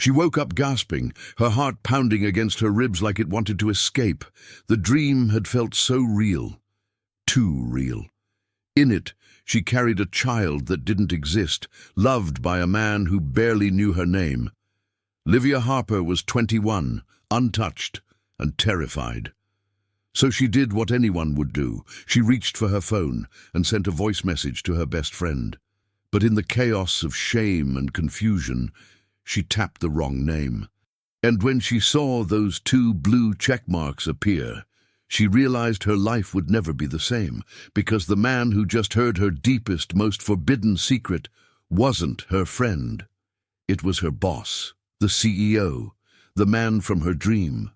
She woke up gasping, her heart pounding against her ribs like it wanted to escape. The dream had felt so real. Too real. In it, she carried a child that didn't exist, loved by a man who barely knew her name. Livia Harper was 21, untouched, and terrified. So she did what anyone would do. She reached for her phone and sent a voice message to her best friend. But in the chaos of shame and confusion, she tapped the wrong name. And when she saw those 2 blue check marks appear, she realized her life would never be the same, because the man who just heard her deepest, most forbidden secret wasn't her friend. It was her boss, the CEO, the man from her dream.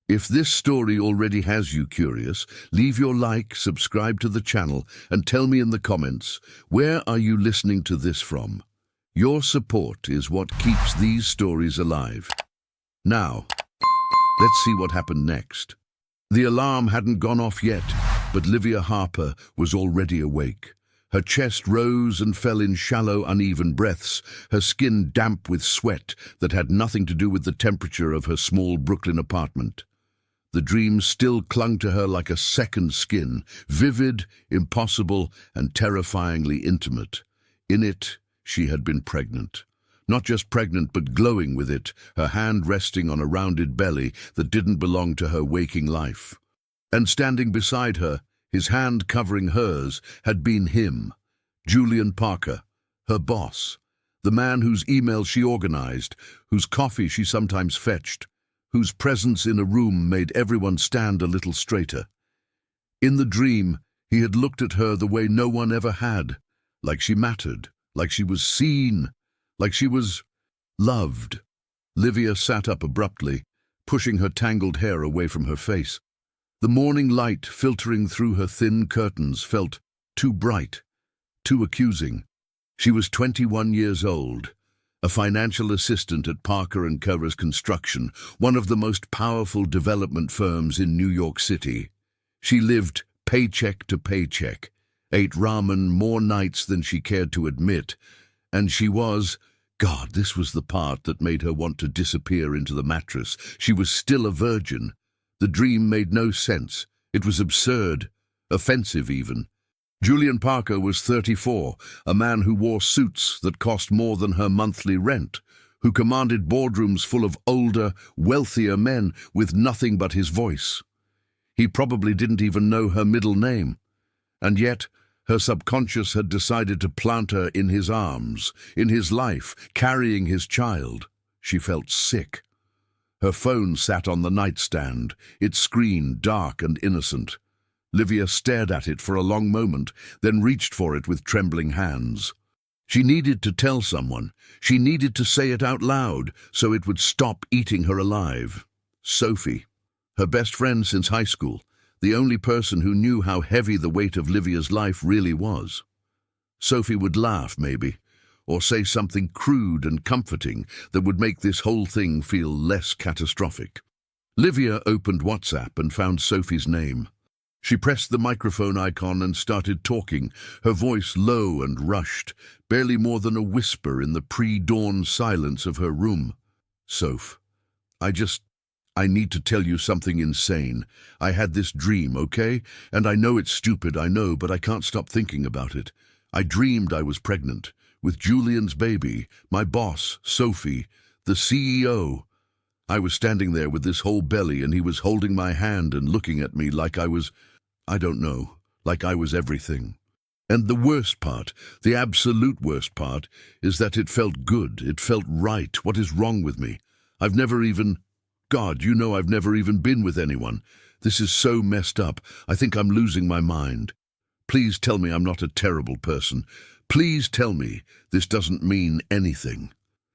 If this story already has you curious, leave your like, subscribe to the channel, and tell me in the comments, where are you listening to this from? Your support is what keeps these stories alive. Now, let's see what happened next. The alarm hadn't gone off yet, but Livia Harper was already awake. Her chest rose and fell in shallow, uneven breaths, her skin damp with sweat that had nothing to do with the temperature of her small Brooklyn apartment. The dream still clung to her like a second skin, vivid, impossible, and terrifyingly intimate. In it, she had been pregnant. Not just pregnant, but glowing with it, her hand resting on a rounded belly that didn't belong to her waking life. And standing beside her, his hand covering hers, had been him, Julian Parker, her boss, the man whose emails she organized, whose coffee she sometimes fetched, whose presence in a room made everyone stand a little straighter. In the dream, he had looked at her the way no one ever had, like she mattered, like she was seen, like she was loved. Livia sat up abruptly, pushing her tangled hair away from her face. The morning light filtering through her thin curtains felt too bright, too accusing. She was 21 years old, a financial assistant at Parker & Cover's Construction, one of the most powerful development firms in New York City. She lived paycheck to paycheck, ate ramen more nights than she cared to admit, and she was, God, this was the part that made her want to disappear into the mattress. She was still a virgin. The dream made no sense. It was absurd, offensive even. Julian Parker was 34, a man who wore suits that cost more than her monthly rent, who commanded boardrooms full of older, wealthier men with nothing but his voice. He probably didn't even know her middle name. And yet, her subconscious had decided to plant her in his arms, in his life, carrying his child. She felt sick. Her phone sat on the nightstand, its screen dark and innocent. Livia stared at it for a long moment, then reached for it with trembling hands. She needed to tell someone. She needed to say it out loud, so it would stop eating her alive. Sophie, her best friend since high school, the only person who knew how heavy the weight of Livia's life really was. Sophie would laugh, maybe, or say something crude and comforting that would make this whole thing feel less catastrophic. Livia opened WhatsApp and found Sophie's name. She pressed the microphone icon and started talking, her voice low and rushed, barely more than a whisper in the pre-dawn silence of her room. Soph, I need to tell you something insane. I had this dream, okay? And I know it's stupid, I know, but I can't stop thinking about it. I dreamed I was pregnant, with Julian's baby, my boss, Sophie, the CEO. I was standing there with this whole belly, and he was holding my hand and looking at me like I was, I don't know, like I was everything. And the worst part, the absolute worst part, is that it felt good, it felt right. What is wrong with me? I've never even been with anyone. This is so messed up. I think I'm losing my mind. Please tell me I'm not a terrible person. Please tell me this doesn't mean anything.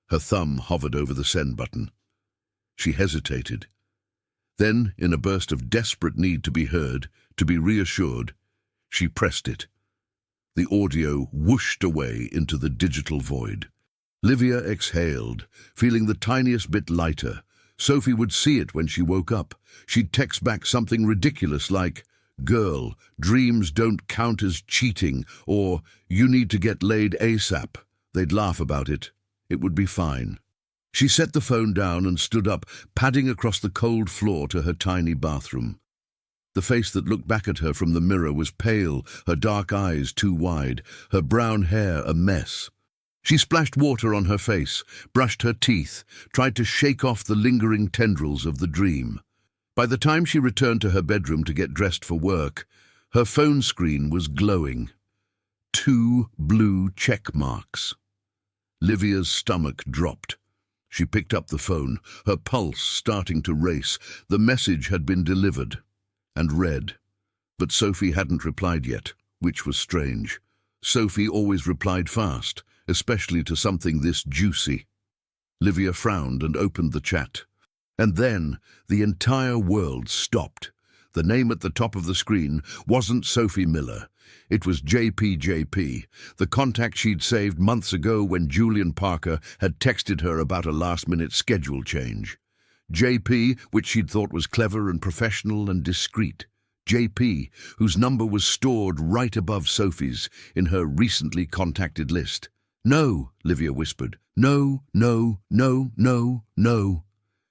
Her thumb hovered over the send button. She hesitated. Then, in a burst of desperate need to be heard, to be reassured, she pressed it. The audio whooshed away into the digital void. Livia exhaled, feeling the tiniest bit lighter. Sophie would see it when she woke up. She'd text back something ridiculous like, "Girl, dreams don't count as cheating," or "You need to get laid ASAP." They'd laugh about it. It would be fine. She set the phone down and stood up, padding across the cold floor to her tiny bathroom. The face that looked back at her from the mirror was pale, her dark eyes too wide, her brown hair a mess. She splashed water on her face, brushed her teeth, tried to shake off the lingering tendrils of the dream. By the time she returned to her bedroom to get dressed for work, her phone screen was glowing. 2 blue check marks. Livia's stomach dropped. She picked up the phone, her pulse starting to race. The message had been delivered and read. But Sophie hadn't replied yet, which was strange. Sophie always replied fast, especially to something this juicy. Livia frowned and opened the chat. And then the entire world stopped. The name at the top of the screen wasn't Sophie Miller. It was JP, the contact she'd saved months ago when Julian Parker had texted her about a last-minute schedule change. JP, which she'd thought was clever and professional and discreet. JP, whose number was stored right above Sophie's in her recently contacted list. "No," Livia whispered. "No, no, no, no, no."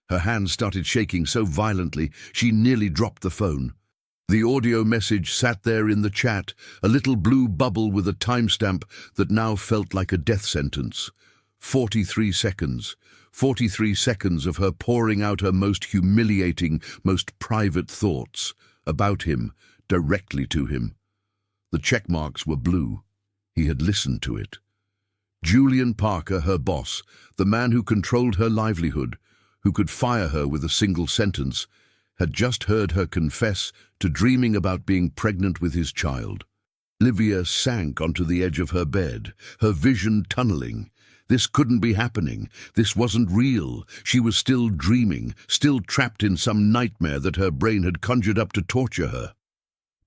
Her hands started shaking so violently she nearly dropped the phone. The audio message sat there in the chat, a little blue bubble with a timestamp that now felt like a death sentence. 43 seconds. 43 seconds of her pouring out her most humiliating, most private thoughts about him, directly to him. The check marks were blue. He had listened to it. Julian Parker, her boss, the man who controlled her livelihood, who could fire her with a single sentence, had just heard her confess to dreaming about being pregnant with his child. Livia sank onto the edge of her bed, her vision tunneling. This couldn't be happening. This wasn't real. She was still dreaming, still trapped in some nightmare that her brain had conjured up to torture her.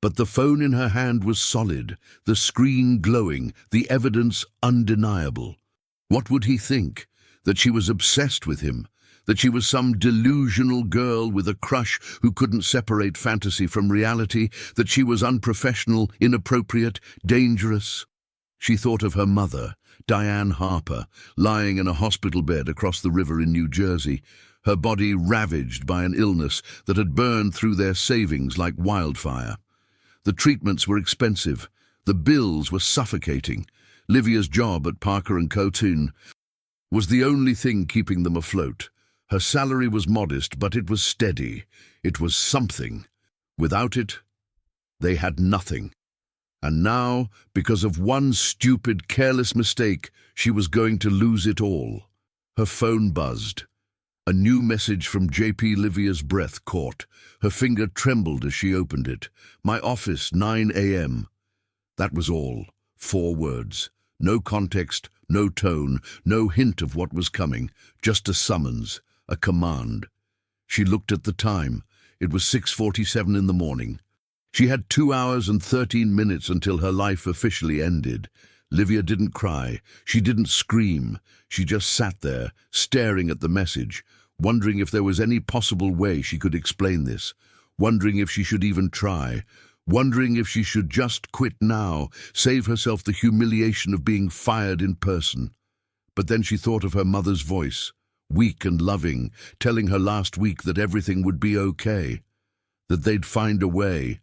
But the phone in her hand was solid, the screen glowing, the evidence undeniable. What would he think? That she was obsessed with him? That she was some delusional girl with a crush who couldn't separate fantasy from reality? That she was unprofessional, inappropriate, dangerous? She thought of her mother, Diane Harper, lying in a hospital bed across the river in New Jersey, her body ravaged by an illness that had burned through their savings like wildfire. The treatments were expensive. The bills were suffocating. Livia's job at Parker & Co. was the only thing keeping them afloat. Her salary was modest, but it was steady. It was something. Without it, they had nothing. And now, because of one stupid, careless mistake, she was going to lose it all. Her phone buzzed. A new message from JP. Livia's breath caught. Her finger trembled as she opened it. "My office, 9 a.m. That was all. 4 words. No context, no tone, no hint of what was coming. Just a summons, a command. She looked at the time. It was 6:47 in the morning. She had 2 hours and 13 minutes until her life officially ended. Livia didn't cry. She didn't scream. She just sat there, staring at the message, wondering if there was any possible way she could explain this, wondering if she should even try, wondering if she should just quit now, save herself the humiliation of being fired in person. But then she thought of her mother's voice, weak and loving, telling her last week that everything would be okay, that they'd find a way,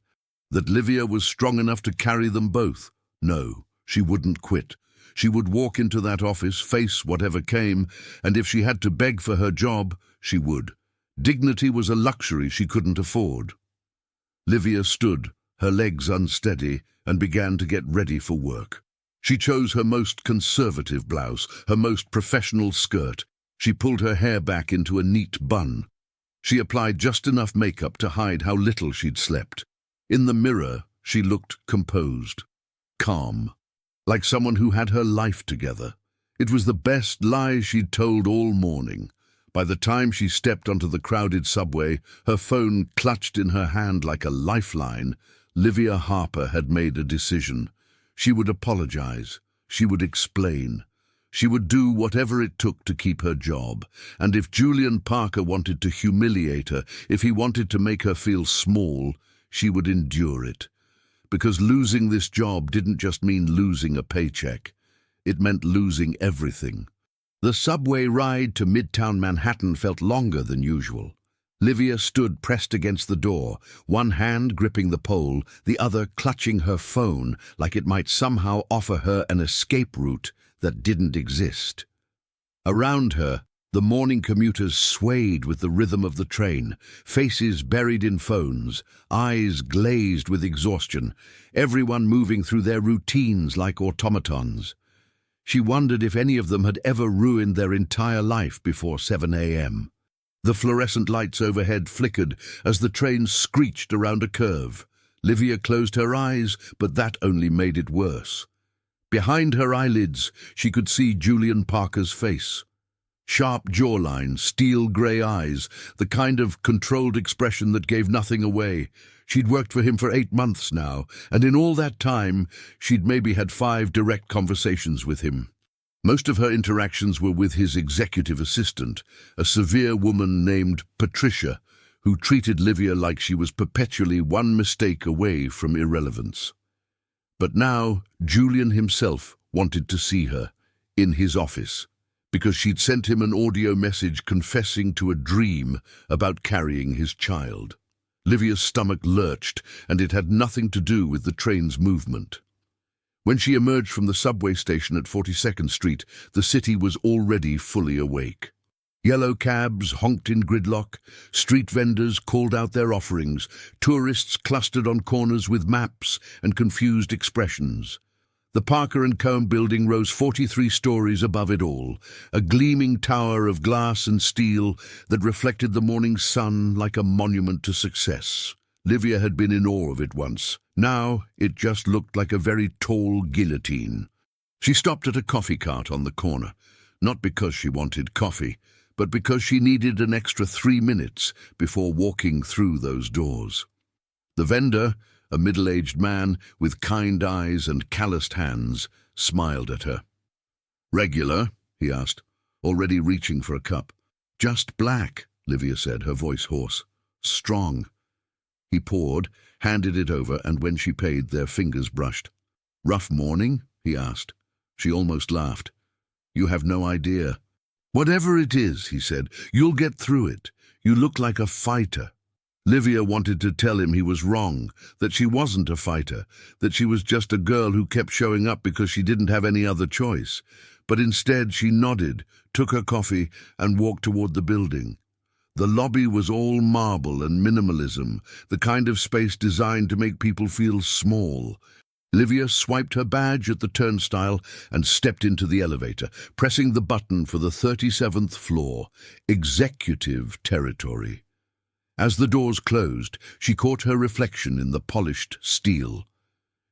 that Livia was strong enough to carry them both. No, she wouldn't quit. She would walk into that office, face whatever came, and if she had to beg for her job, she would. Dignity was a luxury she couldn't afford. Livia stood, her legs unsteady, and began to get ready for work. She chose her most conservative blouse, her most professional skirt. She pulled her hair back into a neat bun. She applied just enough makeup to hide how little she'd slept. In the mirror, she looked composed, calm, like someone who had her life together. It was the best lie she'd told all morning. By the time she stepped onto the crowded subway, her phone clutched in her hand like a lifeline. Livia Harper had made a decision. She would apologize. She would explain. She would do whatever it took to keep her job. And if Julian Parker wanted to humiliate her, if he wanted to make her feel small, she would endure it. Because losing this job didn't just mean losing a paycheck. It meant losing everything. The subway ride to Midtown Manhattan felt longer than usual. Livia stood pressed against the door, one hand gripping the pole, the other clutching her phone like it might somehow offer her an escape route that didn't exist. Around her, the morning commuters swayed with the rhythm of the train, faces buried in phones, eyes glazed with exhaustion, everyone moving through their routines like automatons. She wondered if any of them had ever ruined their entire life before 7 a.m. The fluorescent lights overhead flickered as the train screeched around a curve. Livia closed her eyes, but that only made it worse. Behind her eyelids, she could see Julian Parker's face. Sharp jawline, steel grey eyes, the kind of controlled expression that gave nothing away. She'd worked for him for 8 months now, and in all that time, she'd maybe had 5 direct conversations with him. Most of her interactions were with his executive assistant, a severe woman named Patricia, who treated Livia like she was perpetually one mistake away from irrelevance. But now, Julian himself wanted to see her, in his office, because she'd sent him an audio message confessing to a dream about carrying his child. Livia's stomach lurched, and it had nothing to do with the train's movement. When she emerged from the subway station at 42nd Street, the city was already fully awake. Yellow cabs honked in gridlock, street vendors called out their offerings, tourists clustered on corners with maps and confused expressions. The Parker & Co. building rose 43 stories above it all, a gleaming tower of glass and steel that reflected the morning sun like a monument to success. Livia had been in awe of it once. Now it just looked like a very tall guillotine. She stopped at a coffee cart on the corner, not because she wanted coffee, but because she needed an extra 3 minutes before walking through those doors. The vendor, a middle-aged man with kind eyes and calloused hands, smiled at her. "Regular?" he asked, already reaching for a cup. "Just black," Livia said, her voice hoarse. "Strong." He poured, handed it over, and when she paid, their fingers brushed. "Rough morning?" he asked. She almost laughed. "You have no idea." "Whatever it is," he said, "you'll get through it. You look like a fighter." Livia wanted to tell him he was wrong, that she wasn't a fighter, that she was just a girl who kept showing up because she didn't have any other choice. But instead she nodded, took her coffee, and walked toward the building. The lobby was all marble and minimalism, the kind of space designed to make people feel small. Livia swiped her badge at the turnstile and stepped into the elevator, pressing the button for the 37th floor, executive territory. As the doors closed, she caught her reflection in the polished steel.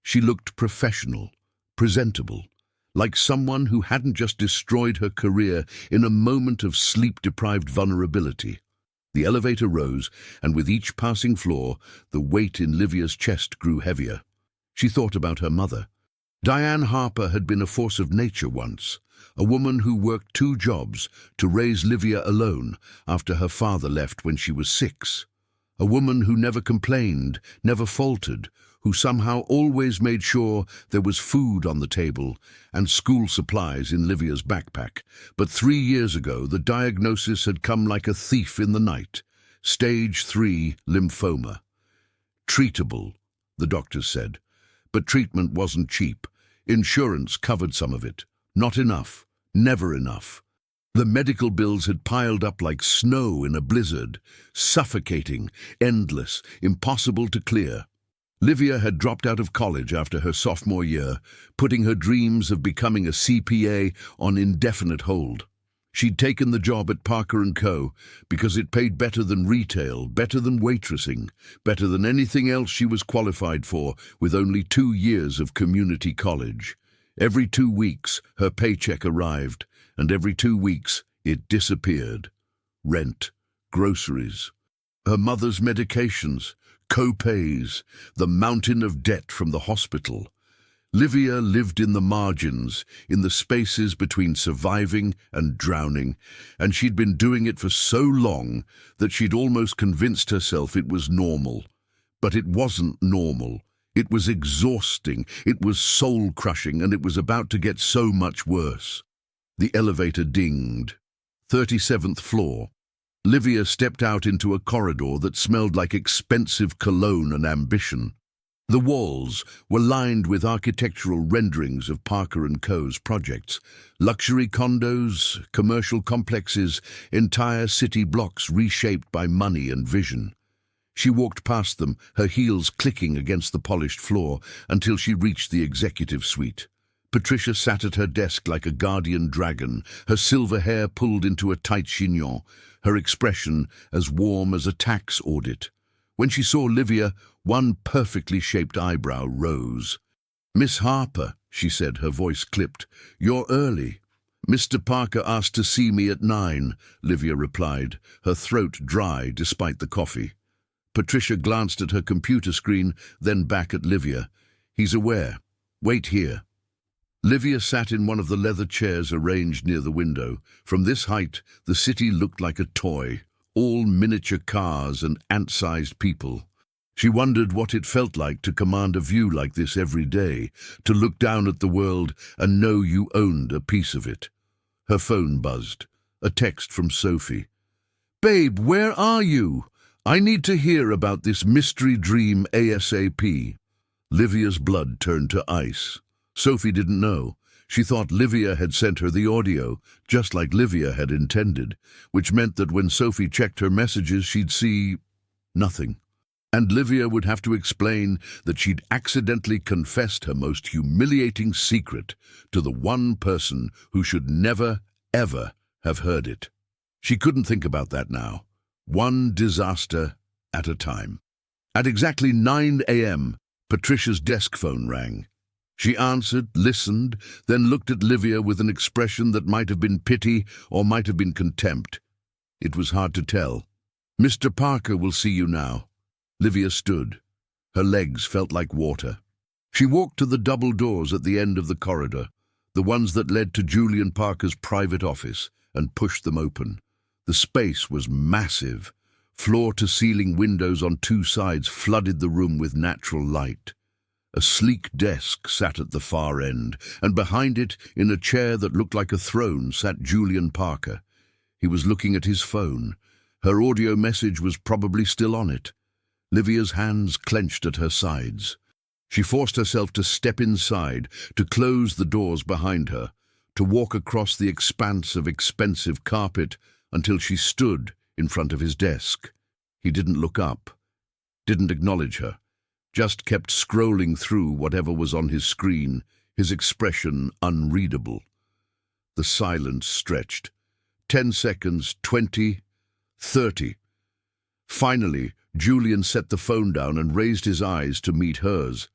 She looked professional, presentable, like someone who hadn't just destroyed her career in a moment of sleep-deprived vulnerability. The elevator rose, and with each passing floor, the weight in Livia's chest grew heavier. She thought about her mother. Diane Harper had been a force of nature once, a woman who worked 2 jobs to raise Livia alone after her father left when she was 6. A woman who never complained, never faltered, who somehow always made sure there was food on the table and school supplies in Livia's backpack. But 3 years ago, the diagnosis had come like a thief in the night. Stage 3 lymphoma. Treatable, the doctors said. But treatment wasn't cheap. Insurance covered some of it. Not enough. Never enough. The medical bills had piled up like snow in a blizzard, suffocating, endless, impossible to clear. Livia had dropped out of college after her sophomore year, putting her dreams of becoming a CPA on indefinite hold. She'd taken the job at Parker & Co. because it paid better than retail, better than waitressing, better than anything else she was qualified for with only 2 years of community college. Every 2 weeks, her paycheck arrived, and every 2 weeks, it disappeared. Rent, groceries, her mother's medications, co-pays, the mountain of debt from the hospital. Livia lived in the margins, in the spaces between surviving and drowning, and she'd been doing it for so long that she'd almost convinced herself it was normal. But it wasn't normal. It was exhausting, it was soul-crushing, and it was about to get so much worse. The elevator dinged. 37th floor. Livia stepped out into a corridor that smelled like expensive cologne and ambition. The walls were lined with architectural renderings of Parker & Co.'s projects. Luxury condos, commercial complexes, entire city blocks reshaped by money and vision. She walked past them, her heels clicking against the polished floor, until she reached the executive suite. Patricia sat at her desk like a guardian dragon, her silver hair pulled into a tight chignon, her expression as warm as a tax audit. When she saw Livia, one perfectly shaped eyebrow rose. "Miss Harper," she said, her voice clipped, "you're early." "Mr. Parker asked to see me at 9, Livia replied, her throat dry despite the coffee. Patricia glanced at her computer screen, then back at Livia. "He's aware. Wait here." Livia sat in one of the leather chairs arranged near the window. From this height, the city looked like a toy, all miniature cars and ant-sized people. She wondered what it felt like to command a view like this every day, to look down at the world and know you owned a piece of it. Her phone buzzed. A text from Sophie. "Babe, where are you? I need to hear about this mystery dream ASAP." Livia's blood turned to ice. Sophie didn't know. She thought Livia had sent her the audio, just like Livia had intended, which meant that when Sophie checked her messages, she'd see nothing. And Livia would have to explain that she'd accidentally confessed her most humiliating secret to the one person who should never, ever have heard it. She couldn't think about that now. One disaster at a time. At exactly 9 a.m., Patricia's desk phone rang. She answered, listened, then looked at Livia with an expression that might have been pity or might have been contempt. It was hard to tell. "Mr. Parker will see you now." Livia stood. Her legs felt like water. She walked to the double doors at the end of the corridor, the ones that led to Julian Parker's private office, and pushed them open. The space was massive. Floor-to-ceiling windows on two sides flooded the room with natural light. A sleek desk sat at the far end, and behind it, in a chair that looked like a throne, sat Julian Parker. He was looking at his phone. Her audio message was probably still on it. Livia's hands clenched at her sides. She forced herself to step inside, to close the doors behind her, to walk across the expanse of expensive carpet until she stood in front of his desk. He didn't look up, didn't acknowledge her. Just kept scrolling through whatever was on his screen, his expression unreadable. The silence stretched. 10 seconds, 20, 30. Finally, Julian set the phone down and raised his eyes to meet hers.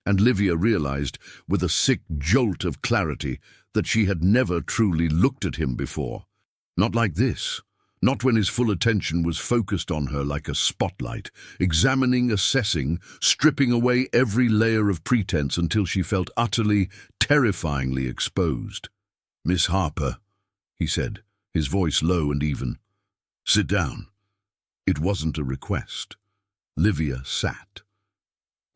And Livia realized, with a sick jolt of clarity, that she had never truly looked at him before. Not like this. Not when his full attention was focused on her like a spotlight, examining, assessing, stripping away every layer of pretense until she felt utterly, terrifyingly exposed. "Miss Harper," he said, his voice low and even. "Sit down." It wasn't a request. Livia sat.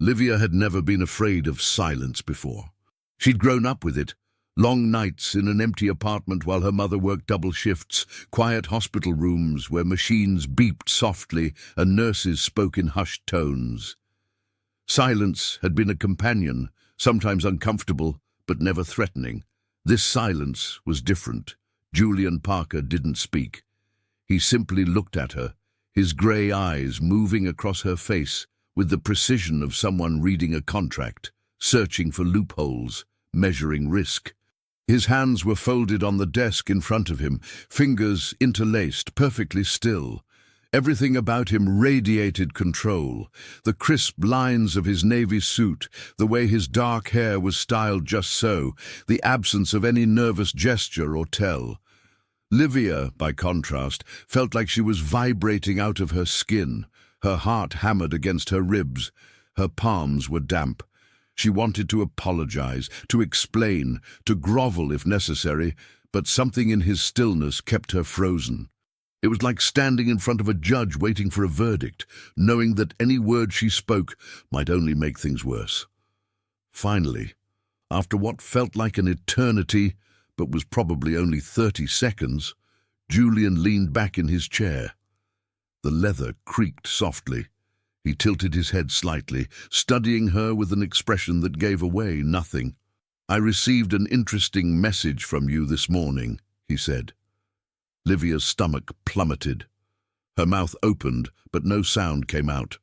Livia had never been afraid of silence before. She'd grown up with it. Long nights in an empty apartment while her mother worked double shifts, quiet hospital rooms where machines beeped softly and nurses spoke in hushed tones. Silence had been a companion, sometimes uncomfortable, but never threatening. This silence was different. Julian Parker didn't speak. He simply looked at her, his grey eyes moving across her face with the precision of someone reading a contract, searching for loopholes, measuring risk. His hands were folded on the desk in front of him, fingers interlaced, perfectly still. Everything about him radiated control. The crisp lines of his navy suit, the way his dark hair was styled just so, the absence of any nervous gesture or tell. Livia, by contrast, felt like she was vibrating out of her skin. Her heart hammered against her ribs. Her palms were damp. She wanted to apologize, to explain, to grovel if necessary, but something in his stillness kept her frozen. It was like standing in front of a judge waiting for a verdict, knowing that any word she spoke might only make things worse. Finally, after what felt like an eternity, but was probably only 30 seconds. Julian leaned back in his chair. The leather creaked softly. He tilted his head slightly, studying her with an expression that gave away nothing. "I received an interesting message from you this morning," he said. Livia's stomach plummeted. Her mouth opened, but no sound came out.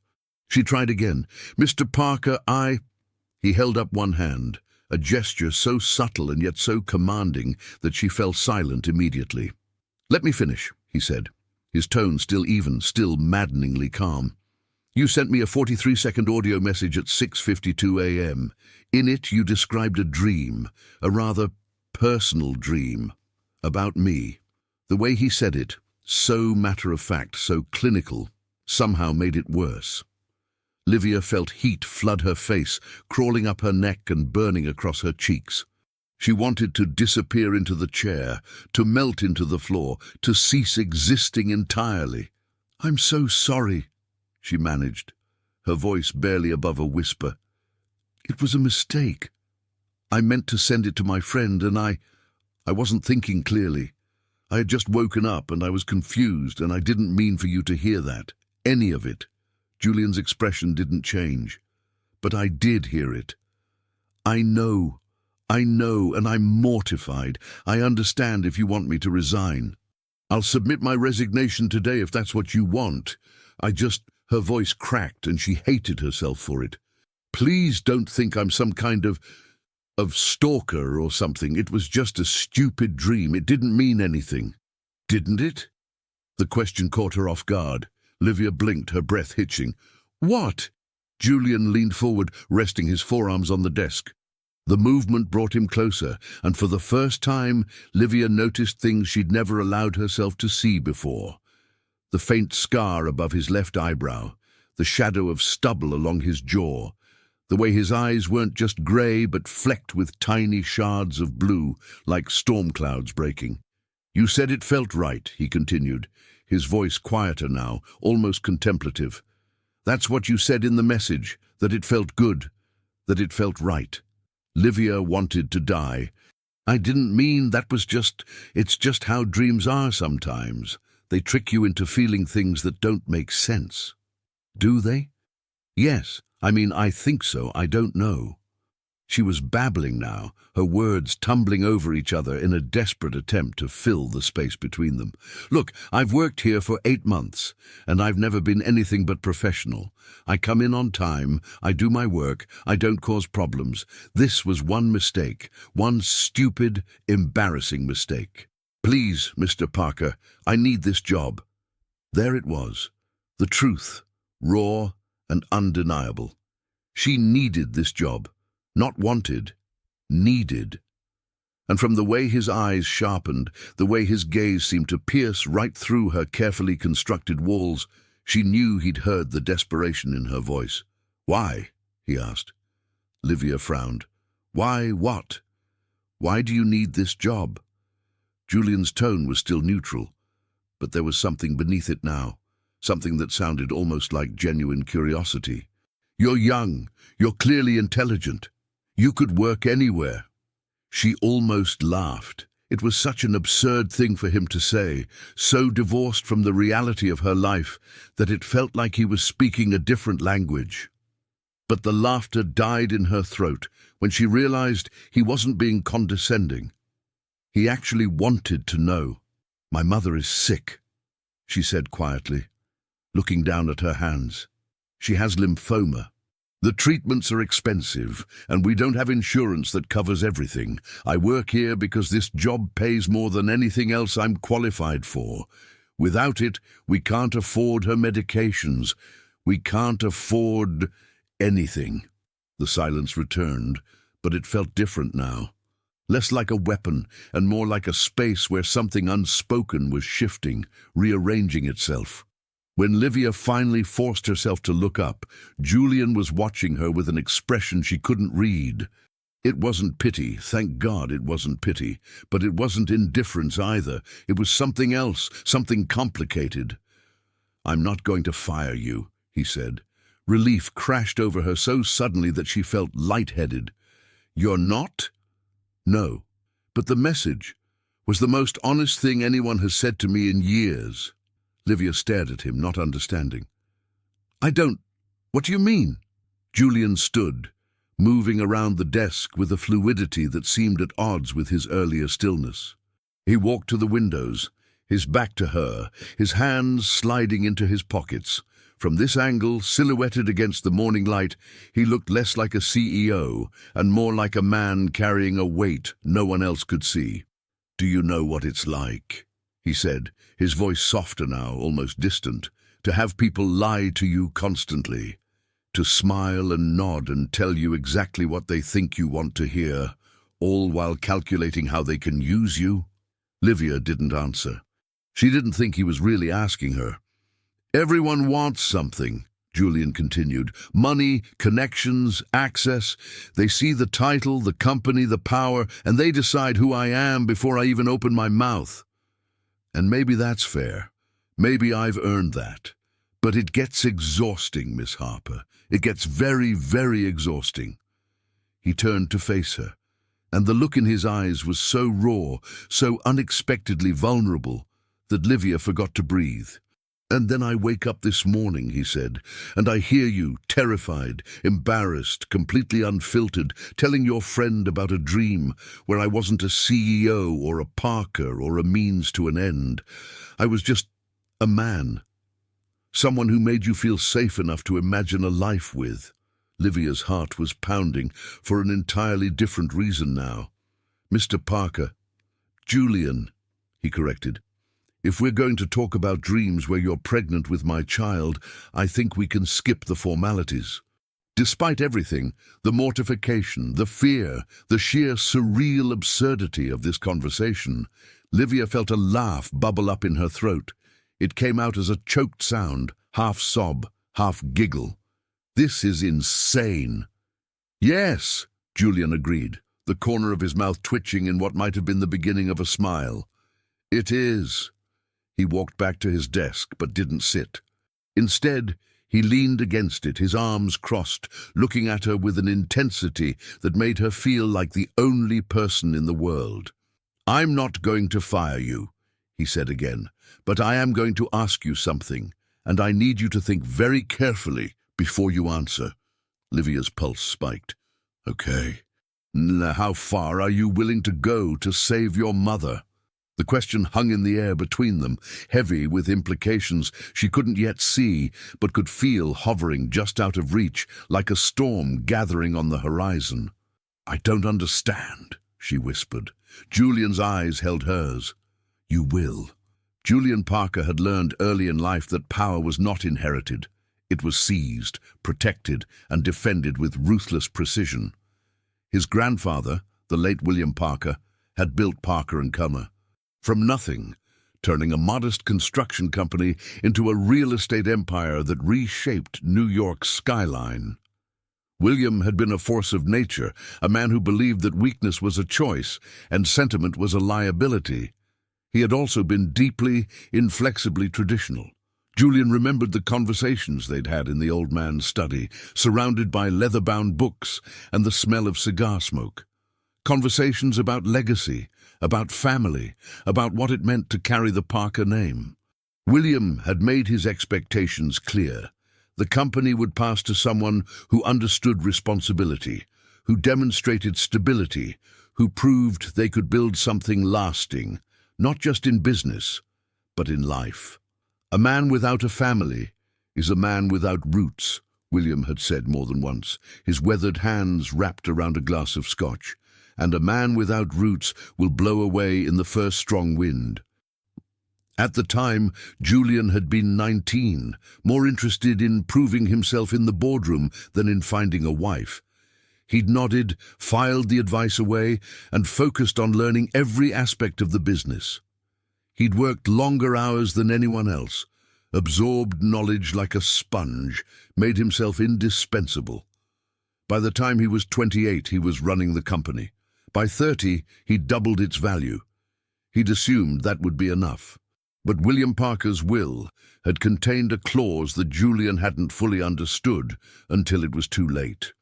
She tried again. "Mr. Parker, He held up one hand, a gesture so subtle and yet so commanding that she fell silent immediately. "Let me finish," he said, his tone still even, still maddeningly calm. "You sent me a 43-second audio message at 6:52 a.m. In it, you described a dream, a rather personal dream, about me." The way he said it, so matter-of-fact, so clinical, somehow made it worse. Livia felt heat flood her face, crawling up her neck and burning across her cheeks. She wanted to disappear into the chair, to melt into the floor, to cease existing entirely. "I'm so sorry," she managed, her voice barely above a whisper. "It was a mistake. I meant to send it to my friend, and I wasn't thinking clearly. I had just woken up, and I was confused, and I didn't mean for you to hear that. Any of it." Julian's expression didn't change. "But I did hear it. I know, and I'm mortified. I understand if you want me to resign. I'll submit my resignation today if that's what you want. Her voice cracked and she hated herself for it. "Please don't think I'm some kind of stalker or something. It was just a stupid dream. It didn't mean anything." "Didn't it?" The question caught her off guard. Livia blinked, her breath hitching. "What?" Julian leaned forward, resting his forearms on the desk. The movement brought him closer, and for the first time, Livia noticed things she'd never allowed herself to see before. The faint scar above his left eyebrow, the shadow of stubble along his jaw, the way his eyes weren't just grey but flecked with tiny shards of blue, like storm clouds breaking. "You said it felt right," he continued, his voice quieter now, almost contemplative. "That's what you said in the message, that it felt good, that it felt right." Livia wanted to die. "I didn't mean that it's just how dreams are sometimes. They trick you into feeling things that don't make sense." "Do they?" "Yes, I think so, I don't know." She was babbling now, her words tumbling over each other in a desperate attempt to fill the space between them. "Look, I've worked here for 8 months, and I've never been anything but professional. I come in on time, I do my work, I don't cause problems. This was one mistake, one stupid, embarrassing mistake. Please, Mr. Parker, I need this job." There it was, the truth, raw and undeniable. She needed this job. Not wanted, needed. And from the way his eyes sharpened, the way his gaze seemed to pierce right through her carefully constructed walls, she knew he'd heard the desperation in her voice. "Why?" he asked. Livia frowned. "Why what? Why do you need this job?" Julian's tone was still neutral, but there was something beneath it now, something that sounded almost like genuine curiosity. "You're young, you're clearly intelligent. You could work anywhere." She almost laughed. It was such an absurd thing for him to say, so divorced from the reality of her life that it felt like he was speaking a different language. But the laughter died in her throat when she realized he wasn't being condescending. He actually wanted to know. "My mother is sick," she said quietly, looking down at her hands. "She has lymphoma. The treatments are expensive, and we don't have insurance that covers everything. I work here because this job pays more than anything else I'm qualified for. Without it, we can't afford her medications. We can't afford anything." The silence returned, but it felt different now. Less like a weapon, and more like a space where something unspoken was shifting, rearranging itself. When Livia finally forced herself to look up, Julian was watching her with an expression she couldn't read. It wasn't pity, thank God it wasn't pity, but it wasn't indifference either. It was something else, something complicated. "I'm not going to fire you," he said. Relief crashed over her so suddenly that she felt lightheaded. "You're not?" "No. But the message was the most honest thing anyone has said to me in years. Livia stared at him, not understanding. What do you mean? Julian stood, moving around the desk with a fluidity that seemed at odds with his earlier stillness. He walked to the windows, his back to her, his hands sliding into his pockets. From this angle, silhouetted against the morning light, he looked less like a CEO and more like a man carrying a weight no one else could see. "Do you know what it's like," he said, his voice softer now, almost distant, "to have people lie to you constantly, to smile and nod and tell you exactly what they think you want to hear, all while calculating how they can use you?" Livia didn't answer. She didn't think he was really asking her. "Everyone wants something," Julian continued. "Money, connections, access. They see the title, the company, the power, and they decide who I am before I even open my mouth. And maybe that's fair. Maybe I've earned that. But it gets exhausting, Miss Harper. It gets very, very exhausting." He turned to face her, and the look in his eyes was so raw, so unexpectedly vulnerable, that Livia forgot to breathe. "And then I wake up this morning," he said, "and I hear you, terrified, embarrassed, completely unfiltered, telling your friend about a dream where I wasn't a CEO or a Parker or a means to an end. I was just a man. Someone who made you feel safe enough to imagine a life with." Livia's heart was pounding for an entirely different reason now. "Mr. Parker." "Julian," he corrected. "If we're going to talk about dreams where you're pregnant with my child, I think we can skip the formalities." Despite everything, the mortification, the fear, the sheer surreal absurdity of this conversation, Livia felt a laugh bubble up in her throat. It came out as a choked sound, half sob, half giggle. "This is insane." "Yes," Julian agreed, the corner of his mouth twitching in what might have been the beginning of a smile. "It is." He walked back to his desk, but didn't sit. Instead, he leaned against it, his arms crossed, looking at her with an intensity that made her feel like the only person in the world. "I'm not going to fire you," he said again, "but I am going to ask you something, and I need you to think very carefully before you answer." Livia's pulse spiked. "Okay. How far are you willing to go to save your mother?" The question hung in the air between them, heavy with implications she couldn't yet see, but could feel hovering just out of reach, like a storm gathering on the horizon. "I don't understand," she whispered. Julian's eyes held hers. "You will." Julian Parker had learned early in life that power was not inherited. It was seized, protected, and defended with ruthless precision. His grandfather, the late William Parker, had built Parker & Cummer. From nothing, turning a modest construction company into a real estate empire that reshaped New York's skyline. William had been a force of nature, a man who believed that weakness was a choice and sentiment was a liability. He had also been deeply, inflexibly traditional. Julian remembered the conversations they'd had in the old man's study, surrounded by leather-bound books and the smell of cigar smoke. Conversations about legacy, about family, about what it meant to carry the Parker name. William had made his expectations clear. The company would pass to someone who understood responsibility, who demonstrated stability, who proved they could build something lasting, not just in business, but in life. "A man without a family is a man without roots," William had said more than once, his weathered hands wrapped around a glass of scotch. "And a man without roots will blow away in the first strong wind." At the time, Julian had been 19, more interested in proving himself in the boardroom than in finding a wife. He'd nodded, filed the advice away, and focused on learning every aspect of the business. He'd worked longer hours than anyone else, absorbed knowledge like a sponge, made himself indispensable. By the time he was 28, he was running the company. By 30, he'd doubled its value. He'd assumed that would be enough. But William Parker's will had contained a clause that Julian hadn't fully understood until it was too late.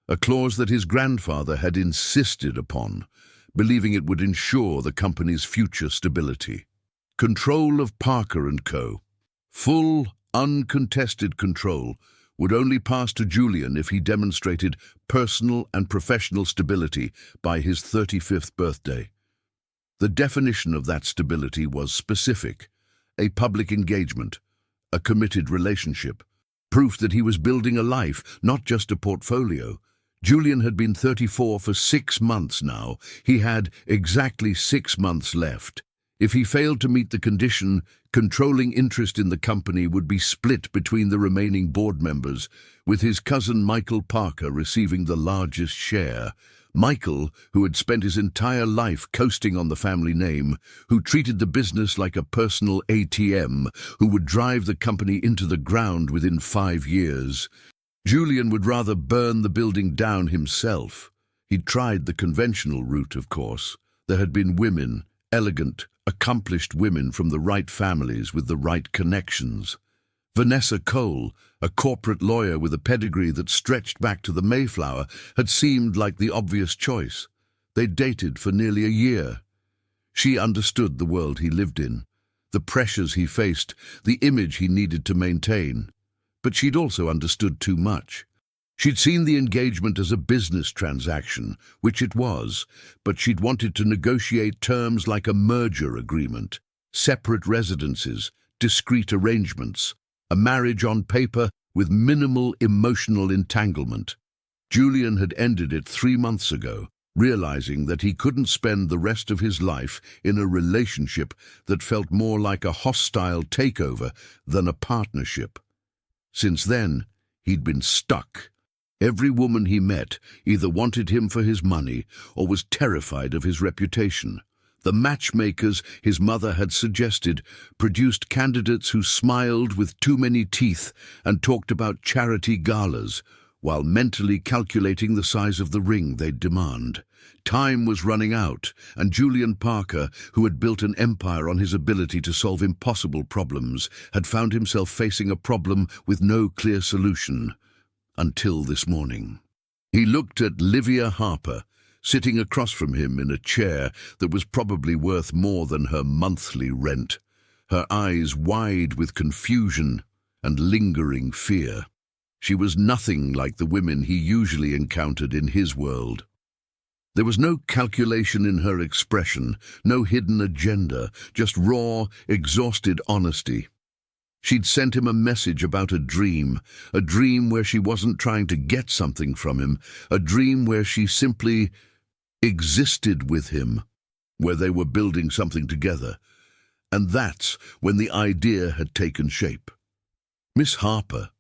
A clause that his grandfather had insisted upon, believing it would ensure the company's future stability. Control of Parker & Co. Full, uncontested control would only pass to Julian if he demonstrated personal and professional stability by his 35th birthday. The definition of that stability was specific: a public engagement, a committed relationship, proof that he was building a life, not just a portfolio. Julian had been 34 for 6 months now. He had exactly 6 months left. If he failed to meet the condition, controlling interest in the company would be split between the remaining board members, with his cousin Michael Parker receiving the largest share. Michael, who had spent his entire life coasting on the family name, who treated the business like a personal ATM, who would drive the company into the ground within 5 years. Julian would rather burn the building down himself. He'd tried the conventional route, of course. There had been women, elegant, accomplished women from the right families with the right connections. Vanessa Cole, a corporate lawyer with a pedigree that stretched back to the Mayflower, had seemed like the obvious choice. They'd dated for nearly a year. She understood the world he lived in, the pressures he faced, the image he needed to maintain. But she'd also understood too much. She'd seen the engagement as a business transaction, which it was, but she'd wanted to negotiate terms like a merger agreement, separate residences, discrete arrangements, a marriage on paper with minimal emotional entanglement. Julian had ended it 3 months ago, realizing that he couldn't spend the rest of his life in a relationship that felt more like a hostile takeover than a partnership. Since then, he'd been stuck. Every woman he met either wanted him for his money or was terrified of his reputation. The matchmakers his mother had suggested produced candidates who smiled with too many teeth and talked about charity galas, while mentally calculating the size of the ring they'd demand. Time was running out, and Julian Parker, who had built an empire on his ability to solve impossible problems, had found himself facing a problem with no clear solution. Until this morning. He looked at Livia Harper, sitting across from him in a chair that was probably worth more than her monthly rent, her eyes wide with confusion and lingering fear. She was nothing like the women he usually encountered in his world. There was no calculation in her expression, no hidden agenda, just raw, exhausted honesty. She'd sent him a message about a dream where she wasn't trying to get something from him, a dream where she simply existed with him, where they were building something together. And that's when the idea had taken shape. "Miss Harper,"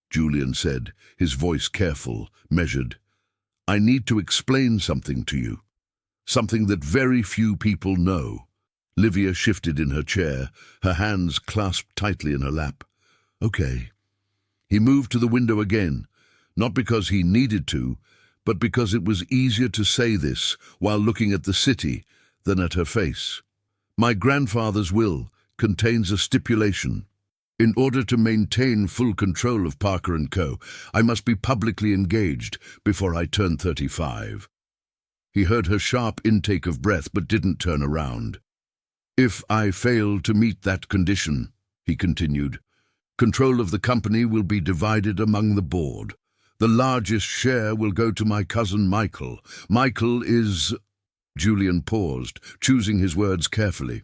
Julian said, his voice careful, measured, "I need to explain something to you, something that very few people know." Livia shifted in her chair, her hands clasped tightly in her lap. "Okay." He moved to the window again, not because he needed to, but because it was easier to say this while looking at the city than at her face. "My grandfather's will contains a stipulation. In order to maintain full control of Parker & Co., I must be publicly engaged before I turn 35. He heard her sharp intake of breath but didn't turn around. "If I fail to meet that condition," he continued, "control of the company will be divided among the board. The largest share will go to my cousin Michael. Michael is—" Julian paused, choosing his words carefully.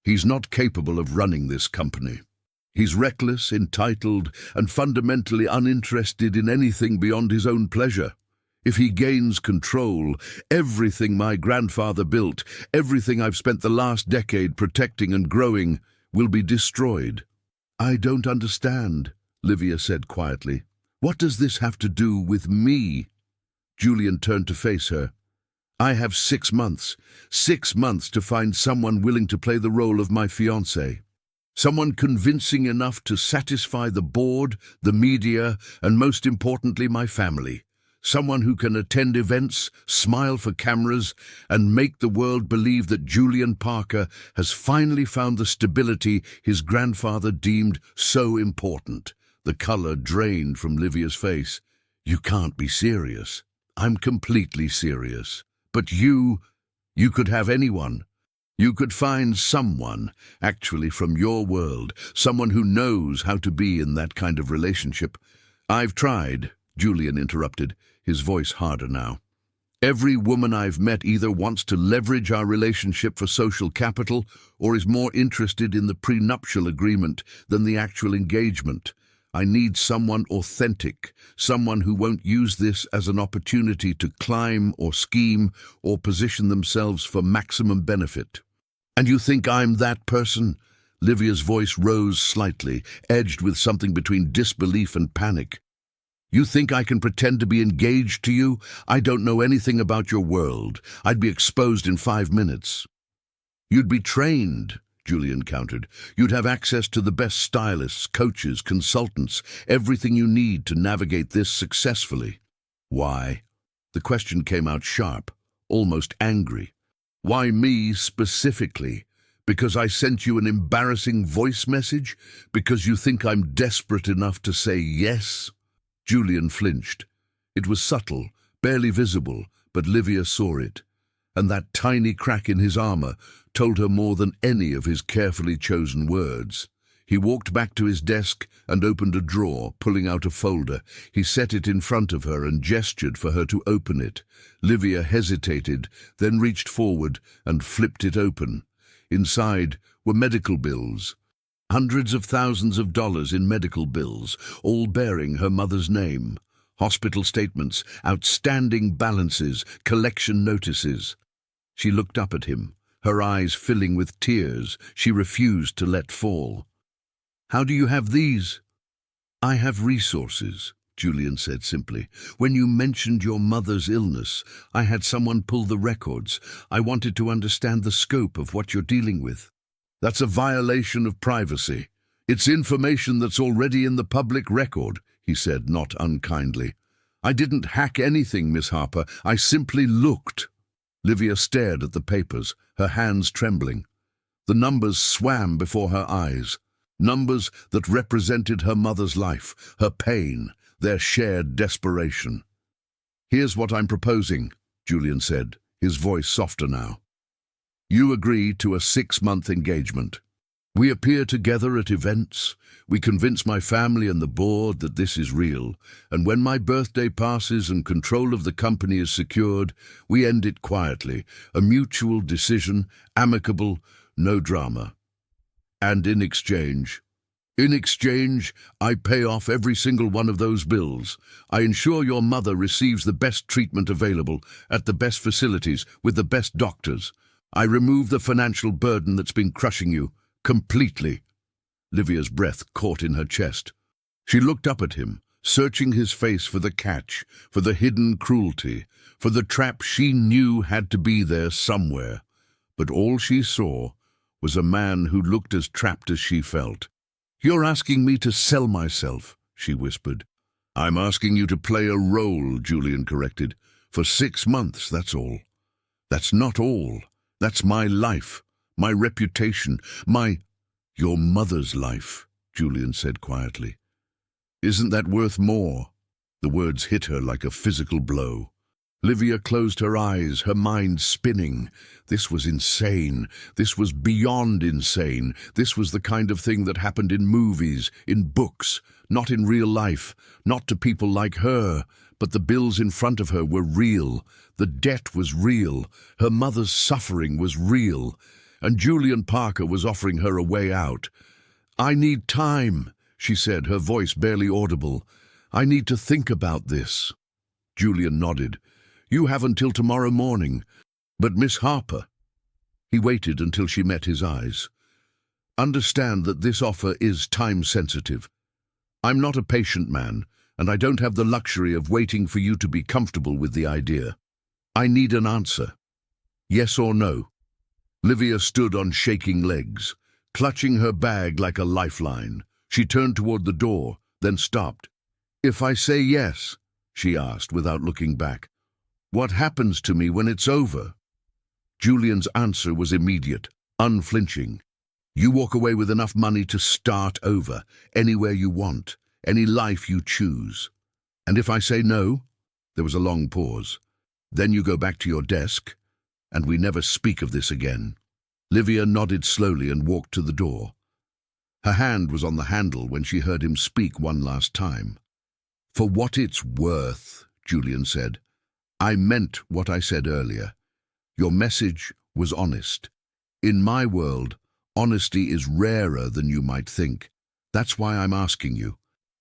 "He's not capable of running this company. He's reckless, entitled, and fundamentally uninterested in anything beyond his own pleasure. If he gains control, everything my grandfather built, everything I've spent the last decade protecting and growing, will be destroyed." "I don't understand," Livia said quietly. "What does this have to do with me?" Julian turned to face her. "I have 6 months. 6 months to find someone willing to play the role of my fiancé. Someone convincing enough to satisfy the board, the media, and most importantly, my family. Someone who can attend events, smile for cameras, and make the world believe that Julian Parker has finally found the stability his grandfather deemed so important." The color drained from Livia's face. "You can't be serious." "I'm completely serious. But you—" You could have anyone. You could find someone, actually from your world, someone who knows how to be in that kind of relationship. I've tried, Julian interrupted, his voice harder now. Every woman I've met either wants to leverage our relationship for social capital or is more interested in the prenuptial agreement than the actual engagement. I need someone authentic, someone who won't use this as an opportunity to climb or scheme or position themselves for maximum benefit. And you think I'm that person? Livia's voice rose slightly, edged with something between disbelief and panic. You think I can pretend to be engaged to you? I don't know anything about your world. I'd be exposed in 5 minutes. You'd be trained, Julian countered. You'd have access to the best stylists, coaches, consultants, everything you need to navigate this successfully. Why? The question came out sharp, almost angry. Why me specifically? Because I sent you an embarrassing voice message? Because you think I'm desperate enough to say yes? Julian flinched. It was subtle, barely visible, but Livia saw it, and that tiny crack in his armor told her more than any of his carefully chosen words. He walked back to his desk and opened a drawer, pulling out a folder. He set it in front of her and gestured for her to open it. Livia hesitated, then reached forward and flipped it open. Inside were medical bills. Hundreds of thousands of dollars in medical bills, all bearing her mother's name. Hospital statements, outstanding balances, collection notices. She looked up at him, her eyes filling with tears she refused to let fall. How do you have these? I have resources, Julian said simply. When you mentioned your mother's illness, I had someone pull the records. I wanted to understand the scope of what you're dealing with. That's a violation of privacy. It's information that's already in the public record, he said, not unkindly. I didn't hack anything, Miss Harper. I simply looked. Livia stared at the papers, her hands trembling. The numbers swam before her eyes. Numbers that represented her mother's life, her pain, their shared desperation. Here's what I'm proposing, Julian said, his voice softer now. You agree to a 6-month engagement. We appear together at events. We convince my family and the board that this is real. And when my birthday passes and control of the company is secured, we end it quietly. A mutual decision, amicable, no drama. And in exchange, I pay off every single one of those bills. I ensure your mother receives the best treatment available, at the best facilities, with the best doctors. I remove the financial burden that's been crushing you, completely. Livia's breath caught in her chest. She looked up at him, searching his face for the catch, for the hidden cruelty, for the trap she knew had to be there somewhere. But all she saw was a man who looked as trapped as she felt. You're asking me to sell myself, she whispered. I'm asking you to play a role, Julian corrected. For 6 months, that's all. That's not all. That's my life, my reputation, your mother's life, Julian said quietly. Isn't that worth more? The words hit her like a physical blow. Livia closed her eyes, her mind spinning. This was insane. This was beyond insane. This was the kind of thing that happened in movies, in books, not in real life, not to people like her. But the bills in front of her were real. The debt was real. Her mother's suffering was real. And Julian Parker was offering her a way out. I need time, she said, her voice barely audible. I need to think about this. Julian nodded. You have until tomorrow morning. But Miss Harper. He waited until she met his eyes. Understand that this offer is time-sensitive. I'm not a patient man, and I don't have the luxury of waiting for you to be comfortable with the idea. I need an answer. Yes or no? Livia stood on shaking legs, clutching her bag like a lifeline. She turned toward the door, then stopped. If I say yes, she asked without looking back, what happens to me when it's over? Julian's answer was immediate, unflinching. You walk away with enough money to start over, anywhere you want, any life you choose. And if I say no? There was a long pause. Then you go back to your desk, And we never speak of this again." Livia nodded slowly and walked to the door. Her hand was on the handle when she heard him speak one last time. "For what it's worth," Julian said, "I meant what I said earlier. Your message was honest. In my world, honesty is rarer than you might think. That's why I'm asking you."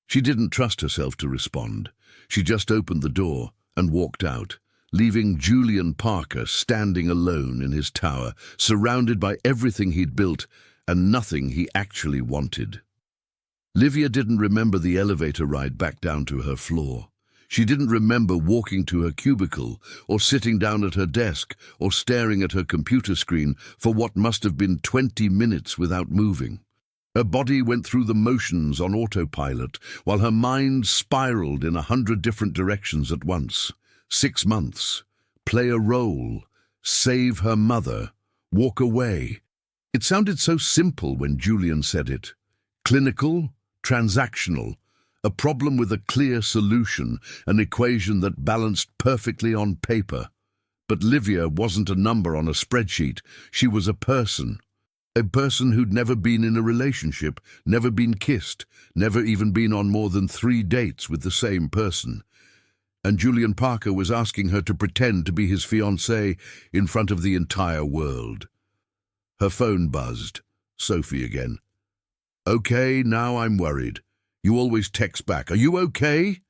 She didn't trust herself to respond. She just opened the door and walked out, leaving Julian Parker standing alone in his tower, surrounded by everything he'd built and nothing he actually wanted. Livia didn't remember the elevator ride back down to her floor. She didn't remember walking to her cubicle, or sitting down at her desk, or staring at her computer screen for what must have been 20 minutes without moving. Her body went through the motions on autopilot, while her mind spiraled in 100 different directions at once. 6 months. Play a role. Save her mother. Walk away. It sounded so simple when Julian said it. Clinical, transactional, a problem with a clear solution, an equation that balanced perfectly on paper. But Livia wasn't a number on a spreadsheet. She was a person. A person who'd never been in a relationship, never been kissed, never even been on more than 3 dates with the same person. And Julian Parker was asking her to pretend to be his fiancée in front of the entire world. Her phone buzzed. Sophie again. "Okay, now I'm worried. You always text back. Are you okay?"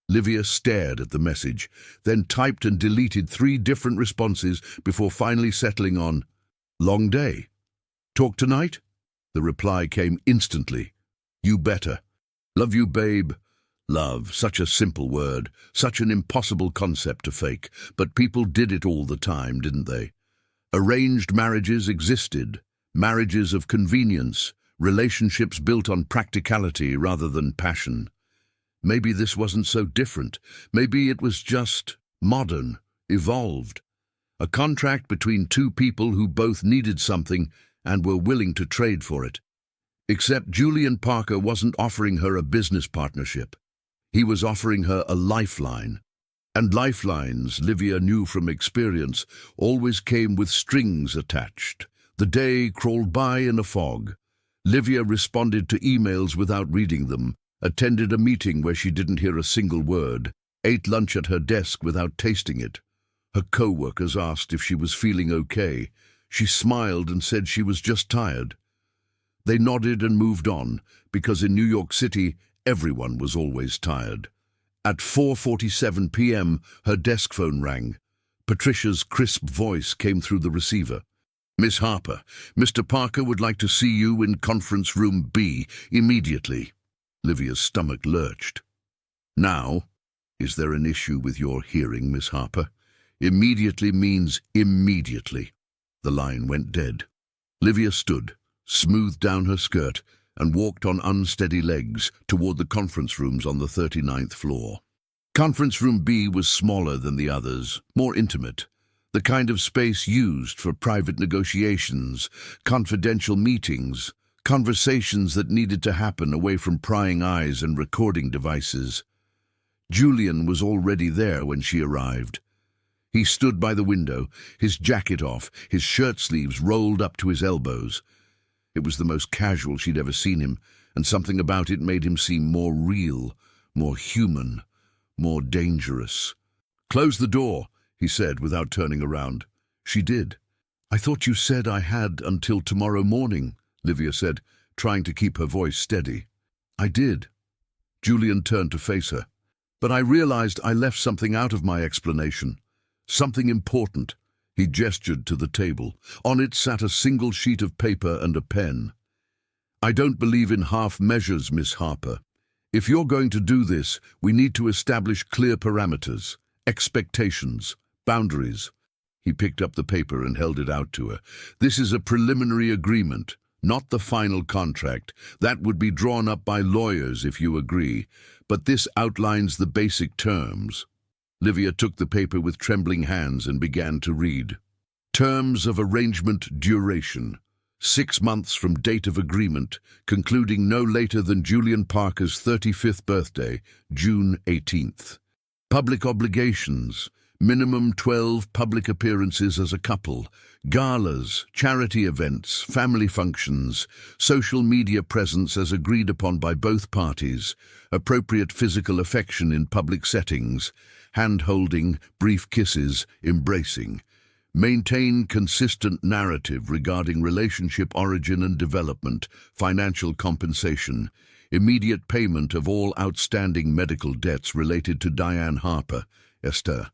Livia stared at the message, then typed and deleted 3 different responses before finally settling on, "Long day. Talk tonight?" The reply came instantly. "You better. Love you, babe." Love, such a simple word, such an impossible concept to fake, but people did it all the time, didn't they? Arranged marriages existed, marriages of convenience, relationships built on practicality rather than passion. Maybe this wasn't so different. Maybe it was just modern, evolved. A contract between 2 people who both needed something and were willing to trade for it. Except Julian Parker wasn't offering her a business partnership. He was offering her a lifeline. And lifelines, Livia knew from experience, always came with strings attached. The day crawled by in a fog. Livia responded to emails without reading them, attended a meeting where she didn't hear a single word, ate lunch at her desk without tasting it. Her co-workers asked if she was feeling okay. She smiled and said she was just tired. They nodded and moved on, because in New York City, everyone was always tired. At 4:47 p.m., her desk phone rang. Patricia's crisp voice came through the receiver. "Miss Harper, Mr. Parker would like to see you in conference room B immediately." Livia's stomach lurched. "Now? Is there an issue with your hearing, Miss Harper? Immediately means immediately." The line went dead. Livia stood, smoothed down her skirt, and walked on unsteady legs toward the conference rooms on the 39th floor. Conference room B was smaller than the others, more intimate, the kind of space used for private negotiations, confidential meetings, conversations that needed to happen away from prying eyes and recording devices. Julian was already there when she arrived. He stood by the window, his jacket off, his shirt sleeves rolled up to his elbows. It was the most casual she'd ever seen him, and something about it made him seem more real, more human, more dangerous. "Close the door," he said without turning around. She did. "I thought you said I had until tomorrow morning," Livia said, trying to keep her voice steady. "I did." Julian turned to face her. "But I realized I left something out of my explanation. Something important." He gestured to the table. On it sat a single sheet of paper and a pen. "I don't believe in half measures, Miss Harper. If you're going to do this, we need to establish clear parameters, expectations, boundaries." He picked up the paper and held it out to her. "This is a preliminary agreement, not the final contract. That would be drawn up by lawyers if you agree, but this outlines the basic terms." Livia took the paper with trembling hands and began to read. "Terms of arrangement duration. 6 months from date of agreement, concluding no later than Julian Parker's 35th birthday, June 18th. Public obligations. Minimum 12 public appearances as a couple, galas, charity events, family functions, social media presence as agreed upon by both parties, appropriate physical affection in public settings, hand-holding, brief kisses, embracing. Maintain consistent narrative regarding relationship origin and development, financial compensation, immediate payment of all outstanding medical debts related to Diane Harper, Esther.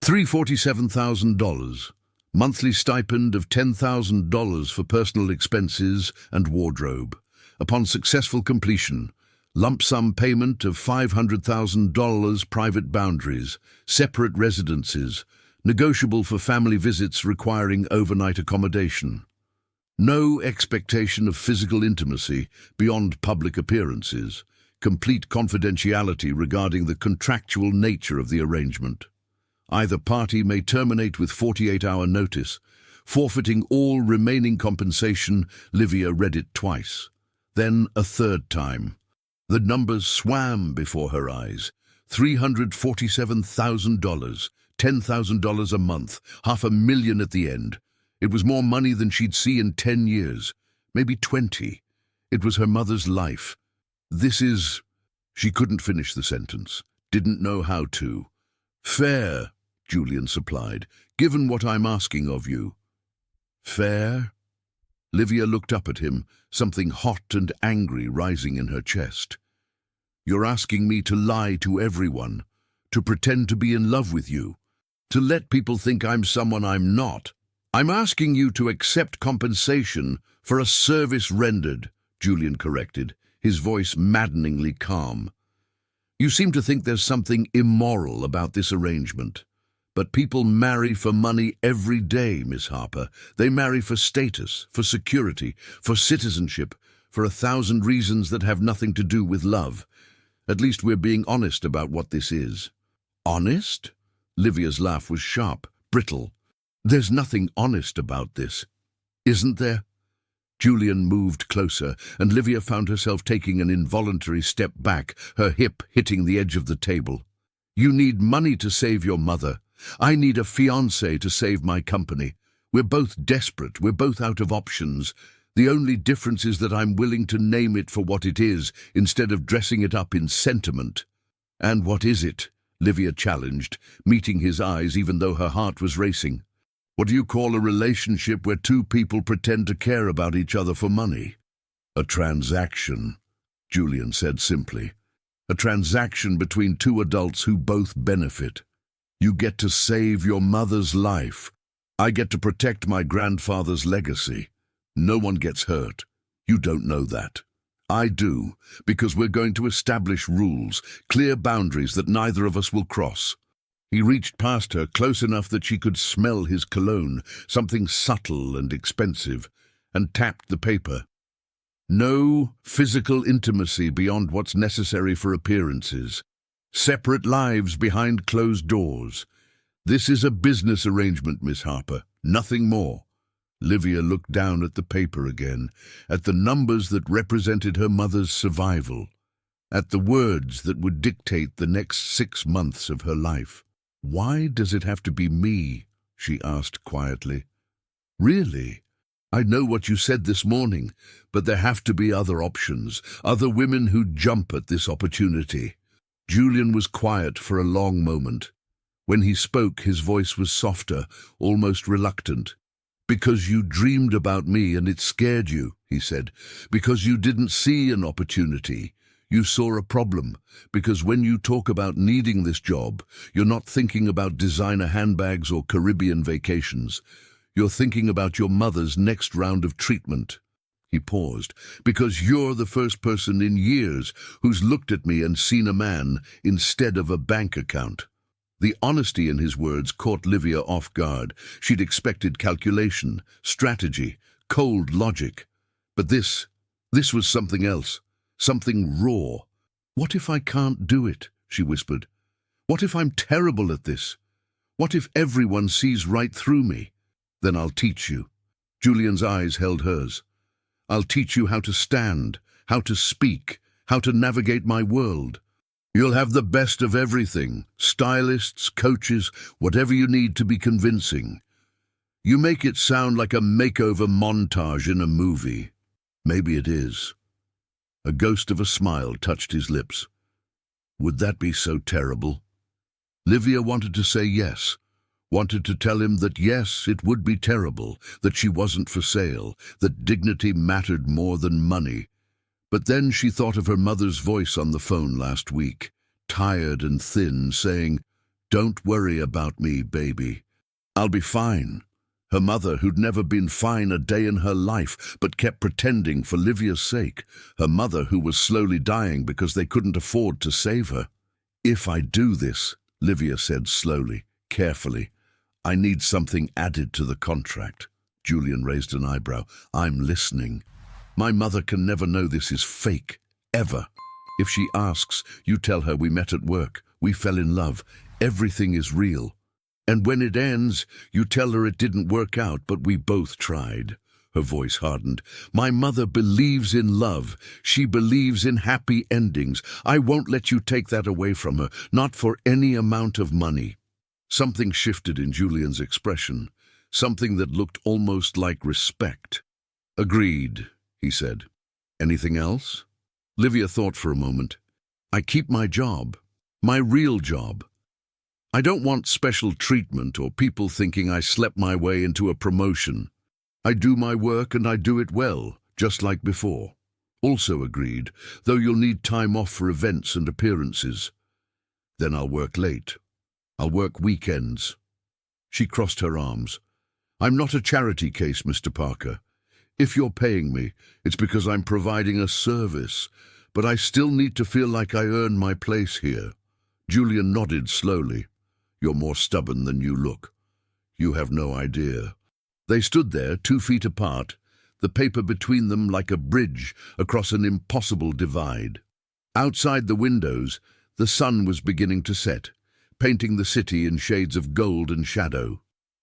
$347,000. Monthly stipend of $10,000 for personal expenses and wardrobe. Upon successful completion, lump sum payment of $500,000 private boundaries, separate residences, negotiable for family visits requiring overnight accommodation. No expectation of physical intimacy beyond public appearances. Complete confidentiality regarding the contractual nature of the arrangement. Either party may terminate with 48-hour notice, forfeiting all remaining compensation. Livia read it twice, then a third time. The numbers swam before her eyes. $347,000, $10,000 a month, $500,000 at the end. It was more money than she'd see in 10 years, maybe 20. It was her mother's life. This is... She couldn't finish the sentence, didn't know how to. Fair, Julian supplied, given what I'm asking of you. Fair? Livia looked up at him, something hot and angry rising in her chest. You're asking me to lie to everyone, to pretend to be in love with you, to let people think I'm someone I'm not. I'm asking you to accept compensation for a service rendered, Julian corrected, his voice maddeningly calm. You seem to think there's something immoral about this arrangement. But people marry for money every day, Miss Harper. They marry for status, for security, for citizenship, for 1,000 reasons that have nothing to do with love. At least we're being honest about what this is. Honest? Livia's laugh was sharp, brittle. There's nothing honest about this. Isn't there? Julian moved closer, and Livia found herself taking an involuntary step back, her hip hitting the edge of the table. You need money to save your mother. I need a fiancé to save my company. We're both desperate, we're both out of options. The only difference is that I'm willing to name it for what it is, instead of dressing it up in sentiment. And what is it? Livia challenged, meeting his eyes even though her heart was racing. What do you call a relationship where two people pretend to care about each other for money? A transaction, Julian said simply. A transaction between two adults who both benefit. You get to save your mother's life. I get to protect my grandfather's legacy. No one gets hurt. You don't know that. I do, because we're going to establish rules, clear boundaries that neither of us will cross. He reached past her, close enough that she could smell his cologne, something subtle and expensive, and tapped the paper. No physical intimacy beyond what's necessary for appearances. Separate lives behind closed doors. This is a business arrangement, Miss Harper, nothing more. Livia looked down at the paper again, at the numbers that represented her mother's survival, at the words that would dictate the next 6 months of her life. Why does it have to be me? She asked quietly. Really? I know what you said this morning, but there have to be other options, other women who jump at this opportunity. Julian was quiet for a long moment. When he spoke, his voice was softer, almost reluctant. Because you dreamed about me and it scared you, he said. Because you didn't see an opportunity. You saw a problem. Because when you talk about needing this job, you're not thinking about designer handbags or Caribbean vacations. You're thinking about your mother's next round of treatment. He paused. Because you're the first person in years who's looked at me and seen a man instead of a bank account. The honesty in his words caught Livia off guard. She'd expected calculation, strategy, cold logic. But this was something else, something raw. What if I can't do it? She whispered. What if I'm terrible at this? What if everyone sees right through me? Then I'll teach you. Julian's eyes held hers. I'll teach you how to stand, how to speak, how to navigate my world. You'll have the best of everything, stylists, coaches, whatever you need to be convincing. You make it sound like a makeover montage in a movie. Maybe it is. A ghost of a smile touched his lips. Would that be so terrible? Livia wanted to say yes, wanted to tell him that yes, it would be terrible, that she wasn't for sale, that dignity mattered more than money. But then she thought of her mother's voice on the phone last week, tired and thin, saying, "Don't worry about me, baby. I'll be fine." Her mother, who'd never been fine a day in her life, but kept pretending for Livia's sake. Her mother, who was slowly dying because they couldn't afford to save her. "If I do this," Livia said slowly, carefully, "I need something added to the contract." Julian raised an eyebrow. "I'm listening. My mother can never know this is fake, ever. If she asks, you tell her we met at work, we fell in love, everything is real. And when it ends, you tell her it didn't work out, but we both tried." Her voice hardened. "My mother believes in love. She believes in happy endings. I won't let you take that away from her, not for any amount of money." Something shifted in Julian's expression, something that looked almost like respect. "Agreed," he said. "Anything else?" Livia thought for a moment. "I keep my job, my real job. I don't want special treatment or people thinking I slept my way into a promotion. I do my work and I do it well, just like before." "Also agreed, though you'll need time off for events and appearances." "Then I'll work late. I'll work weekends." She crossed her arms. "I'm not a charity case, Mr. Parker. If you're paying me, it's because I'm providing a service, but I still need to feel like I earn my place here." Julian nodded slowly. "You're more stubborn than you look. You have no idea." They stood there, 2 feet apart, the paper between them like a bridge across an impossible divide. Outside the windows, the sun was beginning to set, painting the city in shades of gold and shadow.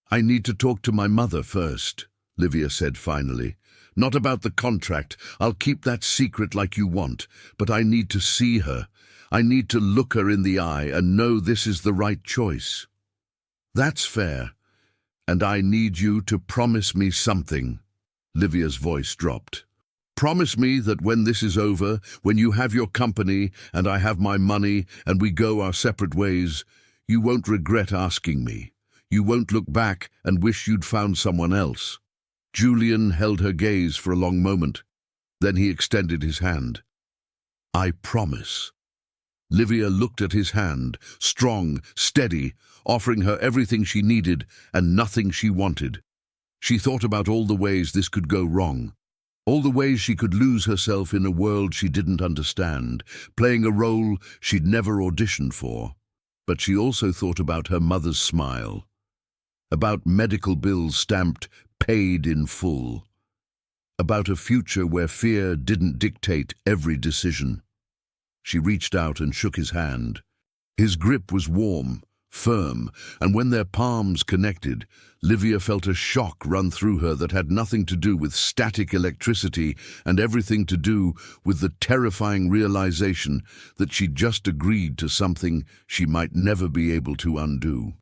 "I need to talk to my mother first," Livia said finally. "Not about the contract. I'll keep that secret like you want, but I need to see her. I need to look her in the eye and know this is the right choice." "That's fair. And I need you to promise me something." Livia's voice dropped. "Promise me that when this is over, when you have your company and I have my money and we go our separate ways, you won't regret asking me. You won't look back and wish you'd found someone else." Julian held her gaze for a long moment. Then he extended his hand. "I promise." Livia looked at his hand, strong, steady, offering her everything she needed and nothing she wanted. She thought about all the ways this could go wrong, all the ways she could lose herself in a world she didn't understand, playing a role she'd never auditioned for. But she also thought about her mother's smile, about medical bills stamped paid in full, about a future where fear didn't dictate every decision. She reached out and shook his hand. His grip was warm, firm, and when their palms connected, Livia felt a shock run through her that had nothing to do with static electricity and everything to do with the terrifying realization that she'd just agreed to something she might never be able to undo.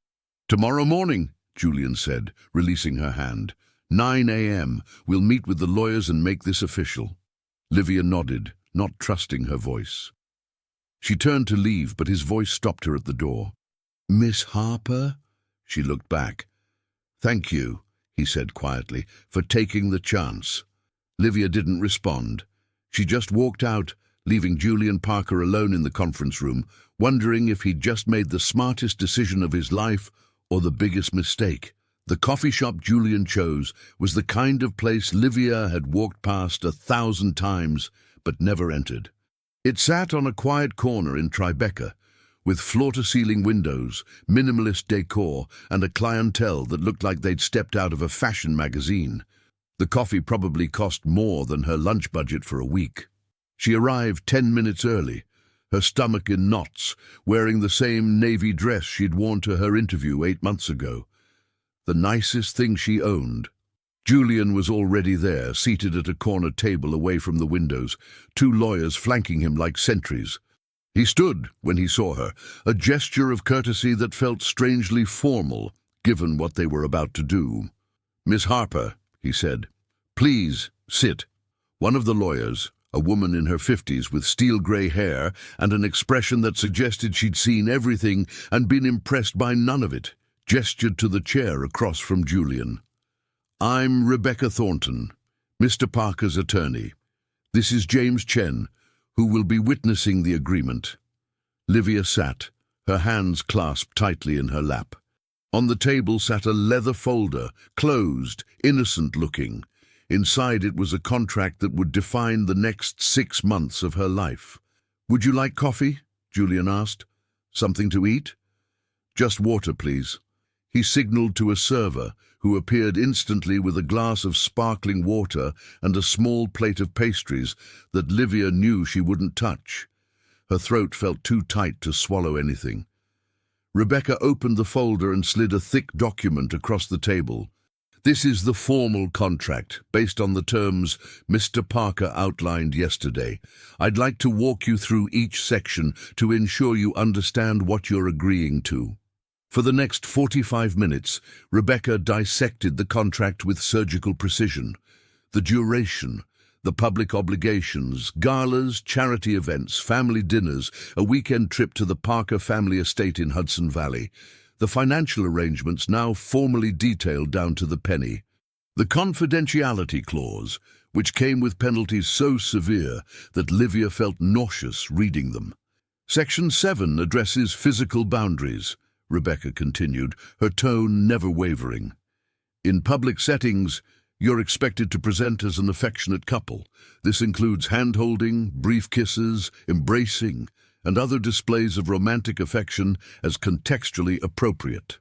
"Tomorrow morning," Julian said, releasing her hand. 9 a.m. We'll meet with the lawyers and make this official." Livia nodded, not trusting her voice. She turned to leave, but his voice stopped her at the door. "Miss Harper?" She looked back. "Thank you," he said quietly, "for taking the chance." Livia didn't respond. She just walked out, leaving Julian Parker alone in the conference room, wondering if he'd just made the smartest decision of his life or the biggest mistake. The coffee shop Julian chose was the kind of place Livia had walked past 1,000 times but never entered. It sat on a quiet corner in Tribeca, with floor-to-ceiling windows, minimalist decor, and a clientele that looked like they'd stepped out of a fashion magazine. The coffee probably cost more than her lunch budget for a week. She arrived 10 minutes early, her stomach in knots, wearing the same navy dress she'd worn to her interview 8 months ago. The nicest thing she owned. Julian was already there, seated at a corner table away from the windows, 2 lawyers flanking him like sentries. He stood when he saw her, a gesture of courtesy that felt strangely formal, given what they were about to do. "Miss Harper," he said, "please sit." One of the lawyers, a woman in her 50s with steel-grey hair and an expression that suggested she'd seen everything and been impressed by none of it, gestured to the chair across from Julian. "I'm Rebecca Thornton, Mr. Parker's attorney. This is James Chen, who will be witnessing the agreement." Livia sat, her hands clasped tightly in her lap. On the table sat a leather folder, closed, innocent-looking. Inside it was a contract that would define the next 6 months of her life. "Would you like coffee?" Julian asked. "Something to eat?" "Just water, please." He signaled to a server, who appeared instantly with a glass of sparkling water and a small plate of pastries that Livia knew she wouldn't touch. Her throat felt too tight to swallow anything. Rebecca opened the folder and slid a thick document across the table. "This is the formal contract, based on the terms Mr. Parker outlined yesterday. I'd like to walk you through each section to ensure you understand what you're agreeing to." For the next 45 minutes, Rebecca dissected the contract with surgical precision. The duration, the public obligations, galas, charity events, family dinners, a weekend trip to the Parker family estate in Hudson Valley. The financial arrangements now formally detailed down to the penny. The confidentiality clause, which came with penalties so severe that Livia felt nauseous reading them. Section 7 addresses physical boundaries, Rebecca continued, her tone never wavering. "In public settings, you're expected to present as an affectionate couple. This includes hand-holding, brief kisses, embracing, and other displays of romantic affection as contextually appropriate.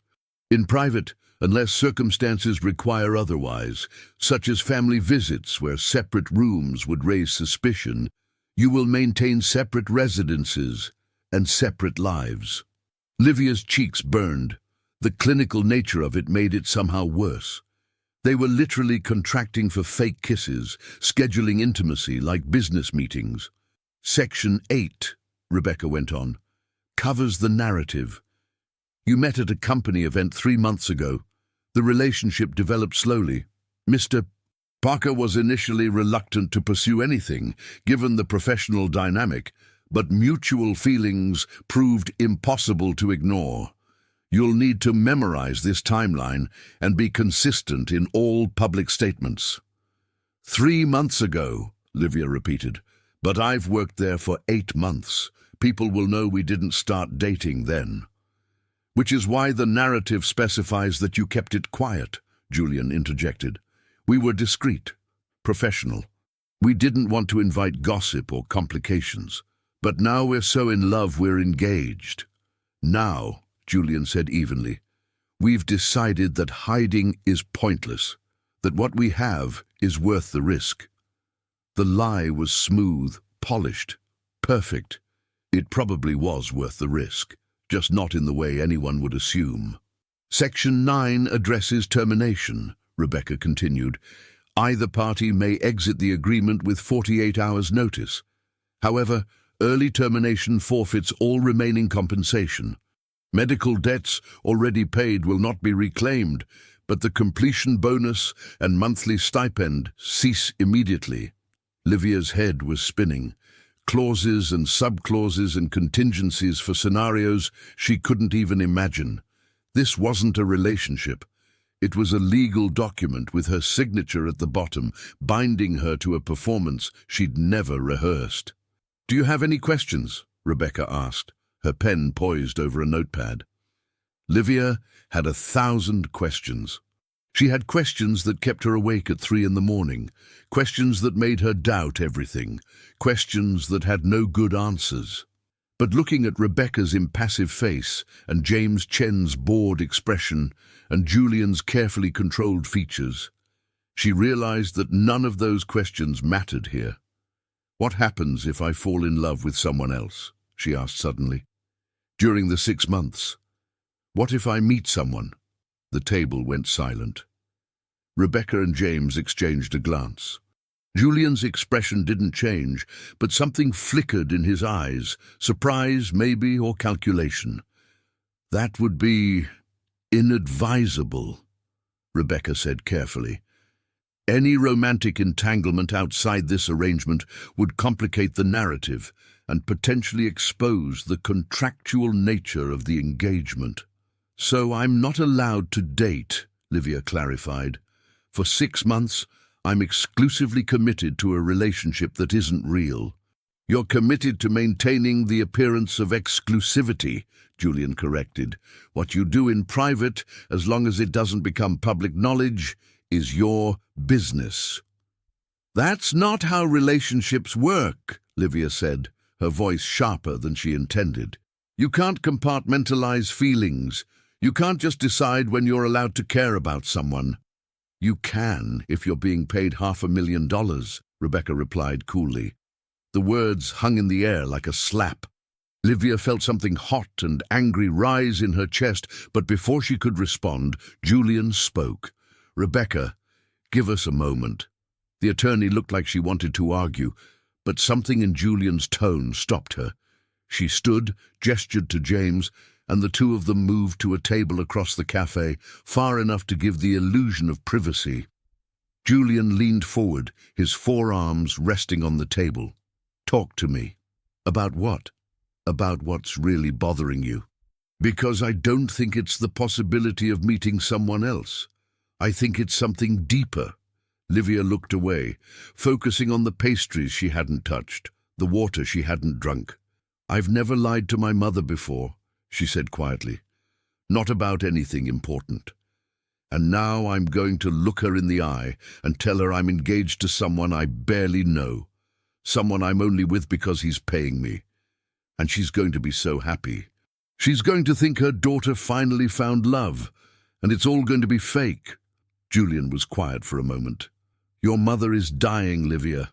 In private, unless circumstances require otherwise, such as family visits where separate rooms would raise suspicion, you will maintain separate residences and separate lives." Livia's cheeks burned. The clinical nature of it made it somehow worse. They were literally contracting for fake kisses, scheduling intimacy like business meetings. "Section 8, Rebecca went on, covers the narrative. You met at a company event 3 months ago. The relationship developed slowly. Mr. Parker was initially reluctant to pursue anything, given the professional dynamic, but mutual feelings proved impossible to ignore. You'll need to memorize this timeline and be consistent in all public statements." 3 months ago, Livia repeated, "but I've worked there for 8 months. People will know we didn't start dating then." "Which is why the narrative specifies that you kept it quiet," Julian interjected. "We were discreet, professional. We didn't want to invite gossip or complications. But now we're so in love we're engaged." "Now," Julian said evenly, "we've decided that hiding is pointless, that what we have is worth the risk." The lie was smooth, polished, perfect. It probably was worth the risk, just not in the way anyone would assume. "Section 9 addresses termination," Rebecca continued. "Either party may exit the agreement with 48 hours' notice. However, early termination forfeits all remaining compensation. Medical debts already paid will not be reclaimed, but the completion bonus and monthly stipend cease immediately." Livia's head was spinning. Clauses and subclauses and contingencies for scenarios she couldn't even imagine. This wasn't a relationship. It was a legal document with her signature at the bottom, binding her to a performance she'd never rehearsed. "Do you have any questions?" Rebecca asked, her pen poised over a notepad. Livia had 1,000 questions. She had questions that kept her awake at 3 in the morning, questions that made her doubt everything, questions that had no good answers. But looking at Rebecca's impassive face and James Chen's bored expression and Julian's carefully controlled features, she realized that none of those questions mattered here. "What happens if I fall in love with someone else?" she asked suddenly. "During the 6 months? What if I meet someone?" The table went silent. Rebecca and James exchanged a glance. Julian's expression didn't change, but something flickered in his eyes, surprise maybe, or calculation. "That would be inadvisable," Rebecca said carefully. "Any romantic entanglement outside this arrangement would complicate the narrative and potentially expose the contractual nature of the engagement." "So I'm not allowed to date," Livia clarified. "For 6 months, I'm exclusively committed to a relationship that isn't real." "You're committed to maintaining the appearance of exclusivity," Julian corrected. "What you do in private, as long as it doesn't become public knowledge, is your business." "That's not how relationships work," Livia said, her voice sharper than she intended. "You can't compartmentalize feelings. You can't just decide when you're allowed to care about someone." "You can if you're being paid $500,000, Rebecca replied coolly. The words hung in the air like a slap. Livia felt something hot and angry rise in her chest, but before she could respond, Julian spoke. "Rebecca, give us a moment." The attorney looked like she wanted to argue, but something in Julian's tone stopped her. She stood, gestured to James, and the two of them moved to a table across the cafe, far enough to give the illusion of privacy. Julian leaned forward, his forearms resting on the table. "Talk to me." "About what?" "About what's really bothering you." "Because I don't think it's the possibility of meeting someone else. I think it's something deeper." Livia looked away, focusing on the pastries she hadn't touched, the water she hadn't drunk. "I've never lied to my mother before," she said quietly. "Not about anything important. And now I'm going to look her in the eye and tell her I'm engaged to someone I barely know. Someone I'm only with because he's paying me. And she's going to be so happy. She's going to think her daughter finally found love, and it's all going to be fake." Julian was quiet for a moment. "Your mother is dying, Livia."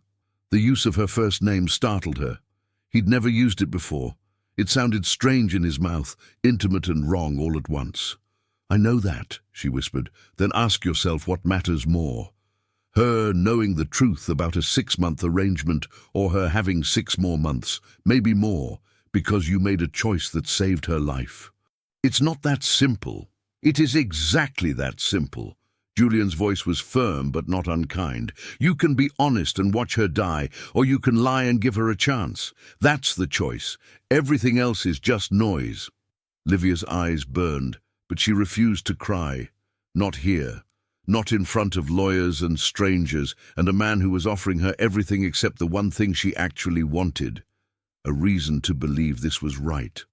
The use of her first name startled her. He'd never used it before. It sounded strange in his mouth, intimate and wrong all at once. "I know that," she whispered. "Then ask yourself what matters more. Her knowing the truth about a 6-month arrangement, or her having 6 more months, maybe more, because you made a choice that saved her life. It's not that simple." "It is exactly that simple." Julian's voice was firm but not unkind. "You can be honest and watch her die, or you can lie and give her a chance. That's the choice. Everything else is just noise." Livia's eyes burned, but she refused to cry. Not here. Not in front of lawyers and strangers, and a man who was offering her everything except the one thing she actually wanted. A reason to believe this was right.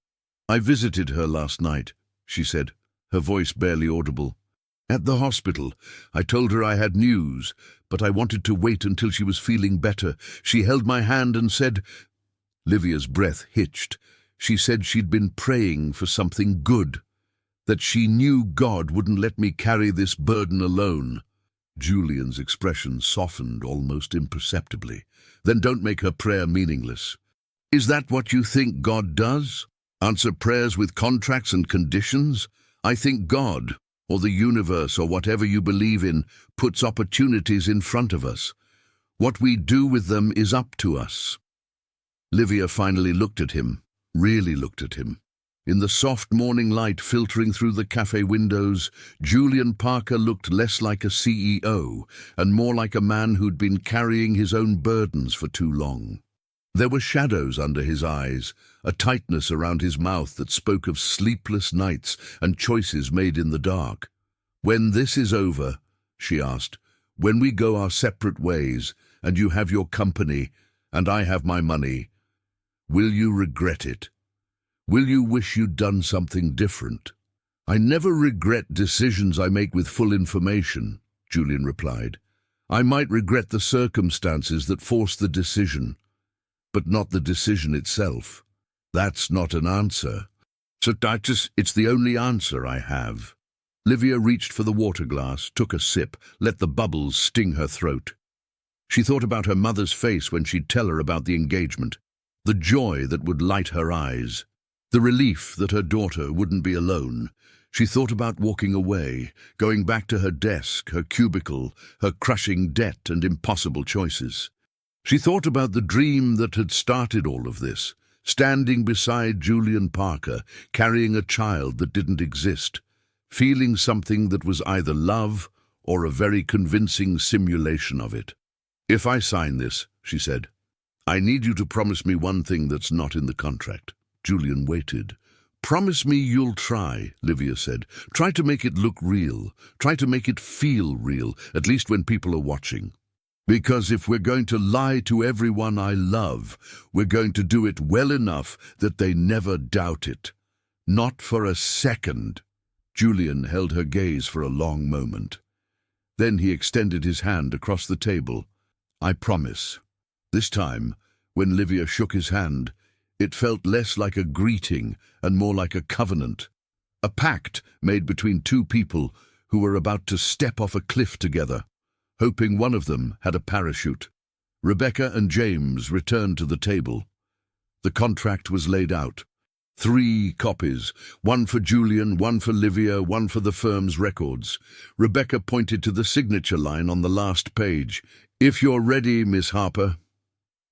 "I visited her last night," she said, her voice barely audible. "At the hospital. I told her I had news, but I wanted to wait until she was feeling better. She held my hand and said—" Livia's breath hitched. "She said she'd been praying for something good, that she knew God wouldn't let me carry this burden alone." Julian's expression softened almost imperceptibly. "Then don't make her prayer meaningless." "Is that what you think God does? Answer prayers with contracts and conditions? I think God, or the universe, or whatever you believe in, puts opportunities in front of us. What we do with them is up to us." Livia finally looked at him, really looked at him. In the soft morning light filtering through the cafe windows, Julian Parker looked less like a CEO and more like a man who'd been carrying his own burdens for too long. There were shadows under his eyes, a tightness around his mouth that spoke of sleepless nights and choices made in the dark. "When this is over," she asked, "when we go our separate ways, and you have your company, and I have my money, will you regret it? Will you wish you'd done something different?" "I never regret decisions I make with full information," Julian replied. "I might regret the circumstances that forced the decision, but not the decision itself." "That's not an answer." "So it's the only answer I have." Livia reached for the water glass, took a sip, let the bubbles sting her throat. She thought about her mother's face when she'd tell her about the engagement, the joy that would light her eyes, the relief that her daughter wouldn't be alone. She thought about walking away, going back to her desk, her cubicle, her crushing debt and impossible choices. She thought about the dream that had started all of this, standing beside Julian Parker, carrying a child that didn't exist, feeling something that was either love or a very convincing simulation of it. "If I sign this," she said, "I need you to promise me one thing that's not in the contract." Julian waited. "Promise me you'll try," Livia said. "Try to make it look real. Try to make it feel real, at least when people are watching. Because if we're going to lie to everyone I love, we're going to do it well enough that they never doubt it. Not for a second." Julian held her gaze for a long moment. Then he extended his hand across the table. "I promise." This time, when Livia shook his hand, it felt less like a greeting and more like a covenant, a pact made between two people who were about to step off a cliff together, hoping one of them had a parachute. Rebecca and James returned to the table. The contract was laid out. 3 copies, one for Julian, one for Livia, one for the firm's records. Rebecca pointed to the signature line on the last page. "If you're ready, Miss Harper."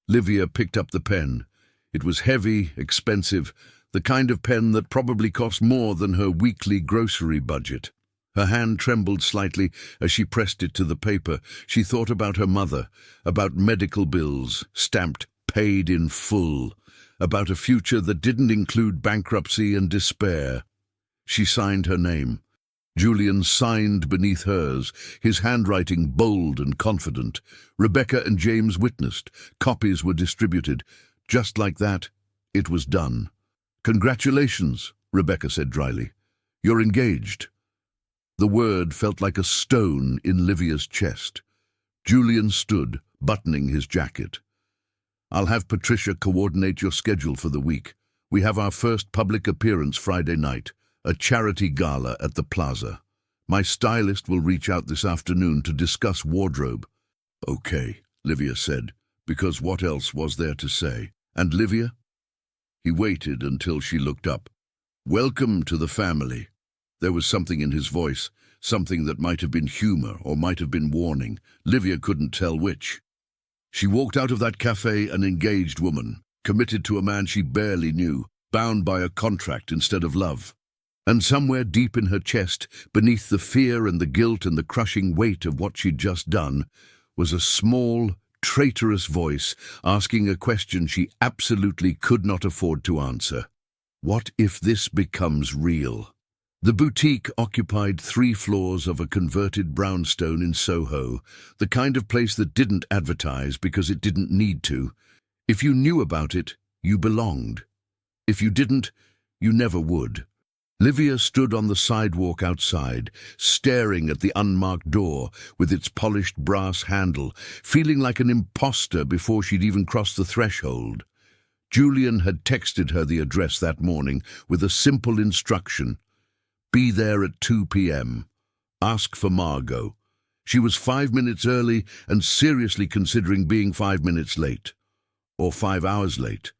Livia picked up the pen. It was heavy, expensive, the kind of pen that probably cost more than her weekly grocery budget. Her hand trembled slightly as she pressed it to the paper. She thought about her mother, about medical bills, stamped "paid in full," about a future that didn't include bankruptcy and despair. She signed her name. Julian signed beneath hers, his handwriting bold and confident. Rebecca and James witnessed. Copies were distributed. Just like that, it was done. "Congratulations," Rebecca said dryly. "You're engaged." The word felt like a stone in Livia's chest. Julian stood, buttoning his jacket. "I'll have Patricia coordinate your schedule for the week. We have our first public appearance Friday night, a charity gala at the plaza. My stylist will reach out this afternoon to discuss wardrobe." "Okay," Livia said, because what else was there to say? "And Livia?" He waited until she looked up. "Welcome to the family." There was something in his voice, something that might have been humor or might have been warning. Livia couldn't tell which. She walked out of that cafe an engaged woman, committed to a man she barely knew, bound by a contract instead of love. And somewhere deep in her chest, beneath the fear and the guilt and the crushing weight of what she'd just done, was a small, traitorous voice asking a question she absolutely could not afford to answer. What if this becomes real? The boutique occupied 3 floors of a converted brownstone in Soho, the kind of place that didn't advertise because it didn't need to. If you knew about it, you belonged. If you didn't, you never would. Livia stood on the sidewalk outside, staring at the unmarked door with its polished brass handle, feeling like an imposter before she'd even crossed the threshold. Julian had texted her the address that morning with a simple instruction: be there at 2 p.m. Ask for Margot. She was 5 minutes early and seriously considering being 5 minutes late. Or 5 hours late.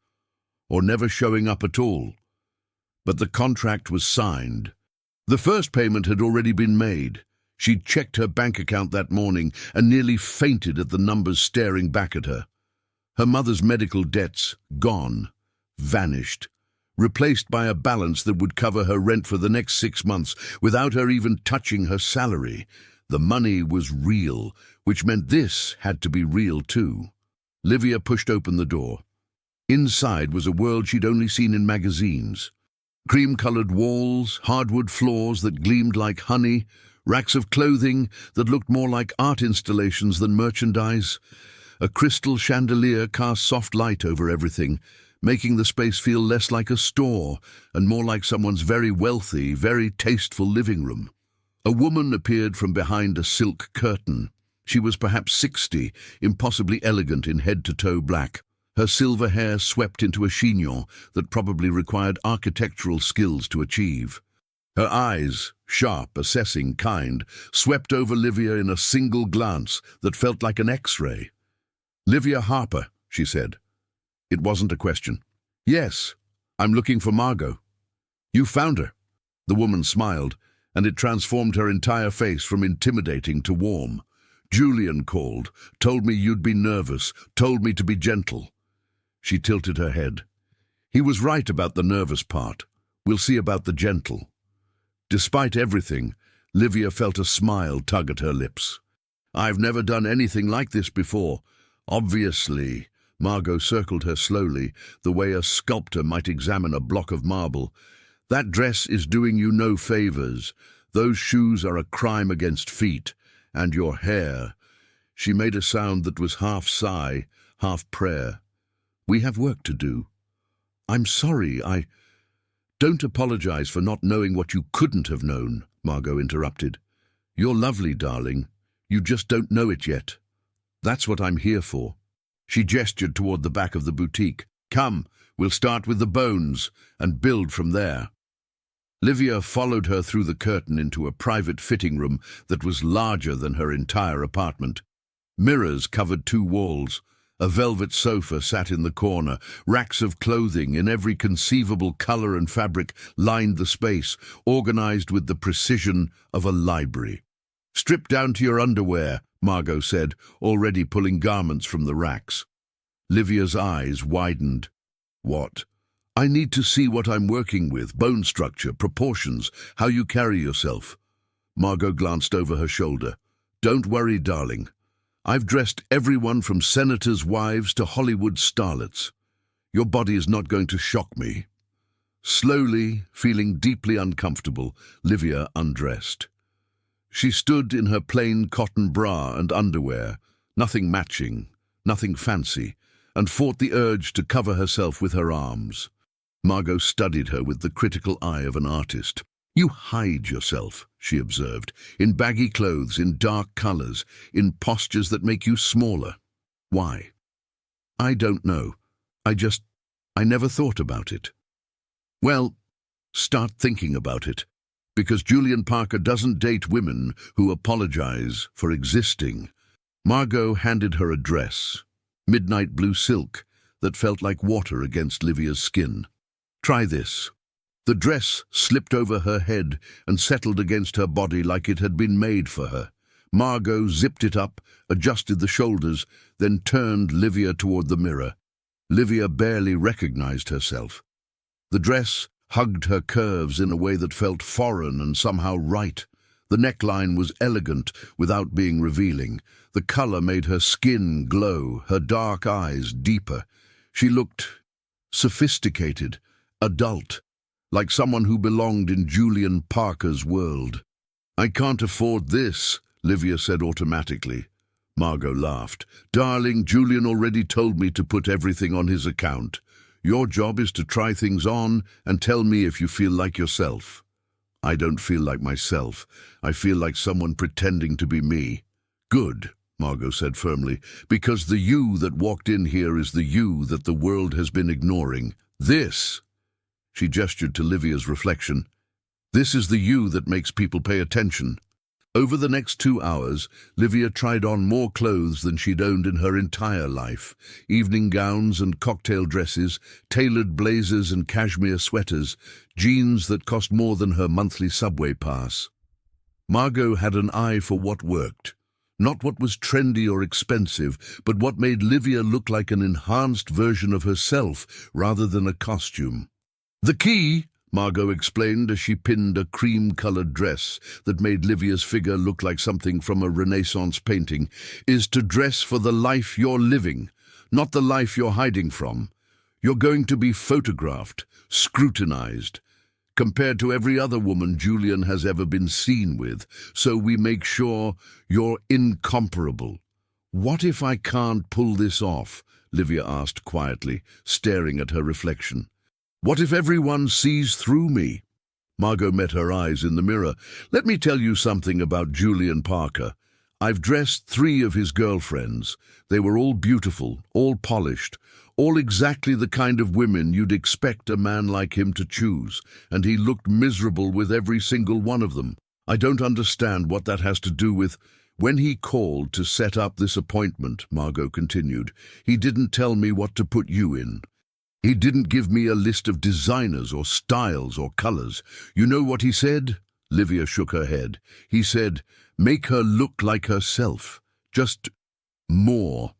Or never showing up at all. But the contract was signed. The first payment had already been made. She'd checked her bank account that morning and nearly fainted at the numbers staring back at her. Her mother's medical debts gone, vanished, replaced by a balance that would cover her rent for the next 6 months without her even touching her salary. The money was real, which meant this had to be real too. Livia pushed open the door. Inside was a world she'd only seen in magazines. Cream-colored walls, hardwood floors that gleamed like honey, racks of clothing that looked more like art installations than merchandise. A crystal chandelier cast soft light over everything, making the space feel less like a store and more like someone's very wealthy, very tasteful living room. A woman appeared from behind a silk curtain. She was perhaps 60, impossibly elegant in head-to-toe black. Her silver hair swept into a chignon that probably required architectural skills to achieve. Her eyes, sharp, assessing, kind, swept over Livia in a single glance that felt like an X-ray. "Livia Harper," she said. It wasn't a question. "Yes, I'm looking for Margot." "You found her." The woman smiled, and it transformed her entire face from intimidating to warm. "Julian called, told me you'd be nervous, told me to be gentle." She tilted her head. "He was right about the nervous part. We'll see about the gentle." Despite everything, Livia felt a smile tug at her lips. "I've never done anything like this before. Obviously." Margot circled her slowly, the way a sculptor might examine a block of marble. "That dress is doing you no favors. Those shoes are a crime against feet. And your hair." She made a sound that was half sigh, half prayer. "We have work to do." "I'm sorry, Don't apologize for not knowing what you couldn't have known," Margot interrupted. "You're lovely, darling. You just don't know it yet. That's what I'm here for." She gestured toward the back of the boutique. "Come, we'll start with the bones and build from there." Livia followed her through the curtain into a private fitting room that was larger than her entire apartment. Mirrors covered 2 walls. A velvet sofa sat in the corner. Racks of clothing in every conceivable color and fabric lined the space, organized with the precision of a library. "Strip down to your underwear," Margot said, already pulling garments from the racks. Livia's eyes widened. "What?" "I need to see what I'm working with, bone structure, proportions, how you carry yourself." Margot glanced over her shoulder. "Don't worry, darling. I've dressed everyone from senators' wives to Hollywood starlets. Your body is not going to shock me." Slowly, feeling deeply uncomfortable, Livia undressed. She stood in her plain cotton bra and underwear, nothing matching, nothing fancy, and fought the urge to cover herself with her arms. Margot studied her with the critical eye of an artist. "You hide yourself," she observed, "in baggy clothes, in dark colors, in postures that make you smaller. Why?" "I don't know. I never thought about it." "Well, start thinking about it. Because Julian Parker doesn't date women who apologize for existing." Margot handed her a dress, midnight blue silk, that felt like water against Livia's skin. "Try this." The dress slipped over her head and settled against her body like it had been made for her. Margot zipped it up, adjusted the shoulders, then turned Livia toward the mirror. Livia barely recognized herself. The dress hugged her curves in a way that felt foreign and somehow right. The neckline was elegant without being revealing. The color made her skin glow, her dark eyes deeper. She looked sophisticated, adult, like someone who belonged in Julian Parker's world. "I can't afford this," Livia said automatically. Margot laughed. "Darling, Julian already told me to put everything on his account. Your job is to try things on and tell me if you feel like yourself." "I don't feel like myself. I feel like someone pretending to be me." "Good," Margot said firmly, "because the you that walked in here is the you that the world has been ignoring. This," she gestured to Livia's reflection, "this is the you that makes people pay attention." Over the next 2 hours, Livia tried on more clothes than she'd owned in her entire life. Evening gowns and cocktail dresses, tailored blazers and cashmere sweaters, jeans that cost more than her monthly subway pass. Margot had an eye for what worked. Not what was trendy or expensive, but what made Livia look like an enhanced version of herself rather than a costume. "The key," Margot explained as she pinned a cream-colored dress that made Livia's figure look like something from a Renaissance painting, "is to dress for the life you're living, not the life you're hiding from. You're going to be photographed, scrutinized, compared to every other woman Julian has ever been seen with, so we make sure you're incomparable." "What if I can't pull this off?" Livia asked quietly, staring at her reflection. "What if everyone sees through me?" Margot met her eyes in the mirror. "Let me tell you something about Julian Parker. I've dressed 3 of his girlfriends. They were all beautiful, all polished, all exactly the kind of women you'd expect a man like him to choose, and he looked miserable with every single one of them. I don't understand what that has to do with—" "When he called to set up this appointment," Margot continued, "he didn't tell me what to put you in. He didn't give me a list of designers or styles or colors. You know what he said? Livia shook her head. He said, "Make her look like herself. Just more.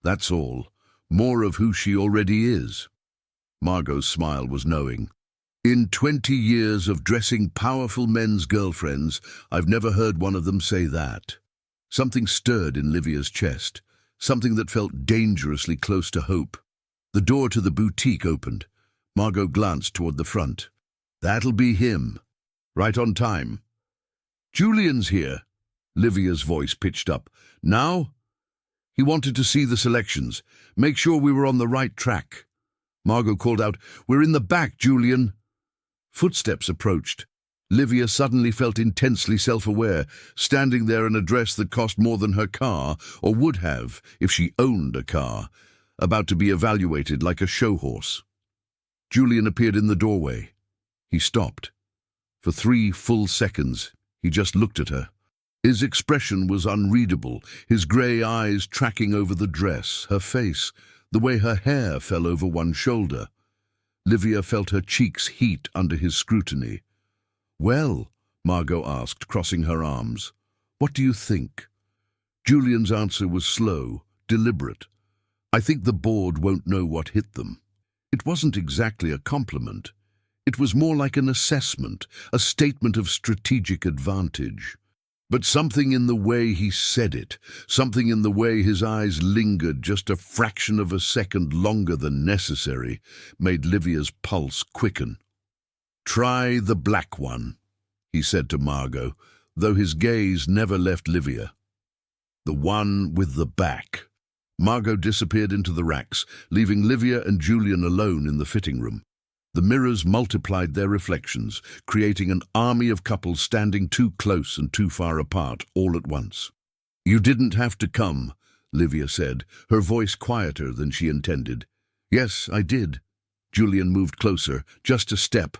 That's all. More of who she already is." Margot's smile was knowing. "In 20 years of dressing powerful men's girlfriends, I've never heard one of them say that." Something stirred in Livia's chest, something that felt dangerously close to hope. The door to the boutique opened. Margot glanced toward the front. "That'll be him. Right on time." "Julian's here," Livia's voice pitched up. "Now?" "He wanted to see the selections, make sure we were on the right track." Margot called out, "We're in the back, Julian." Footsteps approached. Livia suddenly felt intensely self-aware, standing there in a dress that cost more than her car, or would have if she owned a car, about to be evaluated like a show horse. Julian appeared in the doorway. He stopped. For 3 full seconds, he just looked at her. His expression was unreadable, his grey eyes tracking over the dress, her face, the way her hair fell over one shoulder. Livia felt her cheeks heat under his scrutiny. "Well," Margot asked, crossing her arms, "what do you think?" Julian's answer was slow, deliberate. "I think the board won't know what hit them." It wasn't exactly a compliment. It was more like an assessment, a statement of strategic advantage. But something in the way he said it, something in the way his eyes lingered just a fraction of a second longer than necessary, made Livia's pulse quicken. "Try the black one," he said to Margot, though his gaze never left Livia. "The one with the back." Margot disappeared into the racks, leaving Livia and Julian alone in the fitting room. The mirrors multiplied their reflections, creating an army of couples standing too close and too far apart all at once. "You didn't have to come," Livia said, her voice quieter than she intended. "Yes, I did." Julian moved closer, just a step,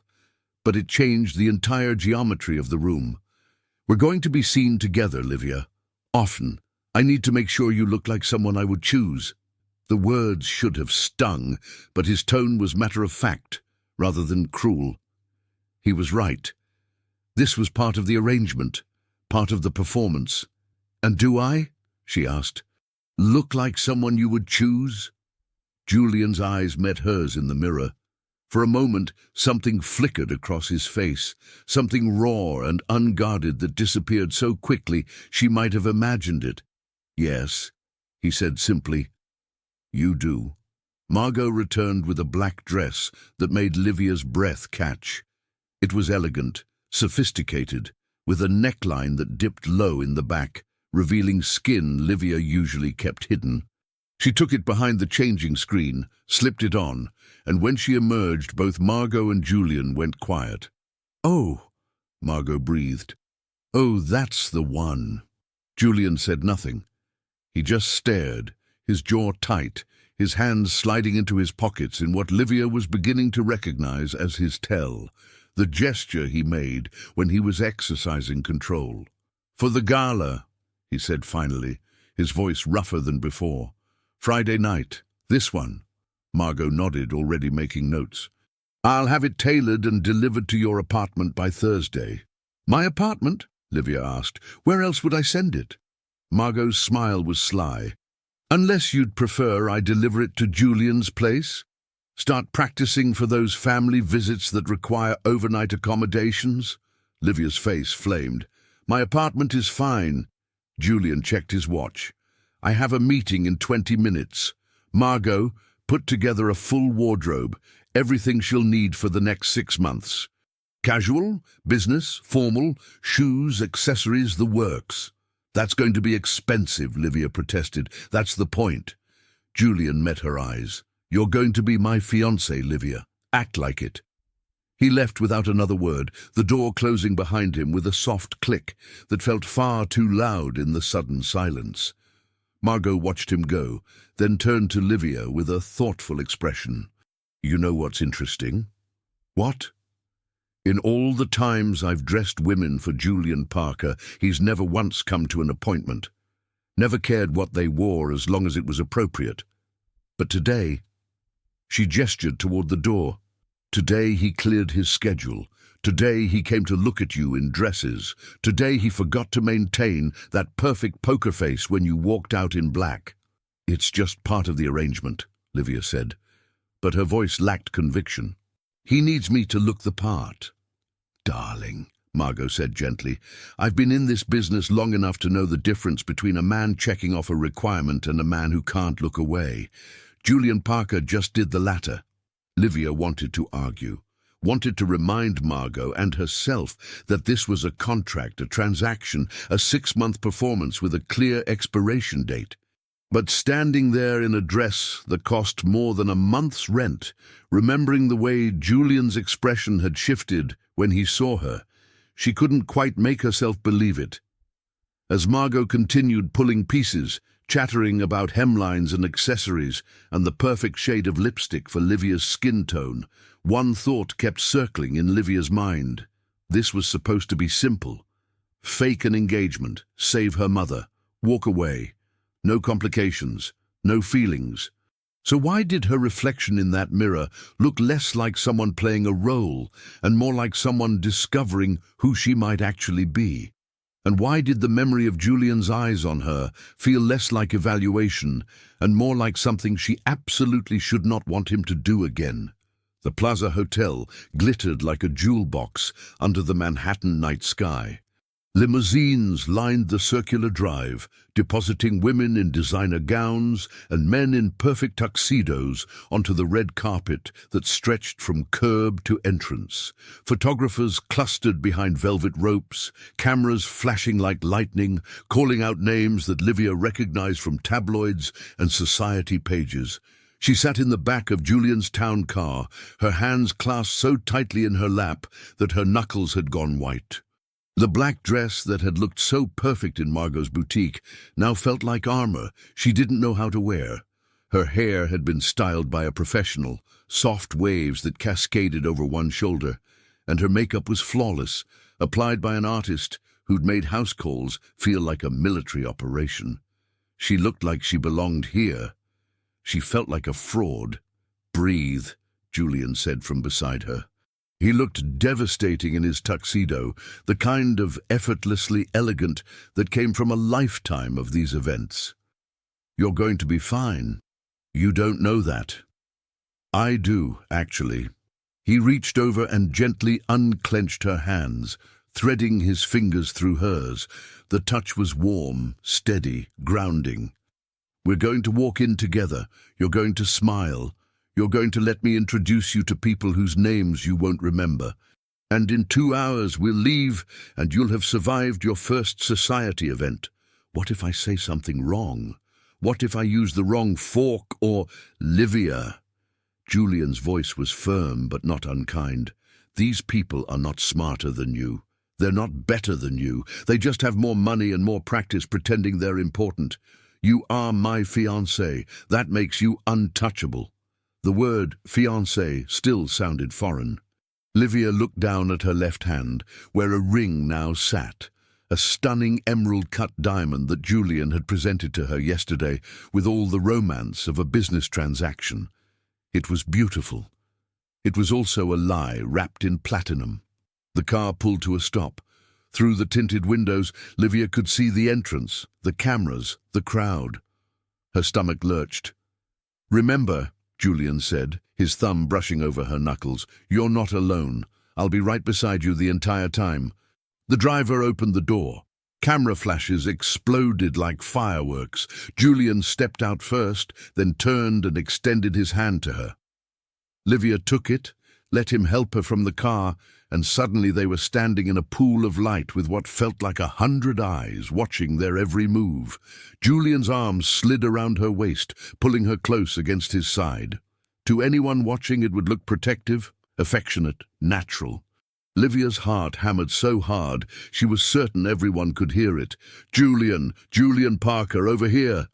but it changed the entire geometry of the room. "We're going to be seen together, Livia. Often. I need to make sure you look like someone I would choose." The words should have stung, but his tone was matter-of-fact, rather than cruel. He was right. This was part of the arrangement, part of the performance. "And do I?" she asked. "Look like someone you would choose?" Julian's eyes met hers in the mirror. For a moment, something flickered across his face, something raw and unguarded that disappeared so quickly she might have imagined it. "Yes," he said simply. "You do." Margot returned with a black dress that made Livia's breath catch. It was elegant, sophisticated, with a neckline that dipped low in the back, revealing skin Livia usually kept hidden. She took it behind the changing screen, slipped it on, and when she emerged, both Margot and Julian went quiet. "Oh," Margot breathed. "Oh, that's the one." Julian said nothing. He just stared, his jaw tight, his hands sliding into his pockets in what Livia was beginning to recognize as his tell, the gesture he made when he was exercising control. "For the gala," he said finally, his voice rougher than before. "Friday night. This one." Margot nodded, already making notes. "I'll have it tailored and delivered to your apartment by Thursday." "My apartment?" Livia asked. "Where else would I send it?" Margot's smile was sly. "Unless you'd prefer I deliver it to Julian's place? Start practicing for those family visits that require overnight accommodations?" Livia's face flamed. "My apartment is fine." Julian checked his watch. "I have a meeting in 20 minutes. Margot, put together a full wardrobe, everything she'll need for the next 6 months. Casual, business, formal, shoes, accessories, the works." "That's going to be expensive," Livia protested. "That's the point." Julian met her eyes. "You're going to be my fiancée, Livia. Act like it." He left without another word, the door closing behind him with a soft click that felt far too loud in the sudden silence. Margot watched him go, then turned to Livia with a thoughtful expression. "You know what's interesting?" "What?" "In all the times I've dressed women for Julian Parker, he's never once come to an appointment. Never cared what they wore as long as it was appropriate. But today," she gestured toward the door, "today he cleared his schedule, Today he came to look at you in dresses. Today he forgot to maintain that perfect poker face when you walked out in black. It's just part of the arrangement, Livia said, but her voice lacked conviction. He needs me to look the part. Darling, Margot said gently, I've been in this business long enough to know the difference between a man checking off a requirement and a man who can't look away. Julian Parker just did the latter. Livia wanted to argue, wanted to remind Margot and herself that this was a contract, a transaction, a 6-month performance with a clear expiration date. But standing there in a dress that cost more than a month's rent, remembering the way Julian's expression had shifted when he saw her, she couldn't quite make herself believe it. As Margot continued pulling pieces, chattering about hemlines and accessories and the perfect shade of lipstick for Livia's skin tone, one thought kept circling in Livia's mind. This was supposed to be simple. Fake an engagement, save her mother, walk away. No complications, no feelings. So why did her reflection in that mirror look less like someone playing a role and more like someone discovering who she might actually be? And why did the memory of Julian's eyes on her feel less like evaluation and more like something she absolutely should not want him to do again? The Plaza Hotel glittered like a jewel box under the Manhattan night sky. Limousines lined the circular drive, depositing women in designer gowns and men in perfect tuxedos onto the red carpet that stretched from curb to entrance. Photographers clustered behind velvet ropes, cameras flashing like lightning, calling out names that Livia recognized from tabloids and society pages. She sat in the back of Julian's town car, her hands clasped so tightly in her lap that her knuckles had gone white. The black dress that had looked so perfect in Margot's boutique now felt like armor she didn't know how to wear. Her hair had been styled by a professional, soft waves that cascaded over one shoulder, and her makeup was flawless, applied by an artist who'd made house calls feel like a military operation. She looked like she belonged here. She felt like a fraud. "Breathe," Julian said from beside her. He looked devastating in his tuxedo, the kind of effortlessly elegant that came from a lifetime of these events. "You're going to be fine. You don't know that." "I do, actually." He reached over and gently unclenched her hands, threading his fingers through hers. The touch was warm, steady, grounding. "We're going to walk in together. You're going to smile. You're going to let me introduce you to people whose names you won't remember. And in 2 hours we'll leave and you'll have survived your first society event. What if I say something wrong? What if I use the wrong fork or Livia?" Julian's voice was firm but not unkind. "These people are not smarter than you. They're not better than you. They just have more money and more practice pretending they're important. You are my fiancé. That makes you untouchable." The word fiancé still sounded foreign. Livia looked down at her left hand, where a ring now sat, a stunning emerald-cut diamond that Julian had presented to her yesterday with all the romance of a business transaction. It was beautiful. It was also a lie wrapped in platinum. The car pulled to a stop. Through the tinted windows, Livia could see the entrance, the cameras, the crowd. Her stomach lurched. "Remember," Julian said, his thumb brushing over her knuckles, "you're not alone. I'll be right beside you the entire time." The driver opened the door. Camera flashes exploded like fireworks. Julian stepped out first, then turned and extended his hand to her. Livia took it, let him help her from the car, and suddenly they were standing in a pool of light with what felt like 100 eyes watching their every move. Julian's arms slid around her waist, pulling her close against his side. To anyone watching, it would look protective, affectionate, natural. Livia's heart hammered so hard she was certain everyone could hear it. Julian Parker, over here."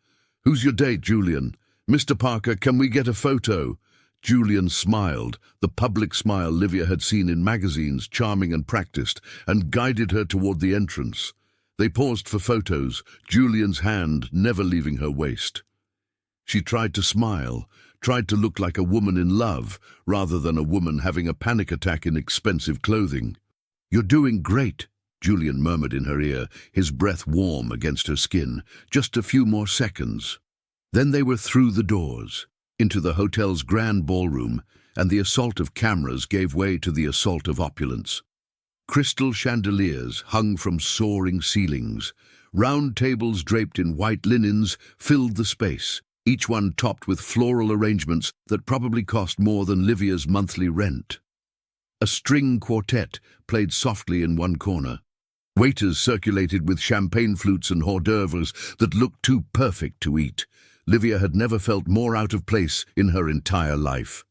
"Who's your date, Julian?" "Mr. Parker, can we get a photo?" Julian smiled, the public smile Livia had seen in magazines, charming and practiced, and guided her toward the entrance. They paused for photos, Julian's hand never leaving her waist. She tried to smile, tried to look like a woman in love rather than a woman having a panic attack in expensive clothing. "You're doing great," Julian murmured in her ear, his breath warm against her skin. "Just a few more seconds." Then they were through the doors, into the hotel's grand ballroom, and the assault of cameras gave way to the assault of opulence. Crystal chandeliers hung from soaring ceilings. Round tables draped in white linens filled the space, each one topped with floral arrangements that probably cost more than Livia's monthly rent. A string quartet played softly in one corner. Waiters circulated with champagne flutes and hors d'oeuvres that looked too perfect to eat. Livia had never felt more out of place in her entire life.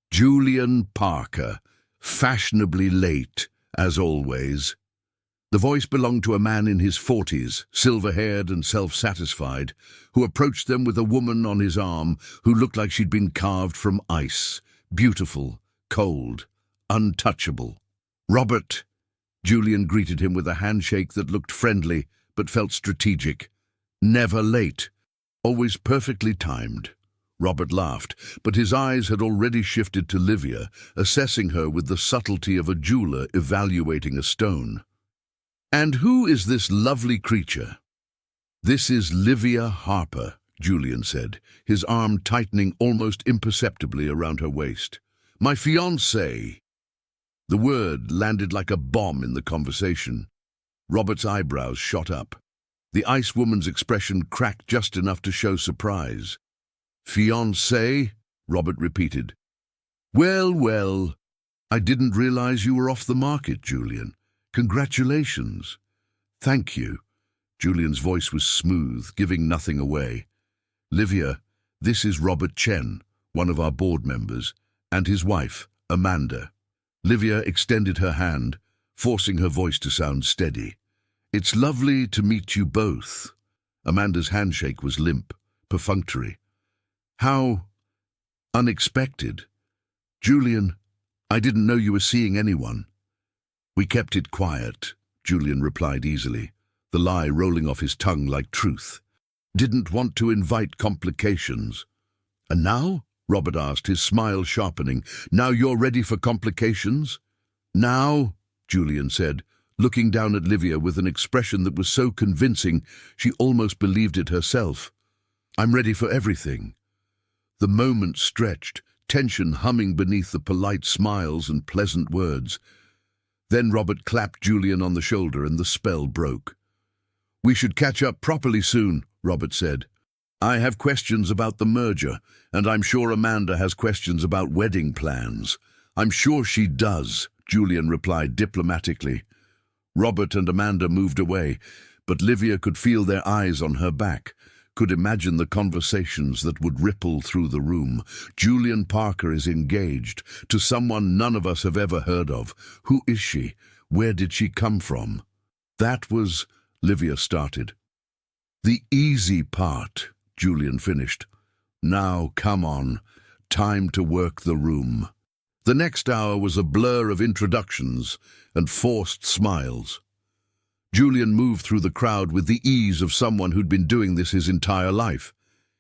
Julian Parker, fashionably late, as always. The voice belonged to a man in his 40s, silver-haired and self-satisfied, who approached them with a woman on his arm who looked like she'd been carved from ice, beautiful, cold, untouchable. "Robert," Julian greeted him with a handshake that looked friendly but felt strategic. "Never late, always perfectly timed." Robert laughed, but his eyes had already shifted to Livia, assessing her with the subtlety of a jeweler evaluating a stone. "And who is this lovely creature?" "This is Livia Harper," Julian said, his arm tightening almost imperceptibly around her waist. "My fiancée." The word landed like a bomb in the conversation. Robert's eyebrows shot up. The ice woman's expression cracked just enough to show surprise. "Fiancé?" Robert repeated. Well, well. I didn't realize you were off the market, Julian. Congratulations." "Thank you." Julian's voice was smooth, giving nothing away. "Livia, this is Robert Chen, one of our board members, and his wife, Amanda." Livia extended her hand, forcing her voice to sound steady. "It's lovely to meet you both." Amanda's handshake was limp, perfunctory. "How unexpected. Julian, I didn't know you were seeing anyone." "We kept it quiet," Julian replied easily, the lie rolling off his tongue like truth. "Didn't want to invite complications." "And now?" Robert asked, his smile sharpening. "Now you're ready for complications?" "Now," Julian said, looking down at Livia with an expression that was so convincing she almost believed it herself. "I'm ready for everything." The moment stretched, tension humming beneath the polite smiles and pleasant words. Then Robert clapped Julian on the shoulder and the spell broke. "We should catch up properly soon," Robert said. "I have questions about the merger, and I'm sure Amanda has questions about wedding plans." "I'm sure she does," Julian replied diplomatically. Robert and Amanda moved away, but Livia could feel their eyes on her back, could imagine the conversations that would ripple through the room. "Julian Parker is engaged to someone none of us have ever heard of. Who is she? Where did she come from?" "That was," Livia started. "The easy part," Julian finished. "Now, come on. Time to work the room." The next hour was a blur of introductions and forced smiles. Julian moved through the crowd with the ease of someone who'd been doing this his entire life,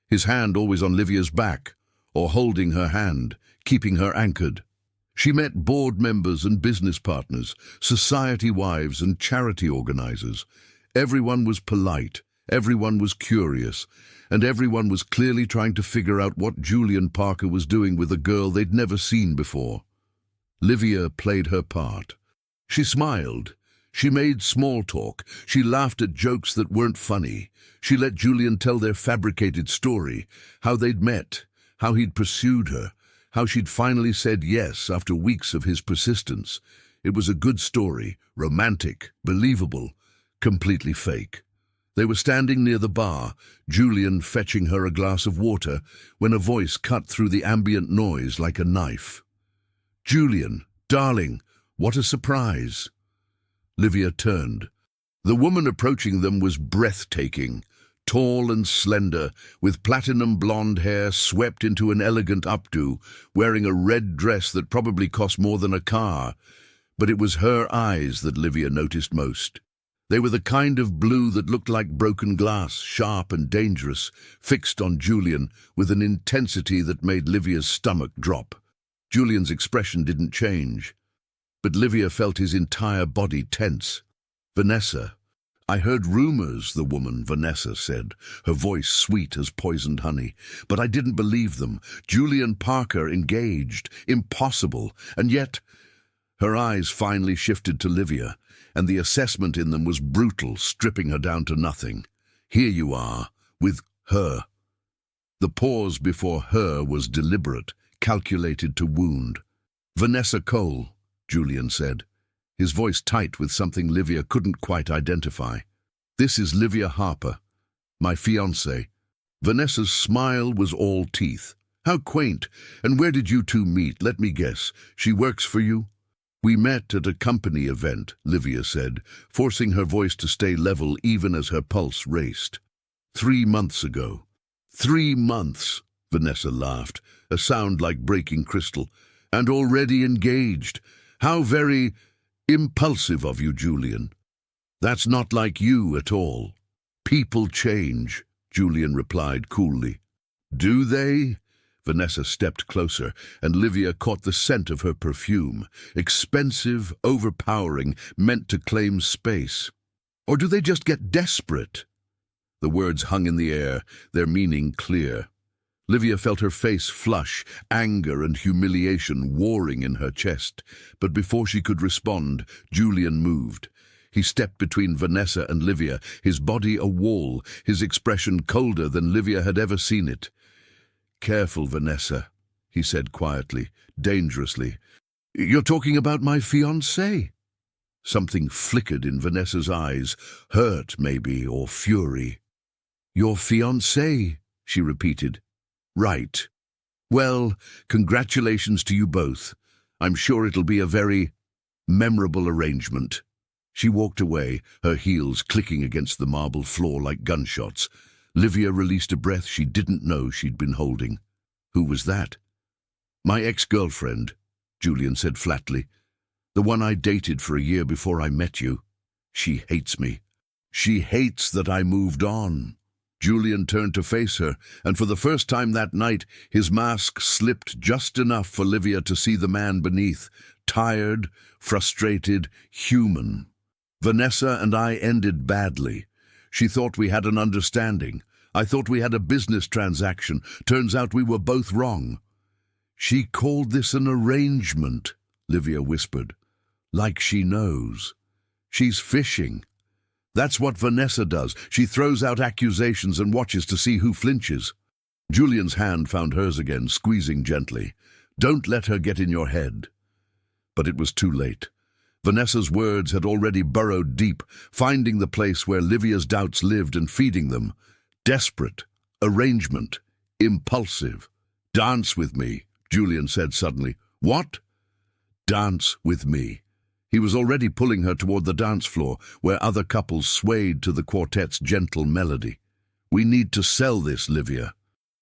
his hand always on Livia's back, or holding her hand, keeping her anchored. She met board members and business partners, society wives and charity organizers. Everyone was polite, everyone was curious, and everyone was clearly trying to figure out what Julian Parker was doing with a girl they'd never seen before. Livia played her part. She smiled. She made small talk. She laughed at jokes that weren't funny. She let Julian tell their fabricated story, how they'd met, how he'd pursued her, how she'd finally said yes after weeks of his persistence. It was a good story, romantic, believable, completely fake. They were standing near the bar, Julian fetching her a glass of water, when a voice cut through the ambient noise like a knife. "Julian, darling, what a surprise." Livia turned. The woman approaching them was breathtaking, tall and slender, with platinum blonde hair swept into an elegant updo, wearing a red dress that probably cost more than a car. But it was her eyes that Livia noticed most. They were the kind of blue that looked like broken glass, sharp and dangerous, fixed on Julian with an intensity that made Livia's stomach drop. Julian's expression didn't change, but Livia felt his entire body tense. "Vanessa, I heard rumors," the woman, Vanessa, said, her voice sweet as poisoned honey. "But I didn't believe them. Julian Parker engaged. Impossible. And yet—" Her eyes finally shifted to Livia, and the assessment in them was brutal, stripping her down to nothing. "Here you are, with her." The pause before "her" was deliberate, calculated to wound. "Vanessa Cole," Julian said, his voice tight with something Livia couldn't quite identify. "This is Livia Harper, my fiancée." Vanessa's smile was all teeth. "How quaint! And where did you two meet? Let me guess. She works for you?" "We met at a company event," Livia said, forcing her voice to stay level even as her pulse raced. 3 months ago." 3 months, Vanessa laughed, a sound like breaking crystal. "And already engaged. How very impulsive of you, Julian." "That's not like you at all." "People change," Julian replied coolly. "Do they?" Vanessa stepped closer, and Livia caught the scent of her perfume, expensive, overpowering, meant to claim space. "Or do they just get desperate?" The words hung in the air, their meaning clear. Livia felt her face flush, anger and humiliation warring in her chest. But before she could respond, Julian moved. He stepped between Vanessa and Livia, his body a wall, his expression colder than Livia had ever seen it. "Careful, Vanessa," he said quietly, dangerously. "You're talking about my fiancé?" Something flickered in Vanessa's eyes, hurt maybe, or fury. "Your fiancé," she repeated. "Right. Well, congratulations to you both. I'm sure it'll be a very memorable arrangement." She walked away, her heels clicking against the marble floor like gunshots. Livia released a breath she didn't know she'd been holding. "Who was that?" "My ex-girlfriend," Julian said flatly. "The one I dated for a year before I met you. She hates me. She hates that I moved on." Julian turned to face her, and for the first time that night, his mask slipped just enough for Livia to see the man beneath, tired, frustrated, human. "Vanessa and I ended badly. She thought we had an understanding. I thought we had a business transaction. Turns out we were both wrong." "She called this an arrangement," Livia whispered. "Like she knows. She's fishing. That's what Vanessa does. She throws out accusations and watches to see who flinches." Julian's hand found hers again, squeezing gently. "Don't let her get in your head." But it was too late. Vanessa's words had already burrowed deep, finding the place where Livia's doubts lived and feeding them. Desperate, arrangement, impulsive. "Dance with me," Julian said suddenly. "What?" "Dance with me." He was already pulling her toward the dance floor, where other couples swayed to the quartet's gentle melody. "We need to sell this, Livia.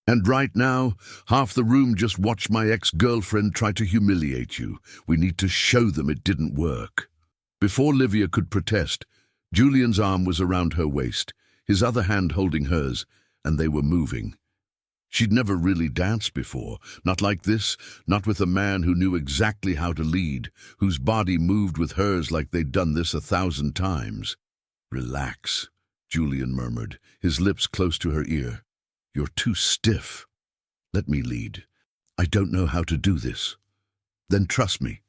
And right now, half the room just watched my ex-girlfriend try to humiliate you. We need to show them it didn't work." Before Livia could protest, Julian's arm was around her waist, his other hand holding hers, and they were moving. She'd never really danced before, not like this, not with a man who knew exactly how to lead, whose body moved with hers like they'd done this 1,000 times. "Relax," Julian murmured, his lips close to her ear. "You're too stiff. Let me lead. I don't know how to do this." "Then trust me."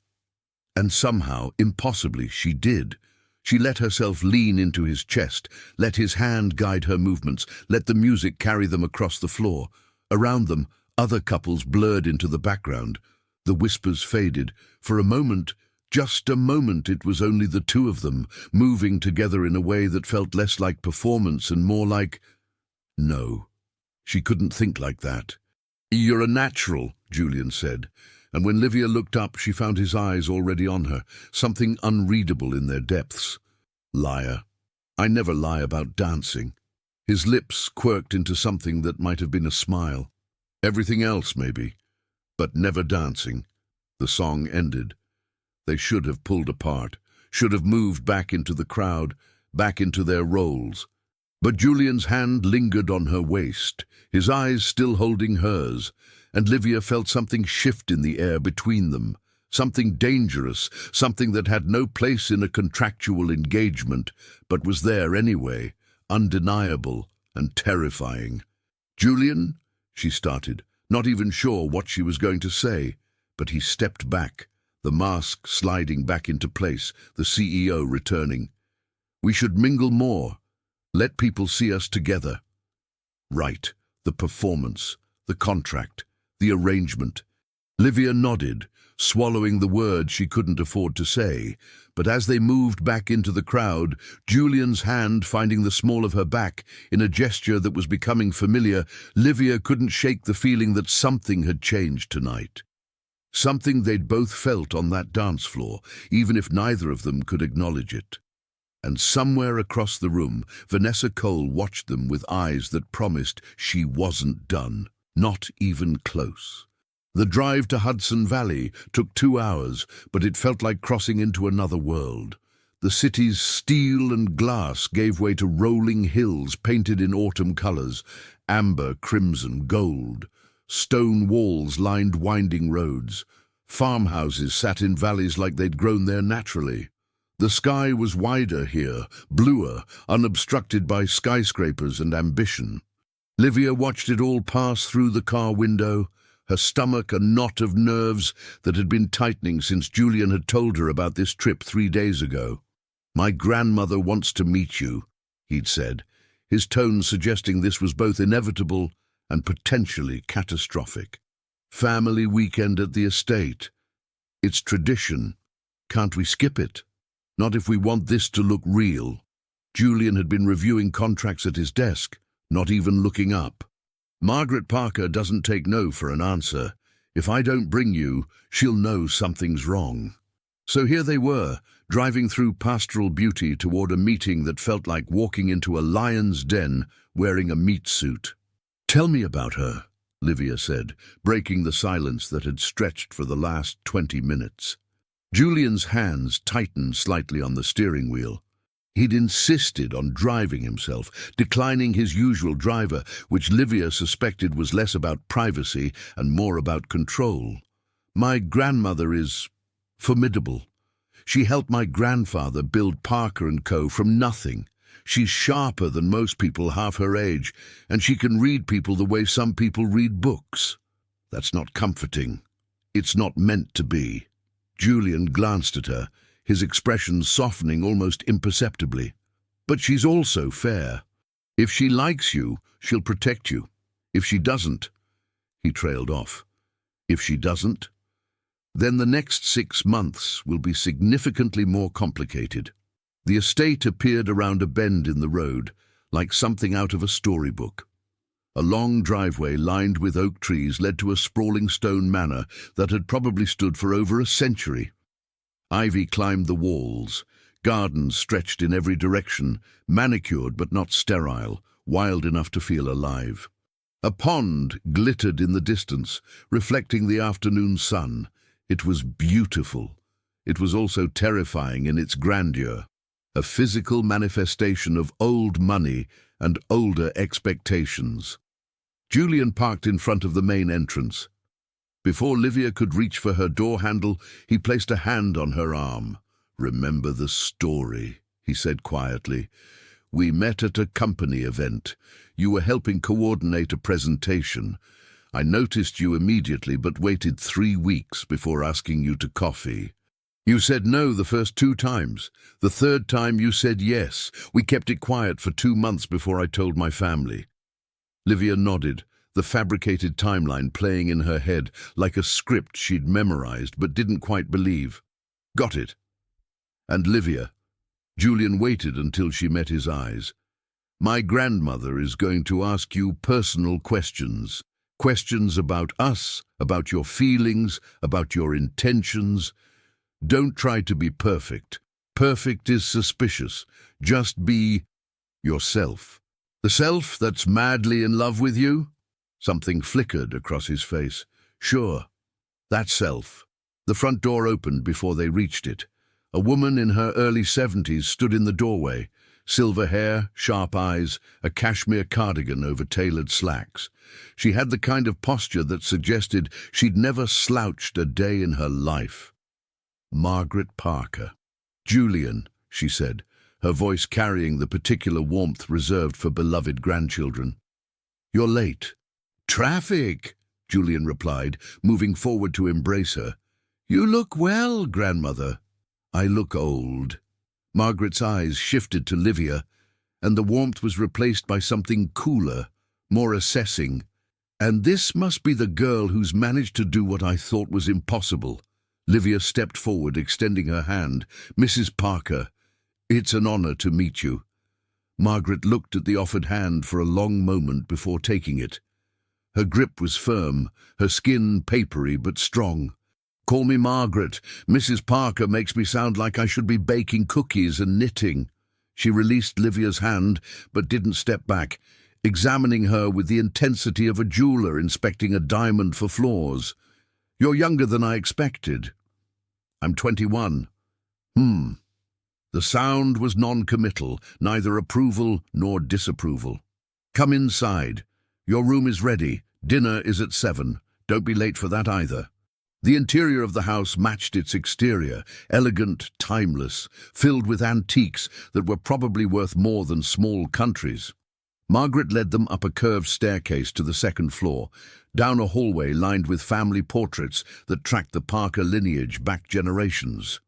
And somehow, impossibly, she did. She let herself lean into his chest, let his hand guide her movements, let the music carry them across the floor. Around them, other couples blurred into the background. The whispers faded. For a moment, just a moment, it was only the two of them, moving together in a way that felt less like performance and more like... No. She couldn't think like that. "You're a natural," Julian said, and when Livia looked up, she found his eyes already on her, something unreadable in their depths. "Liar. I never lie about dancing." His lips quirked into something that might have been a smile. "Everything else, maybe, but never dancing." The song ended. They should have pulled apart, should have moved back into the crowd, back into their roles. But Julian's hand lingered on her waist, his eyes still holding hers, and Livia felt something shift in the air between them, something dangerous, something that had no place in a contractual engagement, but was there anyway, undeniable and terrifying. "Julian," she started, not even sure what she was going to say, but he stepped back, the mask sliding back into place, the CEO returning. "We should mingle more. Let people see us together." Right, the performance, the contract, the arrangement. Livia nodded, swallowing the words she couldn't afford to say, but as they moved back into the crowd, Julian's hand finding the small of her back in a gesture that was becoming familiar, Livia couldn't shake the feeling that something had changed tonight. Something they'd both felt on that dance floor, even if neither of them could acknowledge it. And somewhere across the room, Vanessa Cole watched them with eyes that promised she wasn't done, not even close. The drive to Hudson Valley took 2 hours, but it felt like crossing into another world. The city's steel and glass gave way to rolling hills painted in autumn colors, amber, crimson, gold. Stone walls lined winding roads. Farmhouses sat in valleys like they'd grown there naturally. The sky was wider here, bluer, unobstructed by skyscrapers and ambition. Livia watched it all pass through the car window, her stomach a knot of nerves that had been tightening since Julian had told her about this trip 3 days ago. "My grandmother wants to meet you," he'd said, his tone suggesting this was both inevitable and potentially catastrophic. "Family weekend at the estate. It's tradition. Can't we skip it? Not if we want this to look real." Julian had been reviewing contracts at his desk, not even looking up. "Margaret Parker doesn't take no for an answer. If I don't bring you, she'll know something's wrong." So here they were, driving through pastoral beauty toward a meeting that felt like walking into a lion's den wearing a meat suit. "Tell me about her," Livia said, breaking the silence that had stretched for the last 20 minutes. Julian's hands tightened slightly on the steering wheel. He'd insisted on driving himself, declining his usual driver, which Livia suspected was less about privacy and more about control. "My grandmother is formidable. She helped my grandfather build Parker & Co. from nothing. She's sharper than most people half her age, and she can read people the way some people read books. That's not comforting. It's not meant to be." Julian glanced at her, his expression softening almost imperceptibly. "But she's also fair. If she likes you, she'll protect you. If she doesn't—" He trailed off. "If she doesn't? Then the next 6 months will be significantly more complicated." The estate appeared around a bend in the road, like something out of a storybook. A long driveway lined with oak trees led to a sprawling stone manor that had probably stood for over a century. Ivy climbed the walls. Gardens stretched in every direction, manicured but not sterile, wild enough to feel alive. A pond glittered in the distance, reflecting the afternoon sun. It was beautiful. It was also terrifying in its grandeur, a physical manifestation of old money and older expectations. Julian parked in front of the main entrance. Before Livia could reach for her door handle, he placed a hand on her arm. "Remember the story," he said quietly. "We met at a company event. You were helping coordinate a presentation. I noticed you immediately but waited 3 weeks before asking you to coffee. You said no the first 2 times. The 3rd time you said yes. We kept it quiet for 2 months before I told my family." Livia nodded, the fabricated timeline playing in her head like a script she'd memorized but didn't quite believe. "Got it." "And Livia?" Julian waited until she met his eyes. "My grandmother is going to ask you personal questions. Questions about us, about your feelings, about your intentions. Don't try to be perfect. Perfect is suspicious. Just be yourself. The self that's madly in love with you?" Something flickered across his face. "Sure, that self." The front door opened before they reached it. A woman in her early 70s stood in the doorway, Silver hair, sharp eyes, a cashmere cardigan over tailored slacks. She had the kind of posture that suggested she'd never slouched a day in her life. Margaret Parker. "Julian," she said, her voice carrying the particular warmth reserved for beloved grandchildren. "You're late." "Traffic," Julian replied, moving forward to embrace her. "You look well, grandmother." "I look old." Margaret's eyes shifted to Livia, and the warmth was replaced by something cooler, more assessing. "And this must be the girl who's managed to do what I thought was impossible." Livia stepped forward, extending her hand. "Mrs. Parker, it's an honor to meet you." Margaret looked at the offered hand for a long moment before taking it. Her grip was firm, her skin papery but strong. "Call me Margaret. Mrs. Parker makes me sound like I should be baking cookies and knitting." She released Livia's hand, but didn't step back, examining her with the intensity of a jeweler inspecting a diamond for flaws. "You're younger than I expected." "I'm 21. The sound was non-committal, neither approval nor disapproval. "Come inside. Your room is ready. Dinner is at 7. Don't be late for that either." The interior of the house matched its exterior, elegant, timeless, filled with antiques that were probably worth more than small countries. Margaret led them up a curved staircase to the second floor, down a hallway lined with family portraits that tracked the Parker lineage back generations.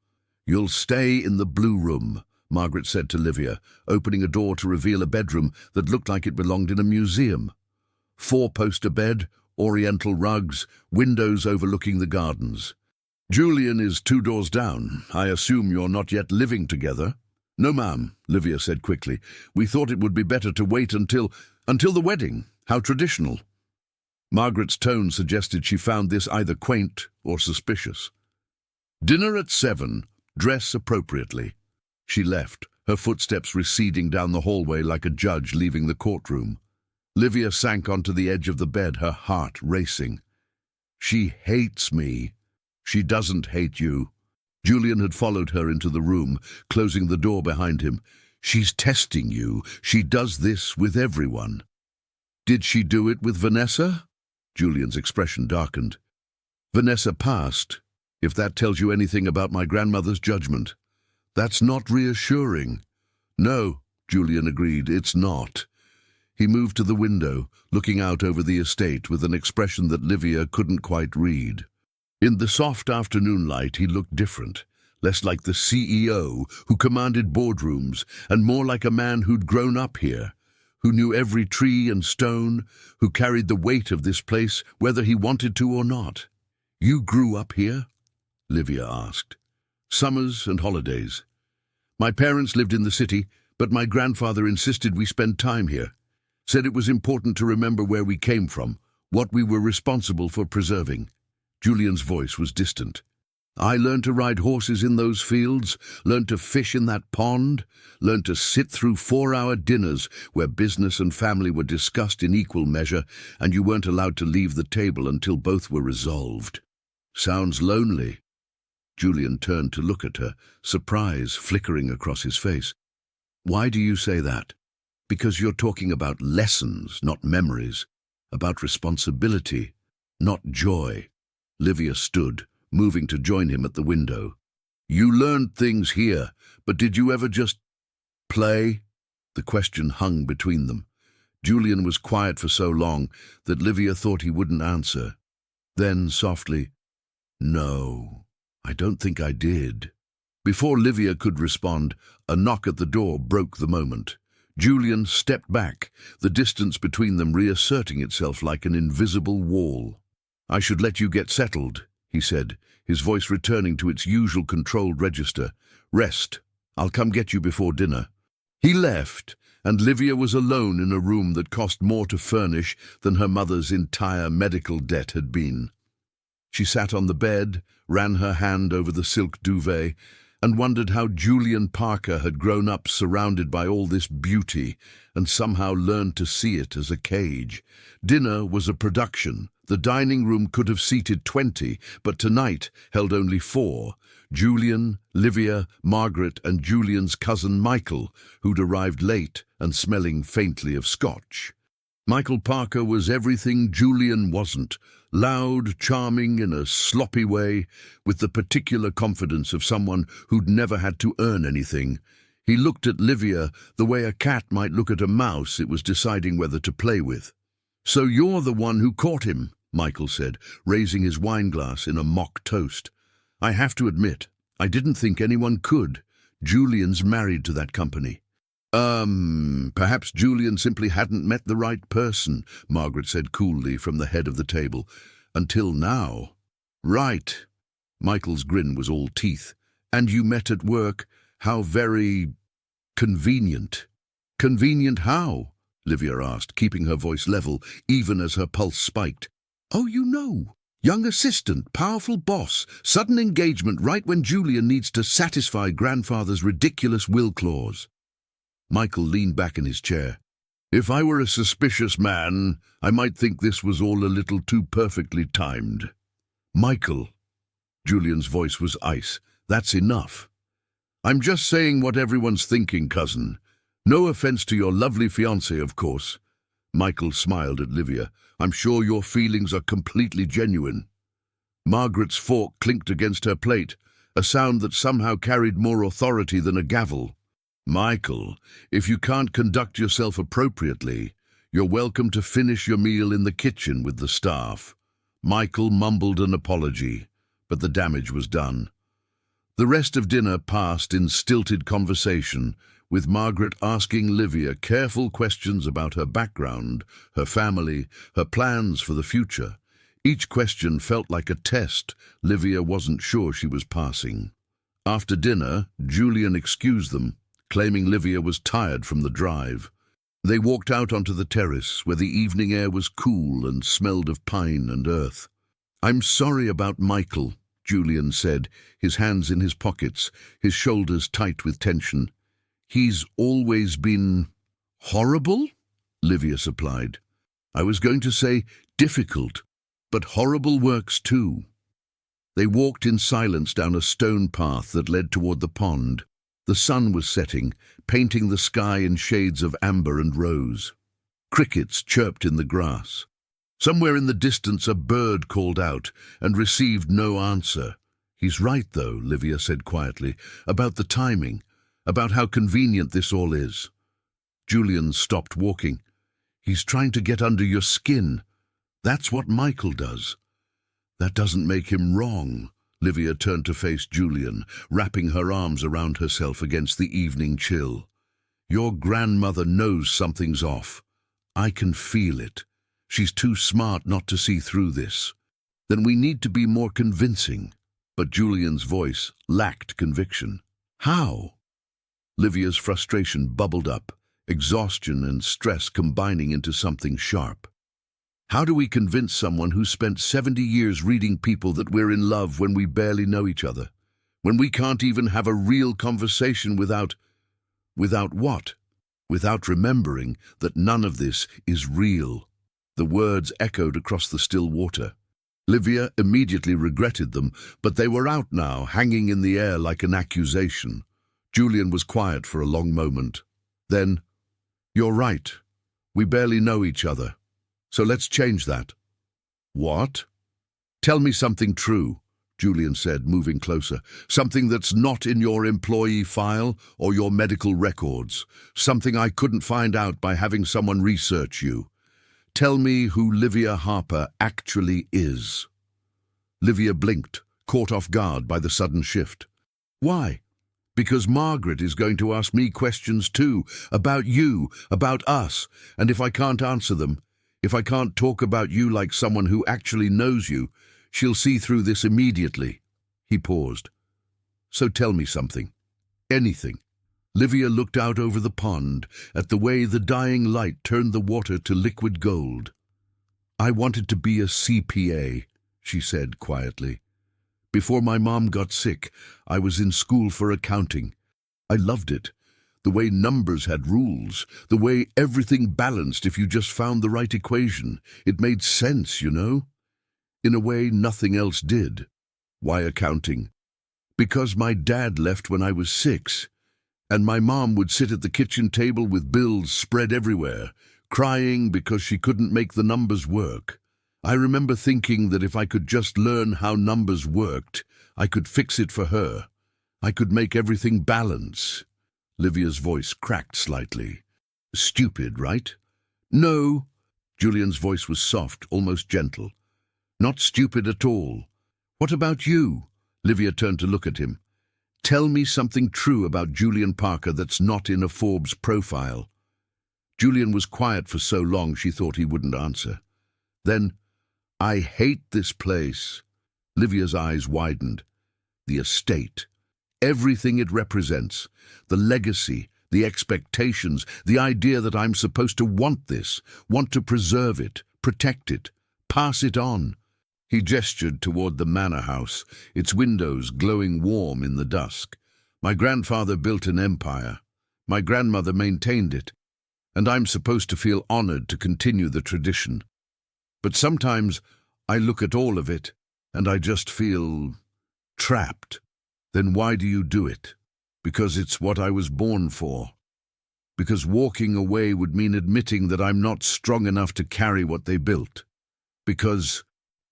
"You'll stay in the blue room," Margaret said to Livia, opening a door to reveal a bedroom that looked like it belonged in a museum. 4-poster bed, oriental rugs, windows overlooking the gardens. "Julian is 2 doors down. I assume you're not yet living together?" "No, ma'am," Livia said quickly. "We thought it would be better to wait until the wedding. How traditional." Margaret's tone suggested she found this either quaint or suspicious. "Dinner at 7. Dress appropriately." She left, her footsteps receding down the hallway like a judge leaving the courtroom. Livia sank onto the edge of the bed, her heart racing. "She hates me." "She doesn't hate you." Julian had followed her into the room, closing the door behind him. "She's testing you. She does this with everyone." "Did she do it with Vanessa?" Julian's expression darkened. "Vanessa passed, if that tells you anything about my grandmother's judgment." "That's not reassuring." "No," Julian agreed, "it's not." He moved to the window, looking out over the estate with an expression that Livia couldn't quite read. In the soft afternoon light he looked different, less like the CEO who commanded boardrooms and more like a man who'd grown up here, who knew every tree and stone, who carried the weight of this place whether he wanted to or not. "You grew up here?" Livia asked. "Summers and holidays. My parents lived in the city, but my grandfather insisted we spend time here. Said it was important to remember where we came from, what we were responsible for preserving." Julian's voice was distant. "I learned to ride horses in those fields, learned to fish in that pond, learned to sit through 4-hour dinners where business and family were discussed in equal measure, and you weren't allowed to leave the table until both were resolved." "Sounds lonely." Julian turned to look at her, surprise flickering across his face. "Why do you say that?" "Because you're talking about lessons, not memories, about responsibility, not joy." Livia stood, moving to join him at the window. "You learned things here, but did you ever just play?" The question hung between them. Julian was quiet for so long that Livia thought he wouldn't answer. Then, softly, "No, I don't think I did." Before Livia could respond, a knock at the door broke the moment. Julian stepped back, the distance between them reasserting itself like an invisible wall. "I should let you get settled," he said, his voice returning to its usual controlled register. "Rest. I'll come get you before dinner." He left, and Livia was alone in a room that cost more to furnish than her mother's entire medical debt had been. She sat on the bed, ran her hand over the silk duvet, and wondered how Julian Parker had grown up surrounded by all this beauty and somehow learned to see it as a cage. Dinner was a production, The dining room could have seated 20, but tonight held only 4. Julian, Livia, Margaret, and Julian's cousin Michael, who'd arrived late and smelling faintly of scotch. Michael Parker was everything Julian wasn't, loud, charming in a sloppy way, with the particular confidence of someone who'd never had to earn anything. He looked at Livia the way a cat might look at a mouse it was deciding whether to play with. "So you're the one who caught him," Michael said, raising his wineglass in a mock toast. "I have to admit, I didn't think anyone could. Julian's married to that company." Perhaps Julian simply hadn't met the right person," Margaret said coolly from the head of the table. "Until now." "Right." Michael's grin was all teeth. "And you met at work? How very convenient." "Convenient how?" Livia asked, keeping her voice level, even as her pulse spiked. "Oh, you know. Young assistant, powerful boss, sudden engagement right when Julian needs to satisfy grandfather's ridiculous will clause." Michael leaned back in his chair. "If I were a suspicious man, I might think this was all a little too perfectly timed." "Michael," Julian's voice was ice, "that's enough." "I'm just saying what everyone's thinking, cousin. No offense to your lovely fiancé, of course." Michael smiled at Livia. "I'm sure your feelings are completely genuine." Margaret's fork clinked against her plate, a sound that somehow carried more authority than a gavel. "Michael, if you can't conduct yourself appropriately, you're welcome to finish your meal in the kitchen with the staff." Michael mumbled an apology, but the damage was done. The rest of dinner passed in stilted conversation, with Margaret asking Livia careful questions about her background, her family, her plans for the future. Each question felt like a test Livia wasn't sure she was passing. After dinner, Julian excused them, claiming Livia was tired from the drive. They walked out onto the terrace, where the evening air was cool and smelled of pine and earth. "I'm sorry about Michael," Julian said, his hands in his pockets, his shoulders tight with tension. "He's always been horrible?" Livia supplied. "I was going to say difficult, but horrible works too." They walked in silence down a stone path that led toward the pond. The sun was setting, painting the sky in shades of amber and rose. Crickets chirped in the grass. Somewhere in the distance a bird called out and received no answer. "He's right, though," Livia said quietly, "about the timing, about how convenient this all is." Julian stopped walking. "He's trying to get under your skin. That's what Michael does." "That doesn't make him wrong." Livia turned to face Julian, wrapping her arms around herself against the evening chill. "Your grandmother knows something's off. I can feel it. She's too smart not to see through this. Then we need to be more convincing." But Julian's voice lacked conviction. "How?" Livia's frustration bubbled up, exhaustion and stress combining into something sharp. "How do we convince someone who spent 70 years reading people that we're in love when we barely know each other? When we can't even have a real conversation without what? Without remembering that none of this is real." The words echoed across the still water. Livia immediately regretted them, but they were out now, hanging in the air like an accusation. Julian was quiet for a long moment. Then, "You're right. We barely know each other. So let's change that." "What?" "Tell me something true," Julian said, moving closer. "Something that's not in your employee file or your medical records. Something I couldn't find out by having someone research you. Tell me who Livia Harper actually is." Livia blinked, caught off guard by the sudden shift. "Why?" "Because Margaret is going to ask me questions too, about you, about us, and if I can't answer them, if I can't talk about you like someone who actually knows you, she'll see through this immediately." He paused. "So tell me something. Anything." Livia looked out over the pond, at the way the dying light turned the water to liquid gold. "I wanted to be a CPA," she said quietly. "Before my mom got sick, I was in school for accounting. I loved it. The way numbers had rules, the way everything balanced if you just found the right equation. It made sense, you know. in a way nothing else did. Why accounting? Because my dad left when I was 6, and my mom would sit at the kitchen table with bills spread everywhere, crying because she couldn't make the numbers work. I remember thinking that if I could just learn how numbers worked, I could fix it for her. I could make everything balance. Livia's voice cracked slightly. Stupid, right? No. Julian's voice was soft, almost gentle. Not stupid at all. What about you? Livia turned to look at him. Tell me something true about Julian Parker that's not in a Forbes profile. Julian was quiet for so long she thought he wouldn't answer. Then, I hate this place. Livia's eyes widened. The estate. Everything it represents. The legacy, the expectations, the idea that I'm supposed to want this, want to preserve it, protect it, pass it on. He gestured toward the manor house, its windows glowing warm in the dusk. My grandfather built an empire. My grandmother maintained it, and I'm supposed to feel honored to continue the tradition. But sometimes I look at all of it, and I just feel trapped. Then why do you do it? Because it's what I was born for. Because walking away would mean admitting that I'm not strong enough to carry what they built. Because,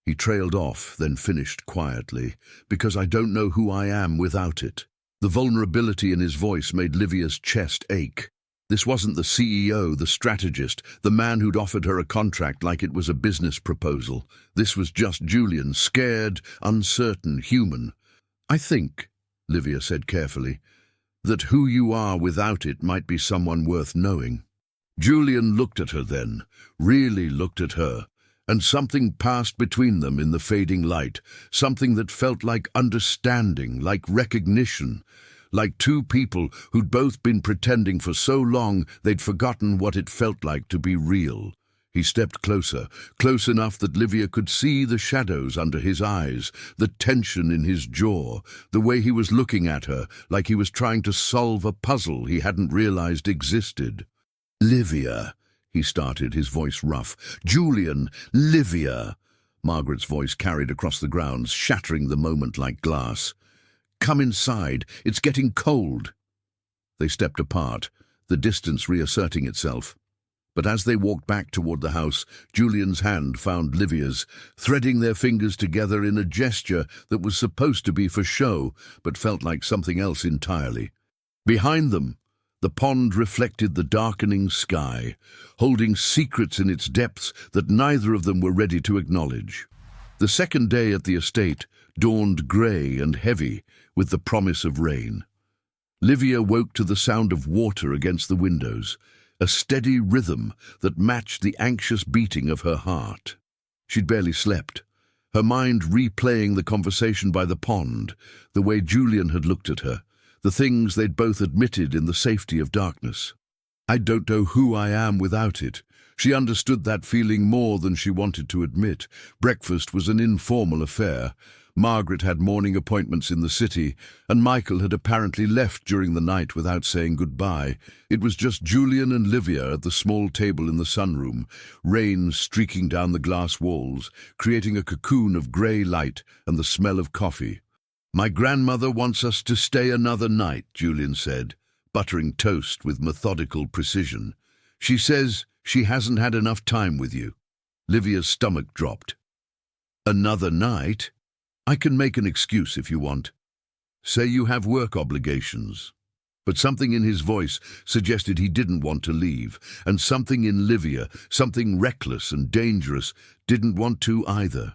he trailed off, then finished quietly, because I don't know who I am without it. The vulnerability in his voice made Livia's chest ache. This wasn't the CEO, the strategist, the man who'd offered her a contract like it was a business proposal. This was just Julian, scared, uncertain, human. I think, Livia said carefully, that who you are without it might be someone worth knowing. Julian looked at her then, really looked at her, and something passed between them in the fading light, something that felt like understanding, like recognition, like two people who'd both been pretending for so long they'd forgotten what it felt like to be real. He stepped closer, close enough that Livia could see the shadows under his eyes, the tension in his jaw, the way he was looking at her, like he was trying to solve a puzzle he hadn't realized existed. Livia, he started, his voice rough. Julian, Livia. Margaret's voice carried across the grounds, shattering the moment like glass. Come inside, it's getting cold. They stepped apart, the distance reasserting itself. But as they walked back toward the house, Julian's hand found Livia's, threading their fingers together in a gesture that was supposed to be for show, but felt like something else entirely. Behind them, the pond reflected the darkening sky, holding secrets in its depths that neither of them were ready to acknowledge. The second day at the estate dawned grey and heavy with the promise of rain. Livia woke to the sound of water against the windows, a steady rhythm that matched the anxious beating of her heart. She'd barely slept, her mind replaying the conversation by the pond, the way Julian had looked at her, the things they'd both admitted in the safety of darkness. I don't know who I am without it. She understood that feeling more than she wanted to admit. Breakfast was an informal affair. Margaret had morning appointments in the city, and Michael had apparently left during the night without saying goodbye. It was just Julian and Livia at the small table in the sunroom, rain streaking down the glass walls, creating a cocoon of grey light and the smell of coffee. My grandmother wants us to stay another night, Julian said, buttering toast with methodical precision. She says she hasn't had enough time with you. Livia's stomach dropped. Another night? I can make an excuse if you want. Say you have work obligations. But something in his voice suggested he didn't want to leave, and something in Livia, something reckless and dangerous, didn't want to either.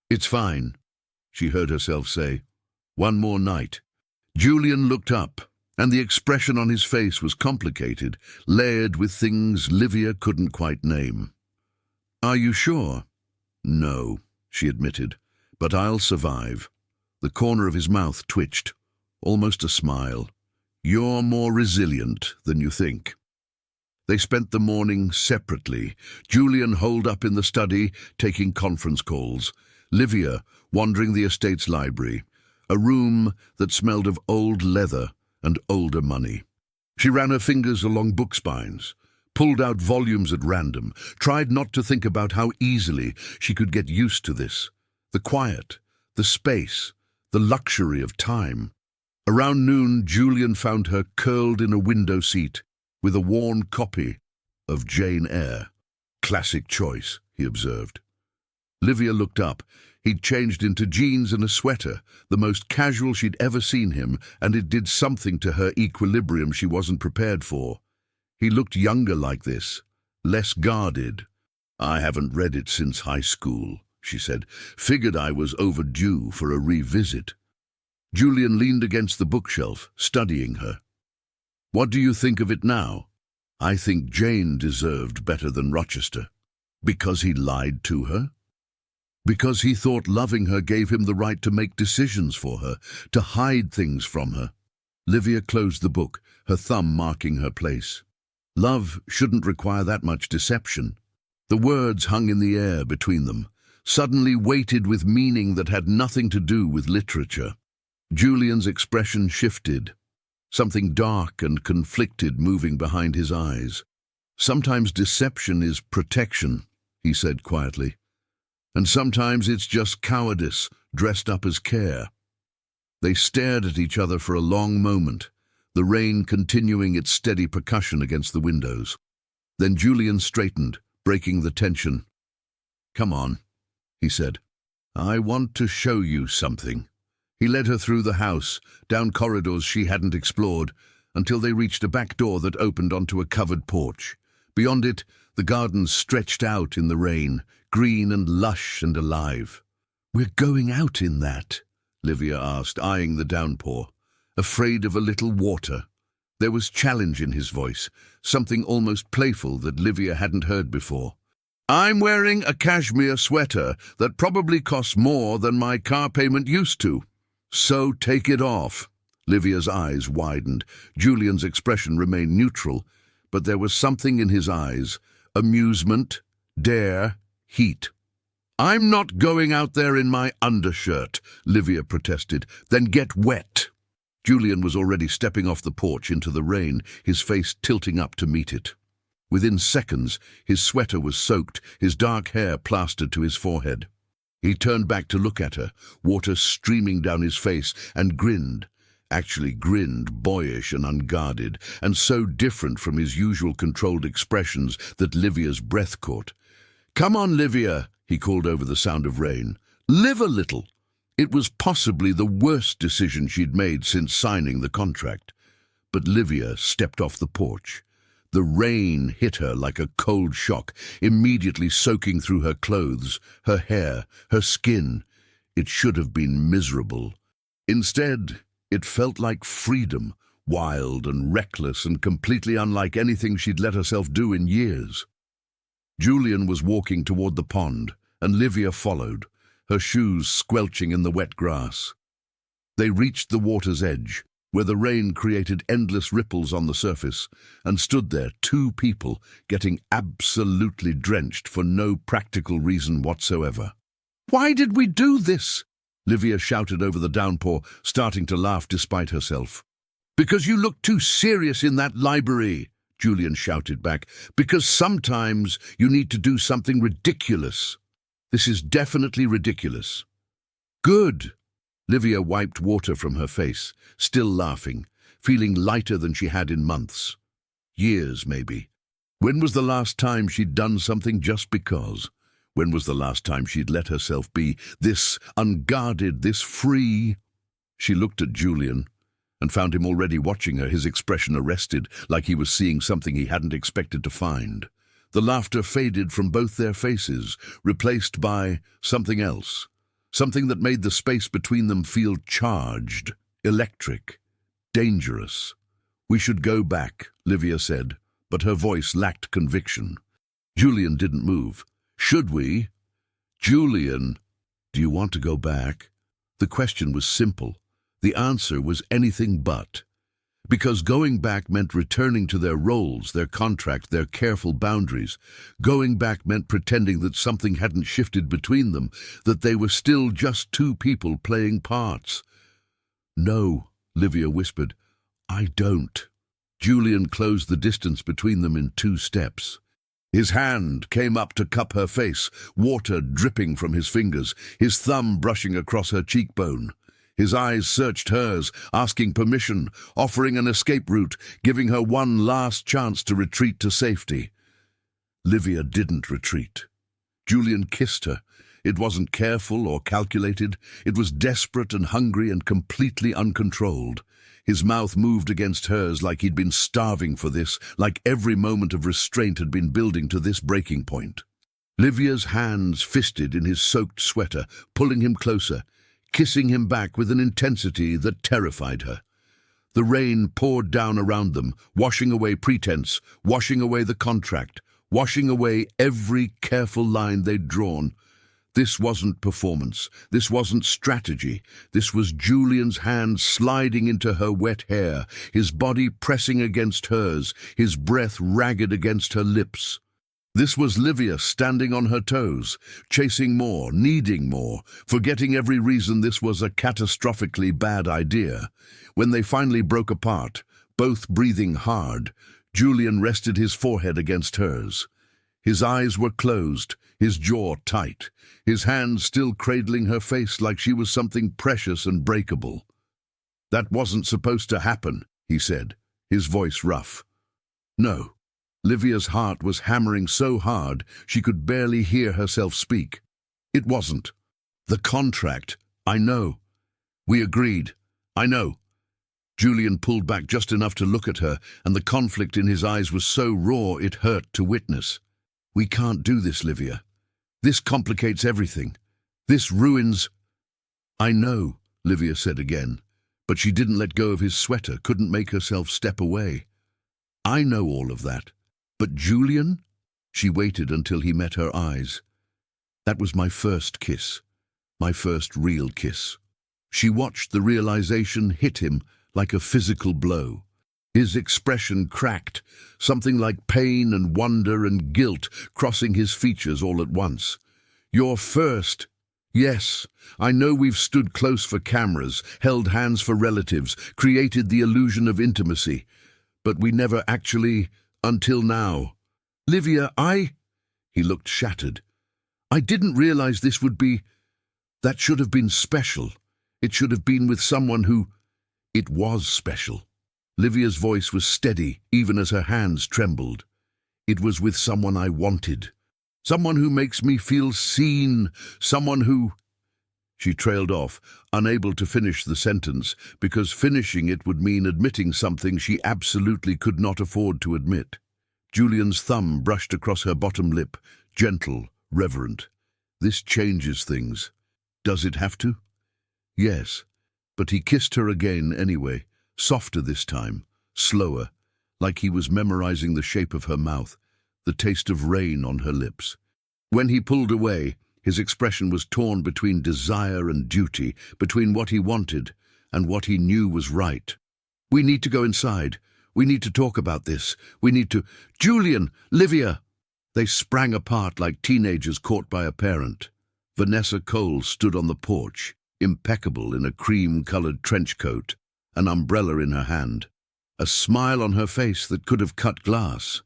It's fine, she heard herself say. One more night. Julian looked up, and the expression on his face was complicated, layered with things Livia couldn't quite name. Are you sure? No, she admitted. But I'll survive. The corner of his mouth twitched, almost a smile. You're more resilient than you think. They spent the morning separately, Julian holed up in the study, taking conference calls, Livia wandering the estate's library, a room that smelled of old leather and older money. She ran her fingers along book spines, pulled out volumes at random, tried not to think about how easily she could get used to this. The quiet, the space, the luxury of time. Around noon, Julian found her curled in a window seat with a worn copy of Jane Eyre. Classic choice, he observed. Livia looked up. He'd changed into jeans and a sweater, the most casual she'd ever seen him, and it did something to her equilibrium she wasn't prepared for. He looked younger like this, less guarded. "I haven't read it since high school," she said. "Figured I was overdue for a revisit." Julian leaned against the bookshelf, studying her. "What do you think of it now?" "I think Jane deserved better than Rochester." "Because he lied to her?" "Because he thought loving her gave him the right to make decisions for her, to hide things from her." Livia closed the book, her thumb marking her place. Love shouldn't require that much deception. The words hung in the air between them, suddenly weighted with meaning that had nothing to do with literature. Julian's expression shifted, something dark and conflicted moving behind his eyes. "Sometimes deception is protection," he said quietly. "And sometimes it's just cowardice dressed up as care." They stared at each other for a long moment, the rain continuing its steady percussion against the windows. Then Julian straightened, breaking the tension. "Come on," he said. "I want to show you something." He led her through the house, down corridors she hadn't explored, until they reached a back door that opened onto a covered porch. Beyond it, the gardens stretched out in the rain, green and lush and alive. "We're going out in that?" Livia asked, eyeing the downpour. "Afraid of a little water?" There was challenge in his voice, something almost playful that Livia hadn't heard before. "I'm wearing a cashmere sweater that probably costs more than my car payment used to. So take it off." Livia's eyes widened. Julian's expression remained neutral, but there was something in his eyes: amusement, dare, heat. "I'm not going out there in my undershirt," Livia protested. "Then get wet." Julian was already stepping off the porch into the rain, his face tilting up to meet it. Within seconds, his sweater was soaked, his dark hair plastered to his forehead. He turned back to look at her, water streaming down his face, and grinned. Actually grinned, boyish and unguarded, and so different from his usual controlled expressions that Livia's breath caught. "Come on, Livia," he called over the sound of rain. "Live a little." It was possibly the worst decision she'd made since signing the contract. But Livia stepped off the porch. The rain hit her like a cold shock, immediately soaking through her clothes, her hair, her skin. It should have been miserable. Instead, it felt like freedom, wild and reckless and completely unlike anything she'd let herself do in years. Julian was walking toward the pond, and Livia followed, her shoes squelching in the wet grass. They reached the water's edge, where the rain created endless ripples on the surface, and stood there, two people, getting absolutely drenched for no practical reason whatsoever. "Why did we do this?" Livia shouted over the downpour, starting to laugh despite herself. "Because you looked too serious in that library," Julian shouted back. "Because sometimes you need to do something ridiculous. This is definitely ridiculous." "Good." Livia wiped water from her face, still laughing, feeling lighter than she had in months. Years, maybe. When was the last time she'd done something just because? When was the last time she'd let herself be this unguarded, this free? She looked at Julian and found him already watching her, his expression arrested, like he was seeing something he hadn't expected to find. The laughter faded from both their faces, replaced by something else. Something that made the space between them feel charged, electric, dangerous. "We should go back," Livia said, but her voice lacked conviction. Julian didn't move. "Should we?" "Julian, do you want to go back?" The question was simple. The answer was anything but. Because going back meant returning to their roles, their contract, their careful boundaries. Going back meant pretending that something hadn't shifted between them, that they were still just two people playing parts. "No," Livia whispered. "I don't." Julian closed the distance between them in 2 steps. His hand came up to cup her face, water dripping from his fingers, his thumb brushing across her cheekbone. His eyes searched hers, asking permission, offering an escape route, giving her one last chance to retreat to safety. Livia didn't retreat. Julian kissed her. It wasn't careful or calculated. It was desperate and hungry and completely uncontrolled. His mouth moved against hers like he'd been starving for this, like every moment of restraint had been building to this breaking point. Livia's hands fisted in his soaked sweater, pulling him closer, kissing him back with an intensity that terrified her. The rain poured down around them, washing away pretense, washing away the contract, washing away every careful line they'd drawn. This wasn't performance. This wasn't strategy. This was Julian's hand sliding into her wet hair, his body pressing against hers, his breath ragged against her lips. This was Livia standing on her toes, chasing more, needing more, forgetting every reason this was a catastrophically bad idea. When they finally broke apart, both breathing hard, Julian rested his forehead against hers. His eyes were closed, his jaw tight, his hands still cradling her face like she was something precious and breakable. "That wasn't supposed to happen," he said, his voice rough. "No." Livia's heart was hammering so hard she could barely hear herself speak. "It wasn't. The contract, I know. We agreed. I know." Julian pulled back just enough to look at her, and the conflict in his eyes was so raw it hurt to witness. "We can't do this, Livia. This complicates everything. This ruins—" "I know," Livia said again, but she didn't let go of his sweater, couldn't make herself step away. "I know all of that. But Julian?" She waited until he met her eyes. "That was my first kiss. My first real kiss." She watched the realization hit him like a physical blow. His expression cracked, something like pain and wonder and guilt crossing his features all at once. "Your first? Yes, I know we've stood close for cameras, held hands for relatives, created the illusion of intimacy. But we never actually, until now. Livia, He looked shattered. "I didn't realize this would be— That should have been special. It should have been with someone who— It was special." Livia's voice was steady, even as her hands trembled. "It was with someone I wanted. Someone who makes me feel seen. Someone who—" She trailed off, unable to finish the sentence, because finishing it would mean admitting something she absolutely could not afford to admit. Julian's thumb brushed across her bottom lip, gentle, reverent. "This changes things. Does it have to?" "Yes." But he kissed her again anyway. Softer this time, slower, like he was memorizing the shape of her mouth, the taste of rain on her lips. When he pulled away, his expression was torn between desire and duty, between what he wanted and what he knew was right. "We need to go inside. We need to talk about this. We need to— Julian! Livia!" They sprang apart like teenagers caught by a parent. Vanessa Cole stood on the porch, impeccable in a cream-colored trench coat, an umbrella in her hand, a smile on her face that could have cut glass.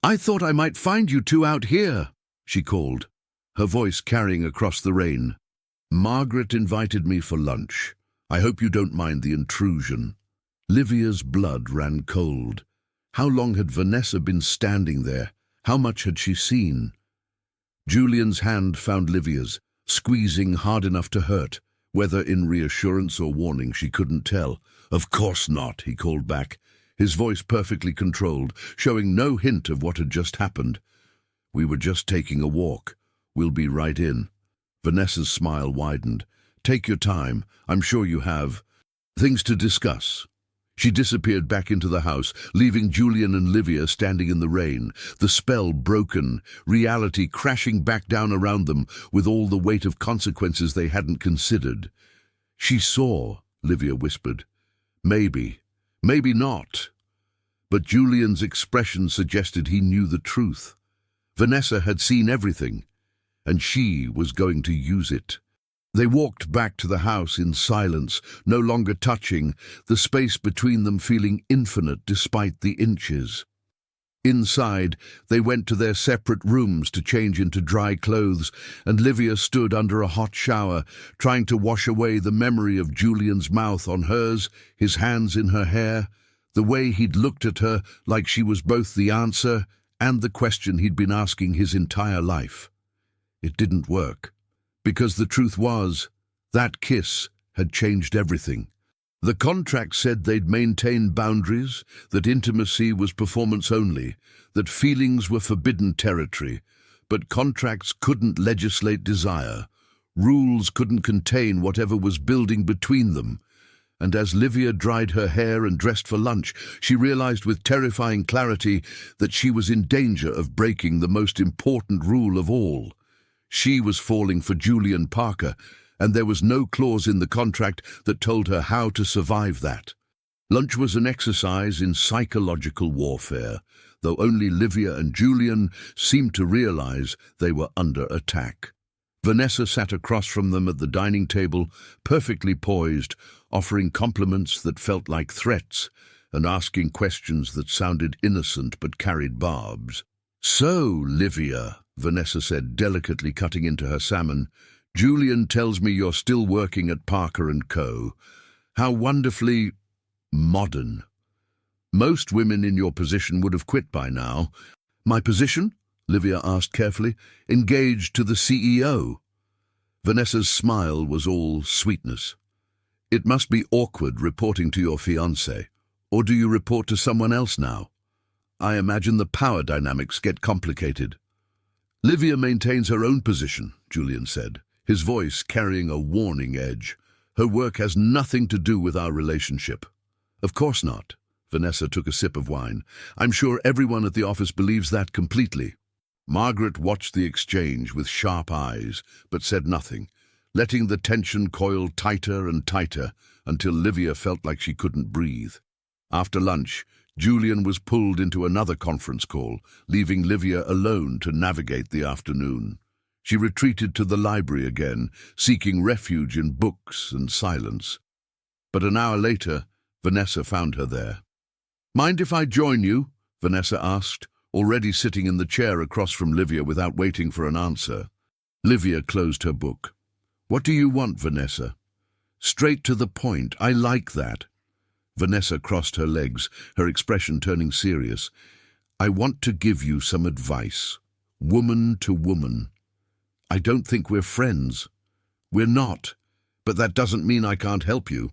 "I thought I might find you two out here," she called, her voice carrying across the rain. "Margaret invited me for lunch. I hope you don't mind the intrusion." Livia's blood ran cold. How long had Vanessa been standing there? How much had she seen? Julian's hand found Livia's, squeezing hard enough to hurt, whether in reassurance or warning she couldn't tell. "Of course not," he called back, his voice perfectly controlled, showing no hint of what had just happened. "We were just taking a walk. We'll be right in." Vanessa's smile widened. "Take your time. I'm sure you have things to discuss." She disappeared back into the house, leaving Julian and Livia standing in the rain, the spell broken, reality crashing back down around them with all the weight of consequences they hadn't considered. "She saw," Livia whispered. "Maybe. Maybe not." But Julian's expression suggested he knew the truth. Vanessa had seen everything, and she was going to use it. They walked back to the house in silence, no longer touching, the space between them feeling infinite despite the inches. Inside, they went to their separate rooms to change into dry clothes, and Livia stood under a hot shower, trying to wash away the memory of Julian's mouth on hers, his hands in her hair, the way he'd looked at her like she was both the answer and the question he'd been asking his entire life. It didn't work, because the truth was, that kiss had changed everything. The contract said they'd maintain boundaries, that intimacy was performance only, that feelings were forbidden territory, but contracts couldn't legislate desire. Rules couldn't contain whatever was building between them. And as Livia dried her hair and dressed for lunch, she realized with terrifying clarity that she was in danger of breaking the most important rule of all. She was falling for Julian Parker, and there was no clause in the contract that told her how to survive that. Lunch was an exercise in psychological warfare, though only Livia and Julian seemed to realize they were under attack. Vanessa sat across from them at the dining table, perfectly poised, offering compliments that felt like threats, and asking questions that sounded innocent but carried barbs. "So, Livia," Vanessa said, delicately cutting into her salmon, "Julian tells me you're still working at Parker & Co. How wonderfully modern. Most women in your position would have quit by now." "My position?" Livia asked carefully. "Engaged to the CEO." Vanessa's smile was all sweetness. "It must be awkward reporting to your fiancé. Or do you report to someone else now? I imagine the power dynamics get complicated." "Livia maintains her own position," Julian said, his voice carrying a warning edge. "Her work has nothing to do with our relationship." "Of course not." Vanessa took a sip of wine. "I'm sure everyone at the office believes that completely." Margaret watched the exchange with sharp eyes, but said nothing, letting the tension coil tighter and tighter until Livia felt like she couldn't breathe. After lunch, Julian was pulled into another conference call, leaving Livia alone to navigate the afternoon. She retreated to the library again, seeking refuge in books and silence. But an hour later, Vanessa found her there. "Mind if I join you?" Vanessa asked, already sitting in the chair across from Livia without waiting for an answer. Livia closed her book. "What do you want, Vanessa?" "Straight to the point. I like that." Vanessa crossed her legs, her expression turning serious. "I want to give you some advice, woman to woman. I don't think we're friends. We're not, but that doesn't mean I can't help you."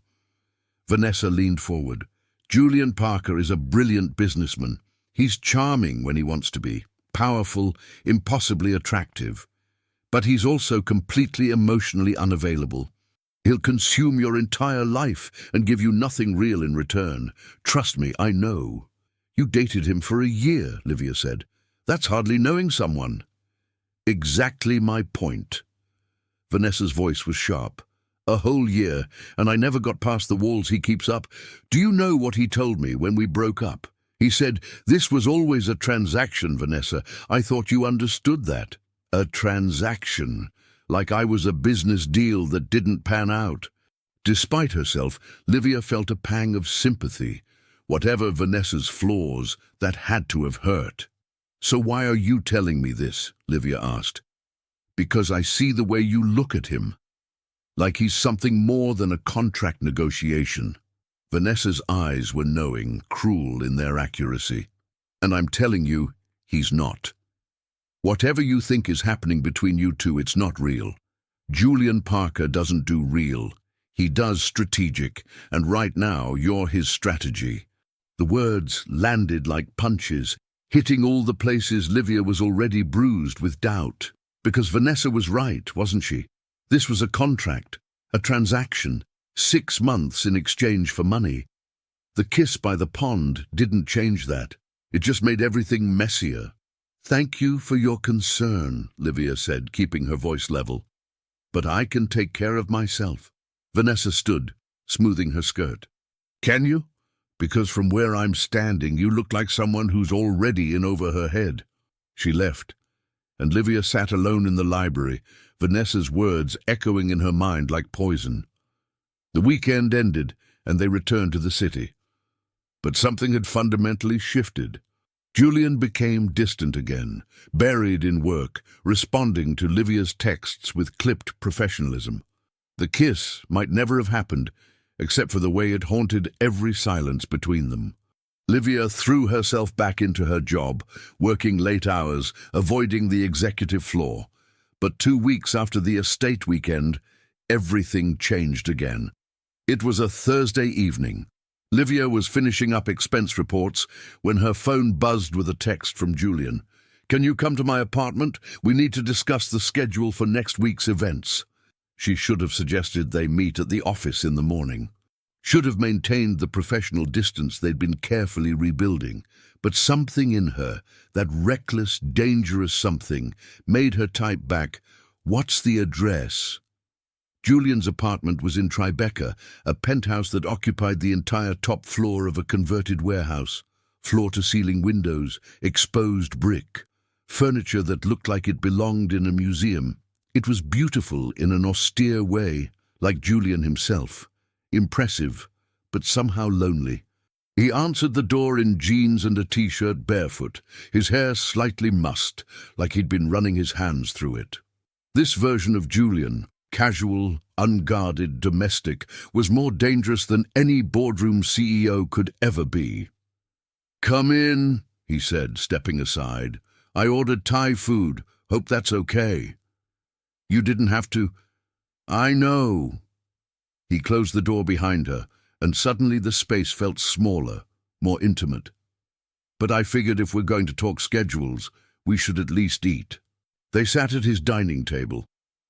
Vanessa leaned forward. "Julian Parker is a brilliant businessman. He's charming when he wants to be, powerful, impossibly attractive. But he's also completely emotionally unavailable. He'll consume your entire life and give you nothing real in return. Trust me, I know." "You dated him for a year," Livia said. "That's hardly knowing someone." "Exactly my point." Vanessa's voice was sharp. "A whole year, and I never got past the walls he keeps up. Do you know what he told me when we broke up? He said, 'This was always a transaction, Vanessa. I thought you understood that.' A transaction, like I was a business deal that didn't pan out." Despite herself, Livia felt a pang of sympathy. Whatever Vanessa's flaws, that had to have hurt. "So why are you telling me this?" Livia asked. "Because I see the way you look at him. Like he's something more than a contract negotiation." Vanessa's eyes were knowing, cruel in their accuracy. "And I'm telling you, he's not. Whatever you think is happening between you two, it's not real. Julian Parker doesn't do real. He does strategic, and right now you're his strategy." The words landed like punches, hitting all the places Livia was already bruised with doubt. Because Vanessa was right, wasn't she? This was a contract, a transaction, 6 months in exchange for money. The kiss by the pond didn't change that. It just made everything messier. "Thank you for your concern," Livia said, keeping her voice level. "But I can take care of myself." Vanessa stood, smoothing her skirt. "Can you? Because from where I'm standing, you look like someone who's already in over her head." She left, and Livia sat alone in the library, Vanessa's words echoing in her mind like poison. The weekend ended, and they returned to the city. But something had fundamentally shifted. Julian became distant again, buried in work, responding to Livia's texts with clipped professionalism. The kiss might never have happened, except for the way it haunted every silence between them. Livia threw herself back into her job, working late hours, avoiding the executive floor. But 2 weeks after the estate weekend, everything changed again. It was a Thursday evening. Livia was finishing up expense reports when her phone buzzed with a text from Julian. "Can you come to my apartment? We need to discuss the schedule for next week's events." She should have suggested they meet at the office in the morning. Should have maintained the professional distance they'd been carefully rebuilding. But something in her, that reckless, dangerous something, made her type back, "What's the address?" Julian's apartment was in Tribeca, a penthouse that occupied the entire top floor of a converted warehouse. Floor-to-ceiling windows, exposed brick, furniture that looked like it belonged in a museum. It was beautiful in an austere way, like Julian himself. Impressive, but somehow lonely. He answered the door in jeans and a t-shirt, barefoot, his hair slightly mussed, like he'd been running his hands through it. This version of Julian, casual, unguarded, domestic, was more dangerous than any boardroom CEO could ever be. "Come in," he said, stepping aside. "I ordered Thai food. Hope that's okay." "You didn't have to." "I know." He closed the door behind her, and suddenly the space felt smaller, more intimate. "But I figured if we're going to talk schedules, we should at least eat." They sat at his dining table,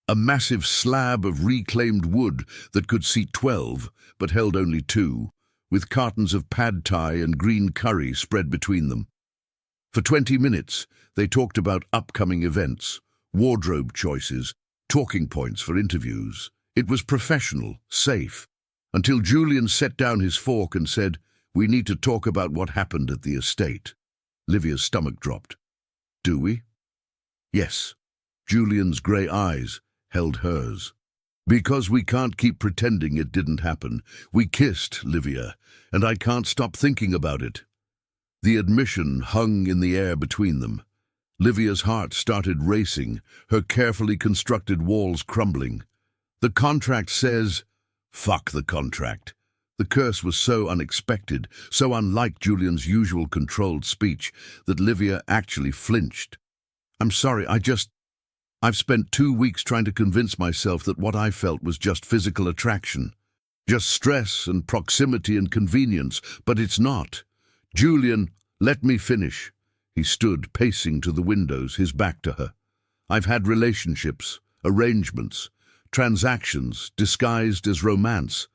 a massive slab of reclaimed wood that could seat 12, but held only 2, with cartons of pad thai and green curry spread between them. For 20 minutes, they talked about upcoming events, wardrobe choices, talking points for interviews. It was professional, safe, until Julian set down his fork and said, "We need to talk about what happened at the estate." Livia's stomach dropped. "Do we?" "Yes." Julian's grey eyes held hers. "Because we can't keep pretending it didn't happen. We kissed, Livia, and I can't stop thinking about it." The admission hung in the air between them. Livia's heart started racing, her carefully constructed walls crumbling. "The contract says—" Fuck the contract. The curse was so unexpected, so unlike Julian's usual controlled speech, that Livia actually flinched. "I'm sorry, I've spent 2 weeks trying to convince myself that what I felt was just physical attraction. Just stress and proximity and convenience, but it's not. Julian, let me finish." He stood, pacing to the windows, his back to her. "I've had relationships, arrangements, transactions disguised as romance.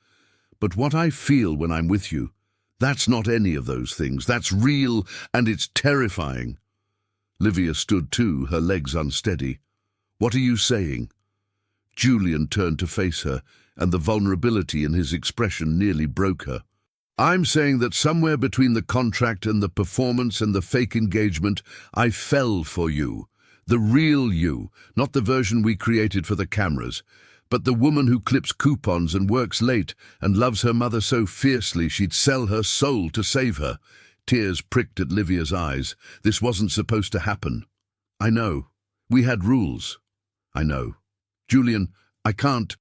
But what I feel when I'm with you, that's not any of those things. That's real, and it's terrifying." Livia stood too, her legs unsteady. "What are you saying?" Julian turned to face her, and the vulnerability in his expression nearly broke her. "I'm saying that somewhere between the contract and the performance and the fake engagement, I fell for you. The real you, not the version we created for the cameras, but the woman who clips coupons and works late and loves her mother so fiercely she'd sell her soul to save her." Tears pricked at Livia's eyes. "This wasn't supposed to happen." "I know. We had rules." "I know. Julian, I can't—"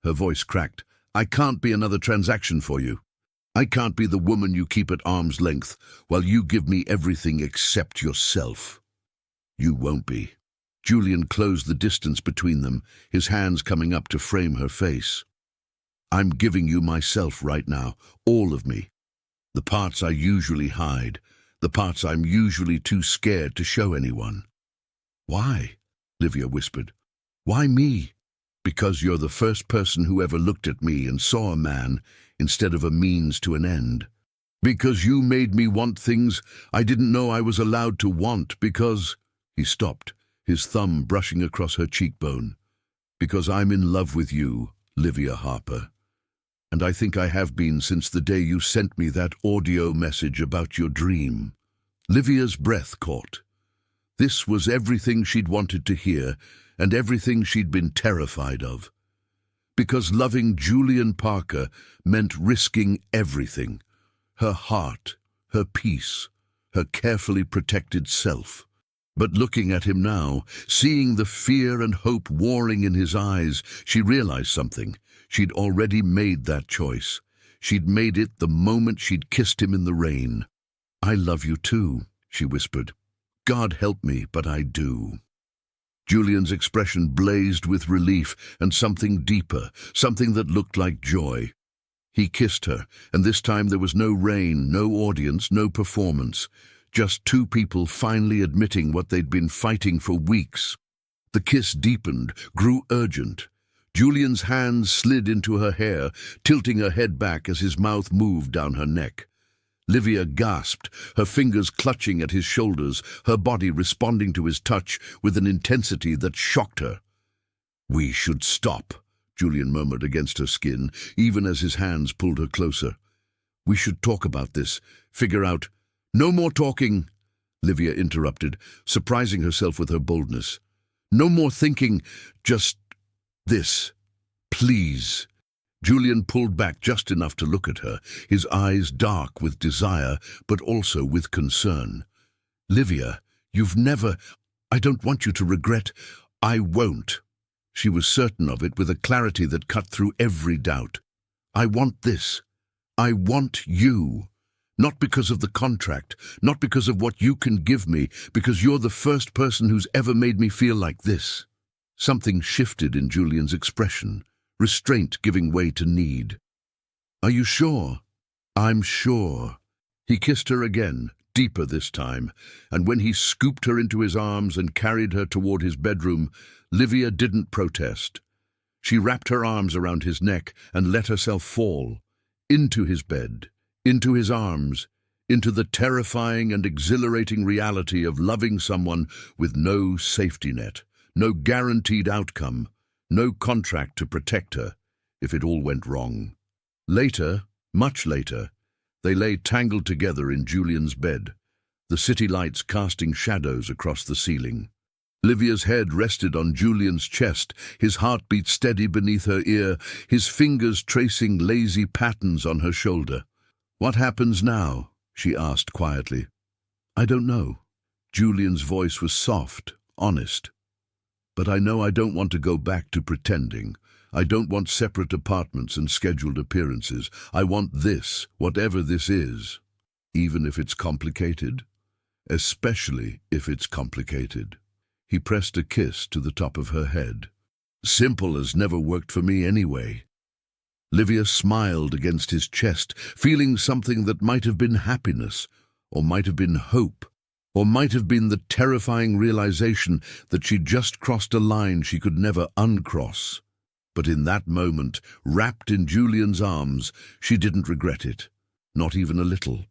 Her voice cracked. "I can't be another transaction for you. I can't be the woman you keep at arm's length while you give me everything except yourself." "You won't be." Julian closed the distance between them, his hands coming up to frame her face. "I'm giving you myself right now, all of me. The parts I usually hide, the parts I'm usually too scared to show anyone." "Why?" Livia whispered. "Why me?" "Because you're the first person who ever looked at me and saw a man instead of a means to an end. Because you made me want things I didn't know I was allowed to want. Because—" He stopped, his thumb brushing across her cheekbone. "Because I'm in love with you, Livia Harper. And I think I have been since the day you sent me that audio message about your dream." Livia's breath caught. This was everything she'd wanted to hear, and everything she'd been terrified of. Because loving Julian Parker meant risking everything. Her heart, her peace, her carefully protected self. But looking at him now, seeing the fear and hope warring in his eyes, she realized something. She'd already made that choice. She'd made it the moment she'd kissed him in the rain. "I love you too," she whispered. "God help me, but I do." Julian's expression blazed with relief and something deeper, something that looked like joy. He kissed her, and this time there was no rain, no audience, no performance. Just two people finally admitting what they'd been fighting for weeks. The kiss deepened, grew urgent. Julian's hands slid into her hair, tilting her head back as his mouth moved down her neck. Livia gasped, her fingers clutching at his shoulders, her body responding to his touch with an intensity that shocked her. "We should stop," Julian murmured against her skin, even as his hands pulled her closer. "We should talk about this, figure out—" "No more talking," Livia interrupted, surprising herself with her boldness. "No more thinking, just this. Please." Julian pulled back just enough to look at her, his eyes dark with desire, but also with concern. "Livia, you've never— I don't want you to regret— I won't." She was certain of it with a clarity that cut through every doubt. "I want this. I want you. Not because of the contract, not because of what you can give me, because you're the first person who's ever made me feel like this." Something shifted in Julian's expression, restraint giving way to need. "Are you sure?" "I'm sure." He kissed her again, deeper this time, and when he scooped her into his arms and carried her toward his bedroom, Livia didn't protest. She wrapped her arms around his neck and let herself fall, into his bed, into his arms, into the terrifying and exhilarating reality of loving someone with no safety net, no guaranteed outcome, no contract to protect her if it all went wrong. Later, much later, they lay tangled together in Julian's bed, the city lights casting shadows across the ceiling. Livia's head rested on Julian's chest, his heartbeat steady beneath her ear, his fingers tracing lazy patterns on her shoulder. "What happens now?" she asked quietly. "I don't know." Julian's voice was soft, honest. "But I know I don't want to go back to pretending. I don't want separate apartments and scheduled appearances. I want this, whatever this is, even if it's complicated. Especially if it's complicated." He pressed a kiss to the top of her head. "Simple has never worked for me anyway." Livia smiled against his chest, feeling something that might have been happiness, or might have been hope, or might have been the terrifying realization that she'd just crossed a line she could never uncross. But in that moment, wrapped in Julian's arms, she didn't regret it, not even a little.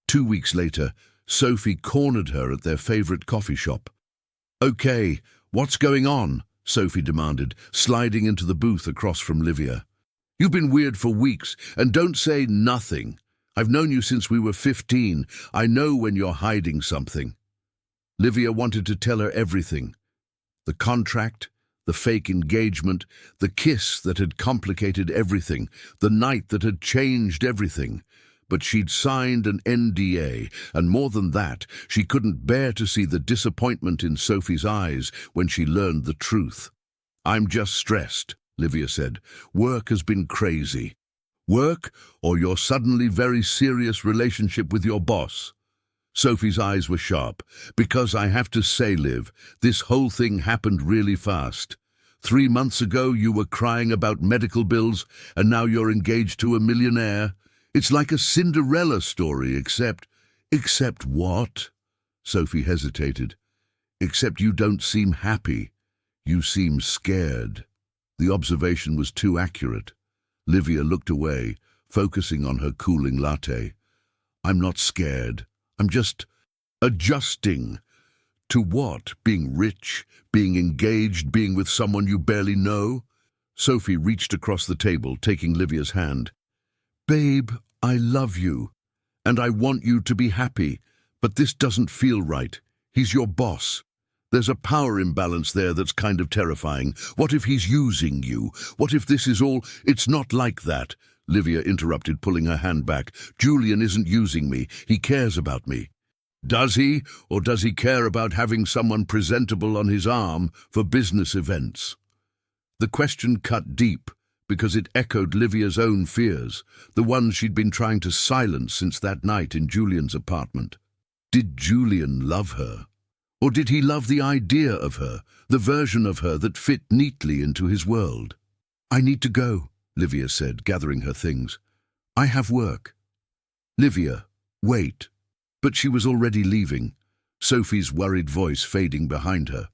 2 weeks later, Sophie cornered her at their favorite coffee shop. "Okay, what's going on?" Sophie demanded, sliding into the booth across from Livia. "You've been weird for weeks, and don't say nothing. I've known you since we were 15. I know when you're hiding something." Livia wanted to tell her everything. The contract, the fake engagement, the kiss that had complicated everything, the night that had changed everything. But she'd signed an NDA, and more than that, she couldn't bear to see the disappointment in Sophie's eyes when she learned the truth. "I'm just stressed," Livia said. "Work has been crazy." "Work, or your suddenly very serious relationship with your boss?" Sophie's eyes were sharp. "Because I have to say, Liv, this whole thing happened really fast. 3 months ago you were crying about medical bills, and now you're engaged to a millionaire. It's like a Cinderella story, except—" "Except what?" Sophie hesitated. "Except you don't seem happy. You seem scared." The observation was too accurate. Livia looked away, focusing on her cooling latte. "I'm not scared. I'm just adjusting." "To what? Being rich? Being engaged? Being with someone you barely know?" Sophie reached across the table, taking Livia's hand. "Babe, I love you, and I want you to be happy, but this doesn't feel right. He's your boss. There's a power imbalance there that's kind of terrifying. What if he's using you? What if this is all—" "It's not like that," Livia interrupted, pulling her hand back. "Julian isn't using me. He cares about me." Does he, or does he care about having someone presentable on his arm for business events? The question cut deep because it echoed Livia's own fears, the ones she'd been trying to silence since that night in Julian's apartment. Did Julian love her? Or did he love the idea of her, the version of her that fit neatly into his world? "I need to go," Livia said, gathering her things. "I have work." "Livia, wait." But she was already leaving, Sophie's worried voice fading behind her.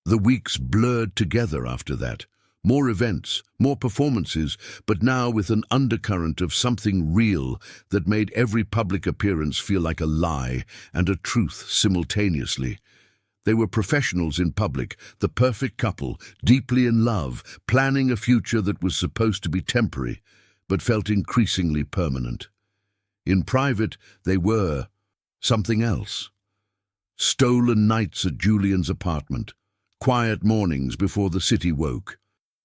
The weeks blurred together after that. More events, more performances, but now with an undercurrent of something real that made every public appearance feel like a lie and a truth simultaneously. They were professionals in public, the perfect couple, deeply in love, planning a future that was supposed to be temporary, but felt increasingly permanent. In private, they were something else. Stolen nights at Julian's apartment, quiet mornings before the city woke,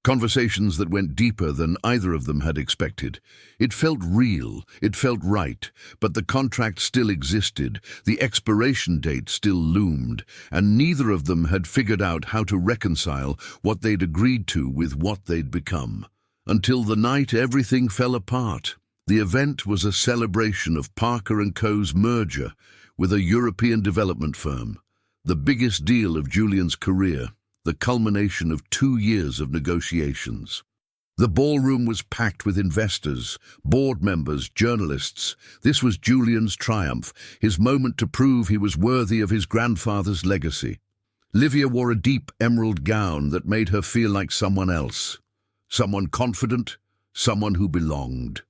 conversations that went deeper than either of them had expected. It felt real, it felt right, but the contract still existed, the expiration date still loomed, and neither of them had figured out how to reconcile what they'd agreed to with what they'd become. Until the night everything fell apart. The event was a celebration of Parker & Co.'s merger with a European development firm, the biggest deal of Julian's career, the culmination of 2 years of negotiations. The ballroom was packed with investors, board members, journalists. This was Julian's triumph, his moment to prove he was worthy of his grandfather's legacy. Livia wore a deep emerald gown that made her feel like someone else, someone confident, someone who belonged.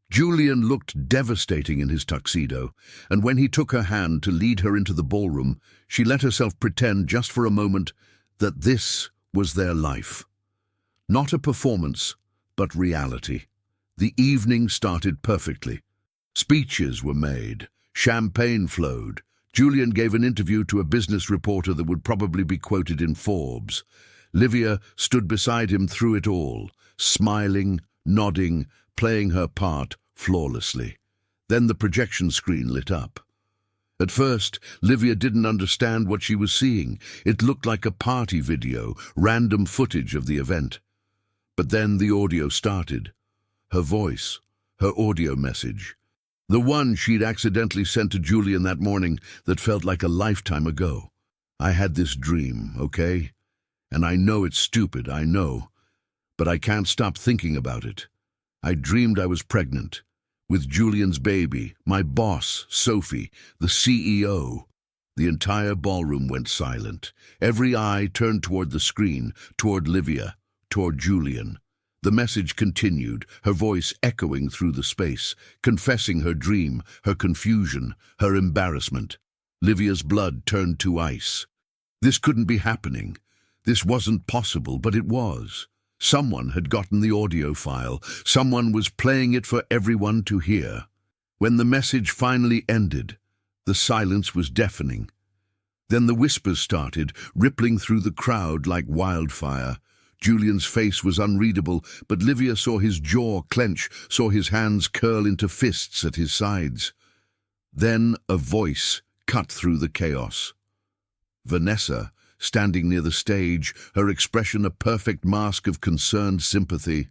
Julian looked devastating in his tuxedo, and when he took her hand to lead her into the ballroom, she let herself pretend just for a moment that this was their life. Not a performance, but reality. The evening started perfectly. Speeches were made, champagne flowed. Julian gave an interview to a business reporter that would probably be quoted in Forbes. Livia stood beside him through it all, smiling, nodding, playing her part flawlessly. Then the projection screen lit up. At first, Livia didn't understand what she was seeing. It looked like a party video, random footage of the event. But then the audio started. Her voice, her audio message. The one she'd accidentally sent to Julian that morning that felt like a lifetime ago. "I had this dream, okay? And I know it's stupid, I know. But I can't stop thinking about it. I dreamed I was pregnant. With Julian's baby, my boss, Sophie, the CEO. The entire ballroom went silent. Every eye turned toward the screen, toward Livia, toward Julian. The message continued, her voice echoing through the space, confessing her dream, her confusion, her embarrassment. Livia's blood turned to ice. This couldn't be happening. This wasn't possible, but it was. Someone had gotten the audio file. Someone was playing it for everyone to hear. When the message finally ended, the silence was deafening. Then the whispers started, rippling through the crowd like wildfire. Julian's face was unreadable, but Livia saw his jaw clench, saw his hands curl into fists at his sides. Then a voice cut through the chaos. Vanessa, standing near the stage, her expression a perfect mask of concerned sympathy.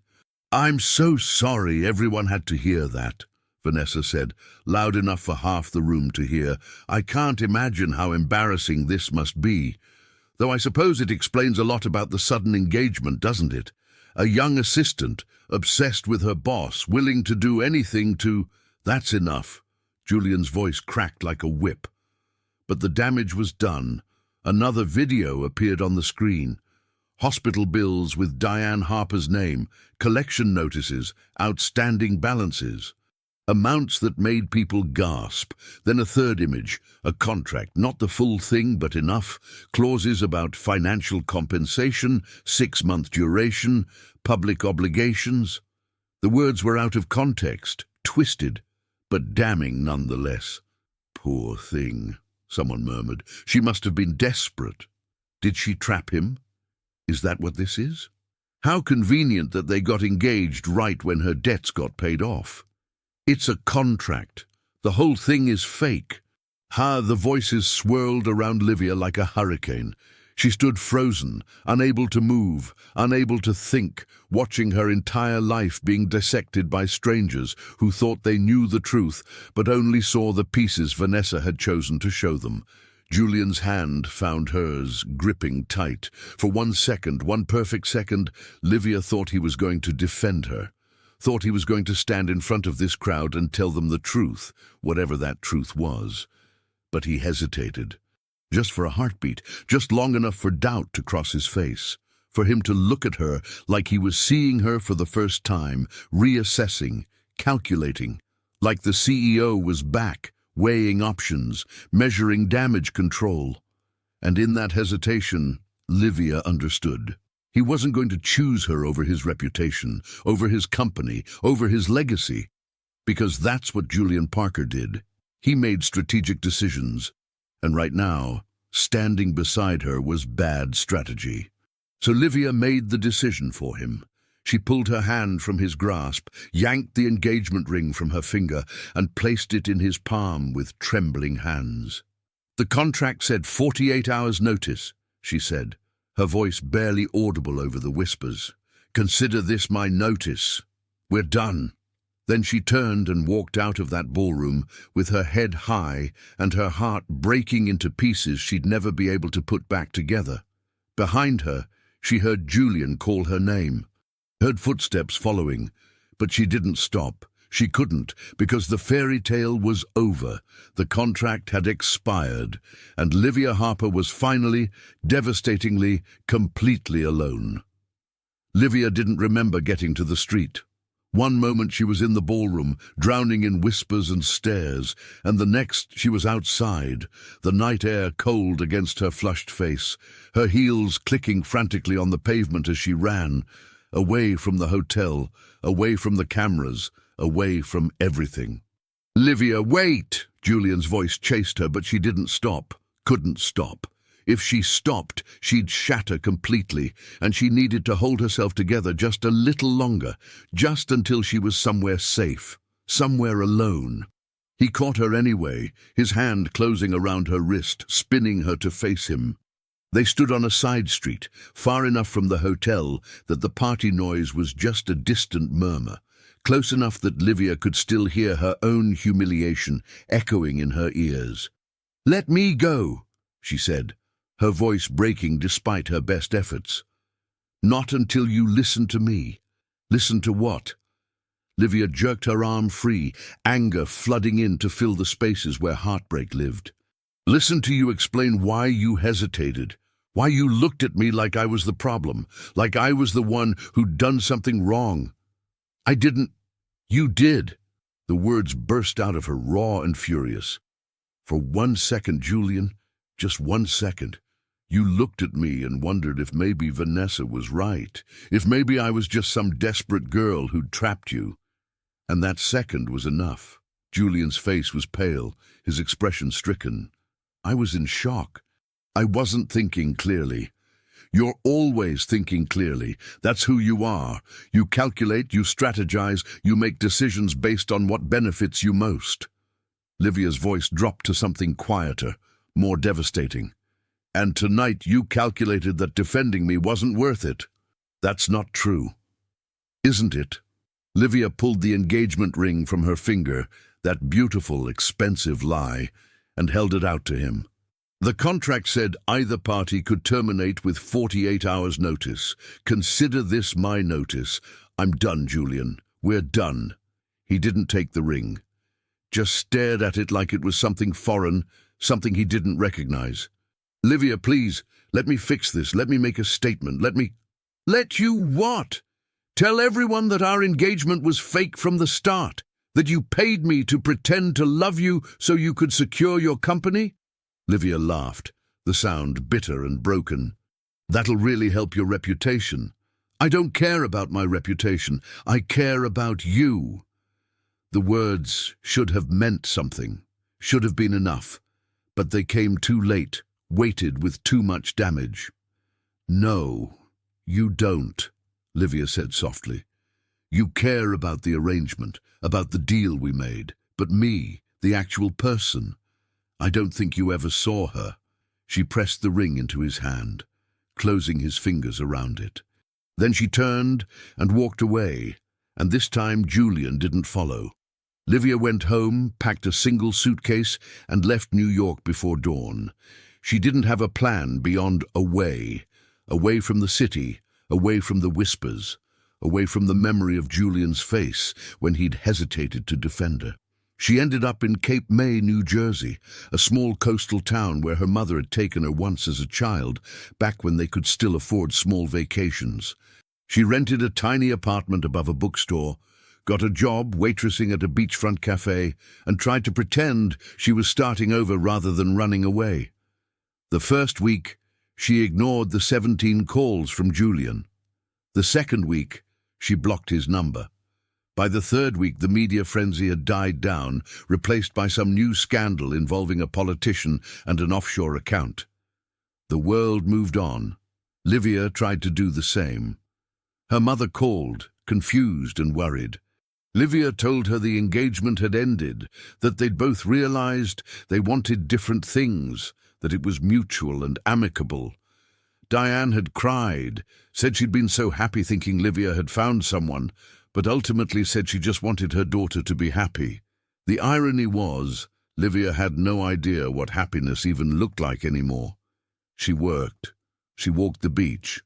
"I'm so sorry everyone had to hear that," Vanessa said, loud enough for half the room to hear. "I can't imagine how embarrassing this must be. Though I suppose it explains a lot about the sudden engagement, doesn't it? A young assistant, obsessed with her boss, willing to do anything to—" "That's enough." Julian's voice cracked like a whip. But the damage was done. Another video appeared on the screen. Hospital bills with Diane Harper's name, collection notices, outstanding balances. Amounts that made people gasp. Then a third image, a contract, not the full thing but enough, clauses about financial compensation, 6-month duration, public obligations. The words were out of context, twisted, but damning nonetheless. "Poor thing," someone murmured. "She must have been desperate. Did she trap him? Is that what this is? How convenient that they got engaged right when her debts got paid off. It's a contract. The whole thing is fake." The voices swirled around Livia like a hurricane. She stood frozen, unable to move, unable to think, watching her entire life being dissected by strangers who thought they knew the truth, but only saw the pieces Vanessa had chosen to show them. Julian's hand found hers, gripping tight. For 1 second, one perfect second, Livia thought he was going to defend her, thought he was going to stand in front of this crowd and tell them the truth, whatever that truth was. But he hesitated. Just for a heartbeat, just long enough for doubt to cross his face, for him to look at her like he was seeing her for the first time, reassessing, calculating, like the CEO was back, weighing options, measuring damage control. And in that hesitation, Livia understood. He wasn't going to choose her over his reputation, over his company, over his legacy, because that's what Julian Parker did. He made strategic decisions. And right now, standing beside her was bad strategy. So Livia made the decision for him. She pulled her hand from his grasp, yanked the engagement ring from her finger, and placed it in his palm with trembling hands. "The contract said 48 hours' notice," she said, her voice barely audible over the whispers. "Consider this my notice. We're done." Then she turned and walked out of that ballroom with her head high and her heart breaking into pieces she'd never be able to put back together. Behind her, she heard Julian call her name, heard footsteps following, but she didn't stop. She couldn't, because the fairy tale was over. The contract had expired, and Livia Harper was finally, devastatingly, completely alone. Livia didn't remember getting to the street. One moment she was in the ballroom, drowning in whispers and stares, and the next she was outside, the night air cold against her flushed face, her heels clicking frantically on the pavement as she ran, away from the hotel, away from the cameras, away from everything. "Livia, wait!" Julian's voice chased her, but she didn't stop, couldn't stop. If she stopped, she'd shatter completely, and she needed to hold herself together just a little longer, just until she was somewhere safe, somewhere alone. He caught her anyway, his hand closing around her wrist, spinning her to face him. They stood on a side street, far enough from the hotel that the party noise was just a distant murmur, close enough that Livia could still hear her own humiliation echoing in her ears. "Let me go," she said, her voice breaking despite her best efforts. "Not until you listen to me." "Listen to what?" Livia jerked her arm free, anger flooding in to fill the spaces where heartbreak lived. "Listen to you explain why you hesitated, why you looked at me like I was the problem, like I was the one who'd done something wrong. I didn't. You did." The words burst out of her, raw and furious. "For 1 second, Julian, just 1 second. You looked at me and wondered if maybe Vanessa was right, if maybe I was just some desperate girl who'd trapped you. And that second was enough." Julian's face was pale, his expression stricken. "I was in shock. I wasn't thinking clearly." "You're always thinking clearly. That's who you are. You calculate, you strategize, you make decisions based on what benefits you most." Livia's voice dropped to something quieter, more devastating. "And tonight you calculated that defending me wasn't worth it. That's not true." "Isn't it?" Livia pulled the engagement ring from her finger, that beautiful, expensive lie, and held it out to him. "The contract said either party could terminate with 48 hours' notice. Consider this my notice. I'm done, Julian. We're done." He didn't take the ring, just stared at it like it was something foreign, something he didn't recognize. "Livia, please, let me fix this. Let me make a statement. Let you what? Tell everyone that our engagement was fake from the start, that you paid me to pretend to love you so you could secure your company?" Livia laughed, the sound bitter and broken. "That'll really help your reputation." "I don't care about my reputation. I care about you." The words should have meant something, should have been enough, but they came too late, weighted with too much damage. "No, you don't," Livia said softly. "You care about the arrangement, about the deal we made, but me, the actual person, I don't think you ever saw her." She pressed the ring into his hand, closing his fingers around it. Then she turned and walked away, and this time Julian didn't follow. Livia went home, packed a single suitcase, and left New York before dawn. She didn't have a plan beyond away from the city, away from the whispers, away from the memory of Julian's face when he'd hesitated to defend her. She ended up in Cape May, New Jersey, a small coastal town where her mother had taken her once as a child, back when they could still afford small vacations. She rented a tiny apartment above a bookstore, got a job waitressing at a beachfront cafe, and tried to pretend she was starting over rather than running away. The first week, she ignored the 17 calls from Julian. The second week, she blocked his number. By the third week, the media frenzy had died down, replaced by some new scandal involving a politician and an offshore account. The world moved on. Livia tried to do the same. Her mother called, confused and worried. Livia told her the engagement had ended, that they'd both realized they wanted different things, that it was mutual and amicable. Diane had cried, said she'd been so happy thinking Livia had found someone, but ultimately said she just wanted her daughter to be happy. The irony was, Livia had no idea what happiness even looked like anymore. She worked. She walked the beach.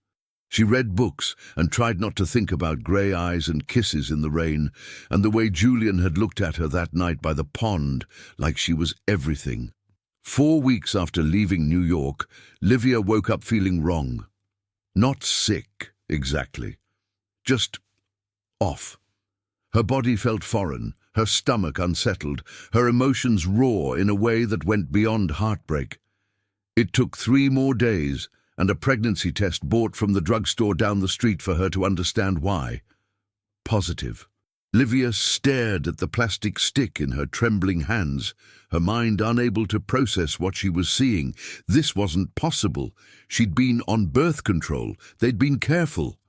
She read books and tried not to think about grey eyes and kisses in the rain, and the way Julian had looked at her that night by the pond, like she was everything. 4 weeks after leaving New York, Livia woke up feeling wrong. Not sick, exactly. Just off. Her body felt foreign, her stomach unsettled, her emotions raw in a way that went beyond heartbreak. It took 3 more days and a pregnancy test bought from the drugstore down the street for her to understand why. Positive. Livia stared at the plastic stick in her trembling hands, her mind unable to process what she was seeing. This wasn't possible. She'd been on birth control. They'd been careful.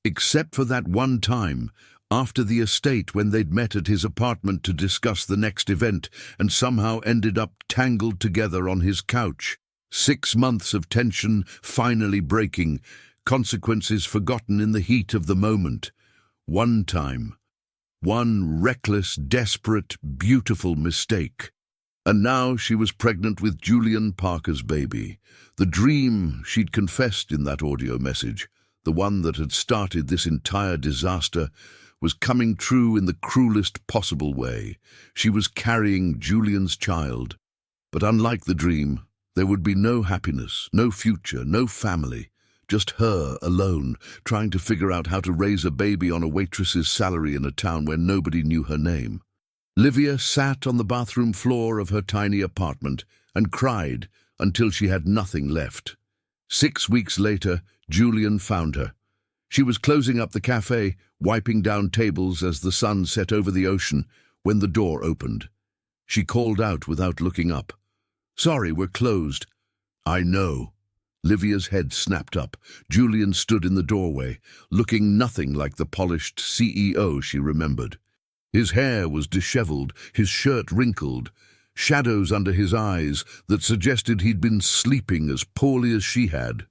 Except for that one time, after the estate when they'd met at his apartment to discuss the next event and somehow ended up tangled together on his couch. 6 months of tension finally breaking, consequences forgotten in the heat of the moment. One time. One reckless, desperate, beautiful mistake. And now she was pregnant with Julian Parker's baby. The dream she'd confessed in that audio message, the one that had started this entire disaster, was coming true in the cruelest possible way. She was carrying Julian's child. But unlike the dream, there would be no happiness, no future, no family. Just her, alone, trying to figure out how to raise a baby on a waitress's salary in a town where nobody knew her name. Livia sat on the bathroom floor of her tiny apartment and cried until she had nothing left. 6 weeks later, Julian found her. She was closing up the cafe, wiping down tables as the sun set over the ocean, when the door opened. She called out without looking up. "Sorry, we're closed." "I know." Livia's head snapped up. Julian stood in the doorway, looking nothing like the polished CEO she remembered. His hair was disheveled, his shirt wrinkled, shadows under his eyes that suggested he'd been sleeping as poorly as she had.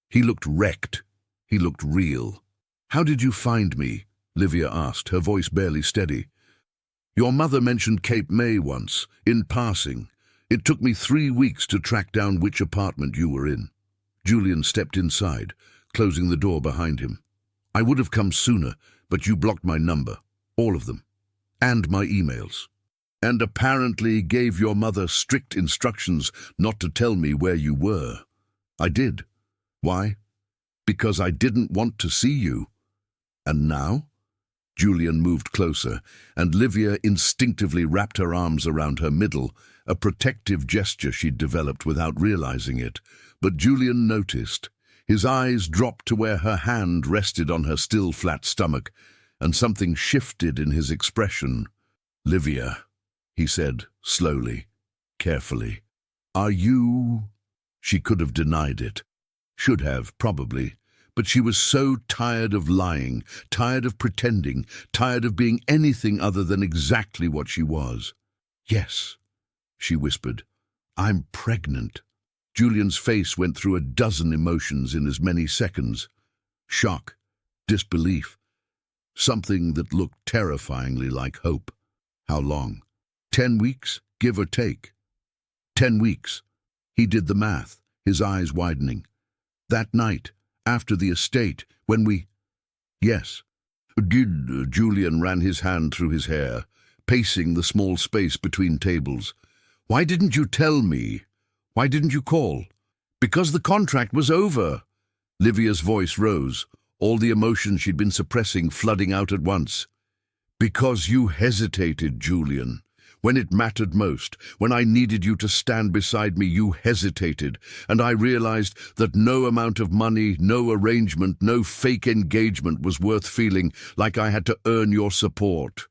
He looked wrecked. He looked real. "How did you find me?" Livia asked, her voice barely steady. "Your mother mentioned Cape May once, in passing. It took me 3 weeks to track down which apartment you were in." Julian stepped inside, closing the door behind him. "I would have come sooner, but you blocked my number, all of them, and my emails. And apparently gave your mother strict instructions not to tell me where you were. I did. Why? Because I didn't want to see you. And now?" Julian moved closer, and Livia instinctively wrapped her arms around her middle, a protective gesture she'd developed without realizing it. But Julian noticed. His eyes dropped to where her hand rested on her still flat stomach, and something shifted in his expression. "Livia," he said, slowly, carefully. "Are you—" She could have denied it. Should have, probably. But she was so tired of lying, tired of pretending, tired of being anything other than exactly what she was. "Yes," she whispered. I'm pregnant. Julian's face went through a dozen emotions in as many seconds. Shock, disbelief, something that looked terrifyingly like hope. How long? 10 weeks, give or take. 10 weeks. He did the math, his eyes widening. That night, after the estate, when we... Yes. Julian ran his hand through his hair, pacing the small space between tables. Why didn't you tell me? Why didn't you call? Because the contract was over. Livia's voice rose, all the emotion she'd been suppressing flooding out at once. Because you hesitated, Julian. When it mattered most, when I needed you to stand beside me, you hesitated, and I realized that no amount of money, no arrangement, no fake engagement was worth feeling like I had to earn your support.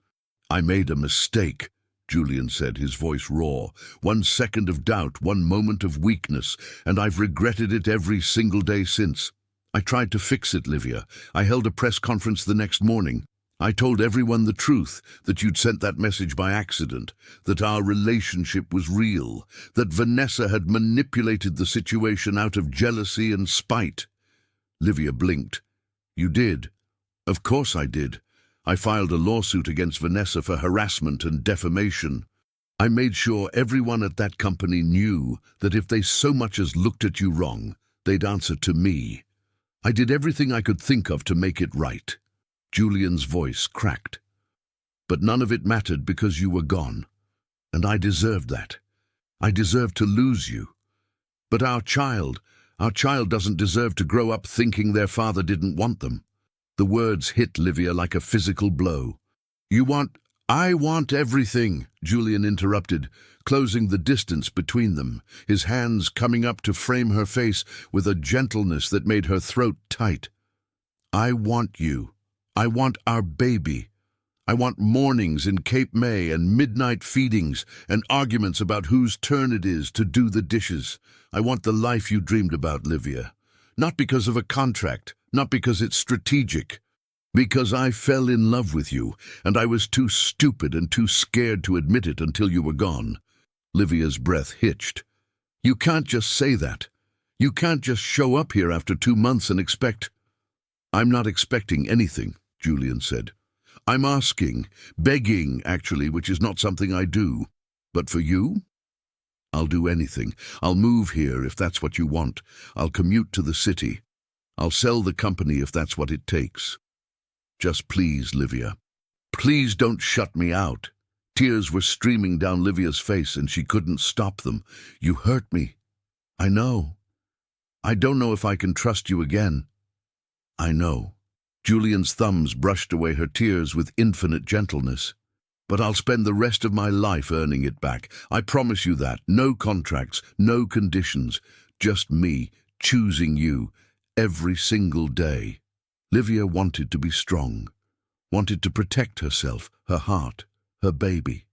I made a mistake, Julian said, his voice raw. 1 second of doubt, 1 moment of weakness, and I've regretted it every single day since. I tried to fix it, Livia. I held a press conference the next morning. I told everyone the truth, that you'd sent that message by accident, that our relationship was real, that Vanessa had manipulated the situation out of jealousy and spite. Livia blinked. You did. Of course I did. I filed a lawsuit against Vanessa for harassment and defamation. I made sure everyone at that company knew that if they so much as looked at you wrong, they'd answer to me. I did everything I could think of to make it right. Julian's voice cracked. But none of it mattered because you were gone. And I deserved that. I deserved to lose you. But our child doesn't deserve to grow up thinking their father didn't want them. The words hit Livia like a physical blow. I want everything, Julian interrupted, closing the distance between them, his hands coming up to frame her face with a gentleness that made her throat tight. I want you. I want our baby. I want mornings in Cape May and midnight feedings and arguments about whose turn it is to do the dishes. I want the life you dreamed about, Livia. Not because of a contract, not because it's strategic. Because I fell in love with you, and I was too stupid and too scared to admit it until you were gone. Livia's breath hitched. You can't just say that. You can't just show up here after 2 months and expect... I'm not expecting anything, Julian said. I'm asking, begging, actually, which is not something I do. But for you? I'll do anything. I'll move here if that's what you want. I'll commute to the city. I'll sell the company if that's what it takes. Just please, Livia. Please don't shut me out. Tears were streaming down Livia's face and she couldn't stop them. You hurt me. I know. I don't know if I can trust you again. I know. Julian's thumbs brushed away her tears with infinite gentleness. But I'll spend the rest of my life earning it back. I promise you that. No contracts, no conditions. Just me, choosing you, every single day. Livia wanted to be strong, wanted to protect herself, her heart, her baby.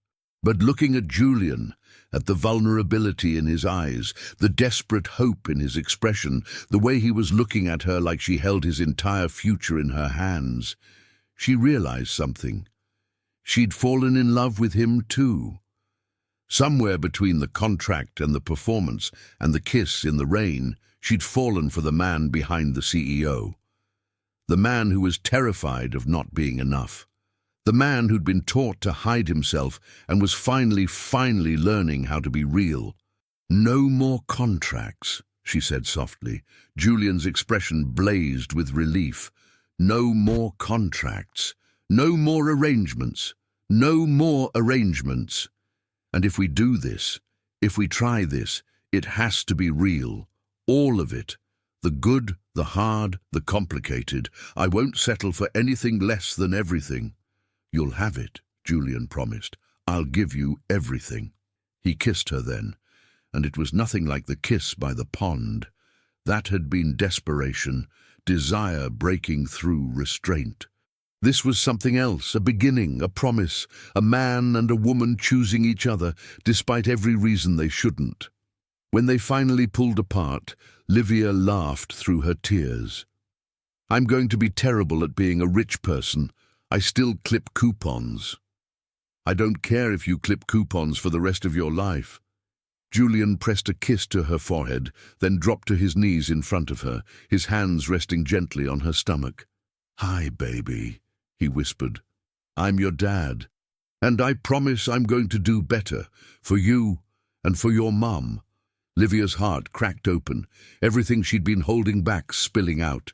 But looking at Julian, at the vulnerability in his eyes, the desperate hope in his expression, the way he was looking at her like she held his entire future in her hands, she realized something. She'd fallen in love with him too. Somewhere between the contract and the performance and the kiss in the rain, she'd fallen for the man behind the CEO. The man who was terrified of not being enough. The man who'd been taught to hide himself and was finally learning how to be real. No more contracts, she said softly. Julian's expression blazed with relief. No more contracts. No more arrangements. No more arrangements. And if we do this, if we try this, it has to be real. All of it. The good, the hard, the complicated. I won't settle for anything less than everything. You'll have it, Julian promised. I'll give you everything. He kissed her then, and it was nothing like the kiss by the pond. That had been desperation, desire breaking through restraint. This was something else, a beginning, a promise, a man and a woman choosing each other, despite every reason they shouldn't. When they finally pulled apart, Livia laughed through her tears. I'm going to be terrible at being a rich person. I still clip coupons. I don't care if you clip coupons for the rest of your life. Julian pressed a kiss to her forehead, then dropped to his knees in front of her, his hands resting gently on her stomach. "Hi, baby," he whispered. "I'm your dad, and I promise I'm going to do better for you and for your mum." Livia's heart cracked open, everything she'd been holding back spilling out.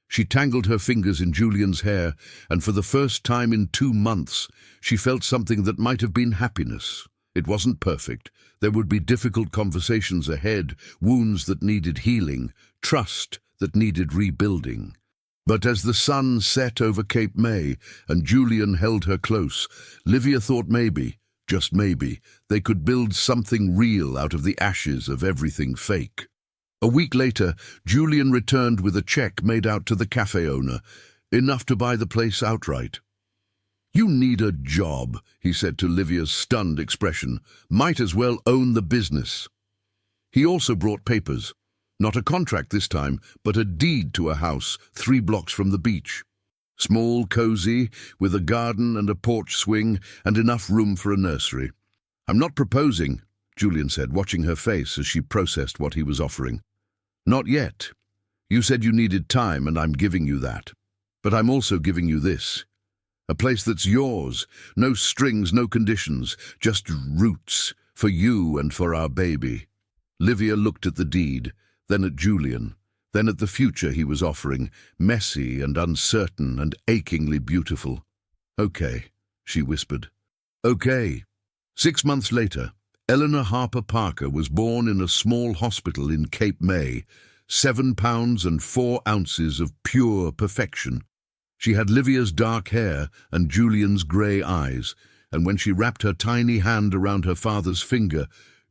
She tangled her fingers in Julian's hair, and for the first time in 2 months, she felt something that might have been happiness. It wasn't perfect. There would be difficult conversations ahead, wounds that needed healing, trust that needed rebuilding. But as the sun set over Cape May and Julian held her close, Livia thought maybe, just maybe, they could build something real out of the ashes of everything fake. A week later, Julian returned with a check made out to the cafe owner, enough to buy the place outright. "You need a job," he said to Livia's stunned expression. "Might as well own the business." He also brought papers. Not a contract this time, but a deed to a house 3 blocks from the beach. Small, cozy, with a garden and a porch swing and enough room for a nursery. "I'm not proposing," Julian said, watching her face as she processed what he was offering. "Not yet. You said you needed time, and I'm giving you that. But I'm also giving you this. A place that's yours, no strings, no conditions, just roots, for you and for our baby." Livia looked at the deed, then at Julian, then at the future he was offering, messy and uncertain and achingly beautiful. "Okay," she whispered. "Okay." 6 months later, Eleanor Harper Parker was born in a small hospital in Cape May, 7 pounds and 4 ounces of pure perfection. She had Livia's dark hair and Julian's grey eyes, and when she wrapped her tiny hand around her father's finger,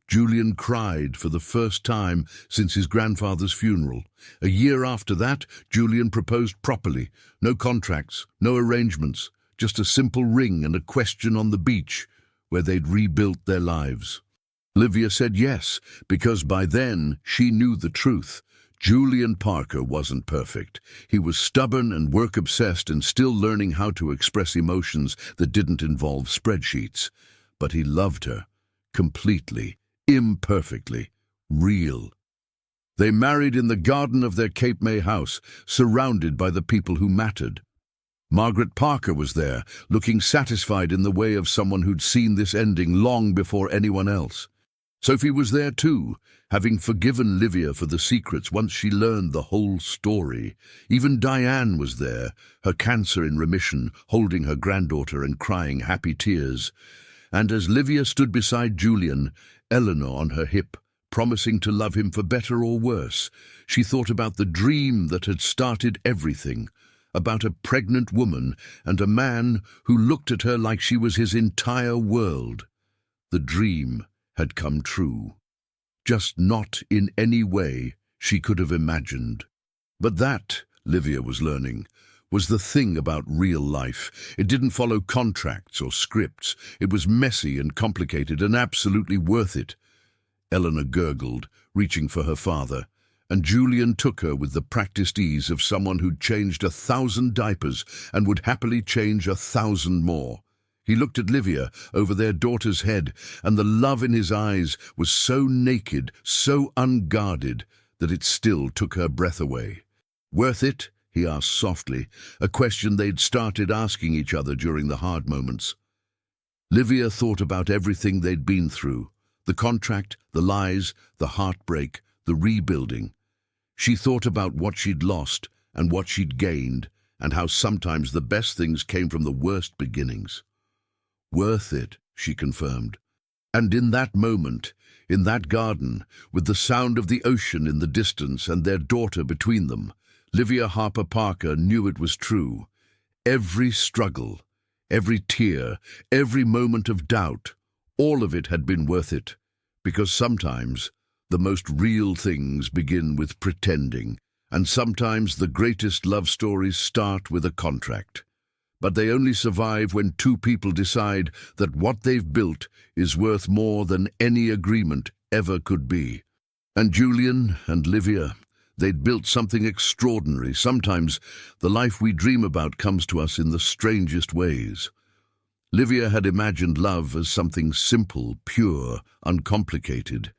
Julian cried for the first time since his grandfather's funeral. A year after that, Julian proposed properly. No contracts, no arrangements, just a simple ring and a question on the beach, where they'd rebuilt their lives. Livia said yes, because by then she knew the truth. Julian Parker wasn't perfect. He was stubborn and work-obsessed and still learning how to express emotions that didn't involve spreadsheets. But he loved her, completely, imperfectly, real. They married in the garden of their Cape May house, surrounded by the people who mattered. Margaret Parker was there, looking satisfied in the way of someone who'd seen this ending long before anyone else. Sophie was there too, having forgiven Livia for the secrets once she learned the whole story. Even Diane was there, her cancer in remission, holding her granddaughter and crying happy tears. And as Livia stood beside Julian, Eleanor on her hip, promising to love him for better or worse, she thought about the dream that had started everything, about a pregnant woman and a man who looked at her like she was his entire world. The dream had come true, just not in any way she could have imagined. But that, Livia was learning, was the thing about real life. It didn't follow contracts or scripts. It was messy and complicated and absolutely worth it. Eleanor gurgled, reaching for her father, and Julian took her with the practiced ease of someone who'd changed 1,000 diapers and would happily change 1,000 more. He looked at Livia over their daughter's head, and the love in his eyes was so naked, so unguarded, that it still took her breath away. "Worth it?" he asked softly, a question they'd started asking each other during the hard moments. Livia thought about everything they'd been through, the contract, the lies, the heartbreak, the rebuilding. She thought about what she'd lost and what she'd gained, and how sometimes the best things came from the worst beginnings. "Worth it," she confirmed. And in that moment, in that garden, with the sound of the ocean in the distance and their daughter between them, Livia Harper Parker knew it was true. Every struggle, every tear, every moment of doubt, all of it had been worth it, because sometimes the most real things begin with pretending, and sometimes the greatest love stories start with a contract. But they only survive when 2 people decide that what they've built is worth more than any agreement ever could be. And Julian and Livia, they'd built something extraordinary. Sometimes the life we dream about comes to us in the strangest ways. Livia had imagined love as something simple, pure, uncomplicated.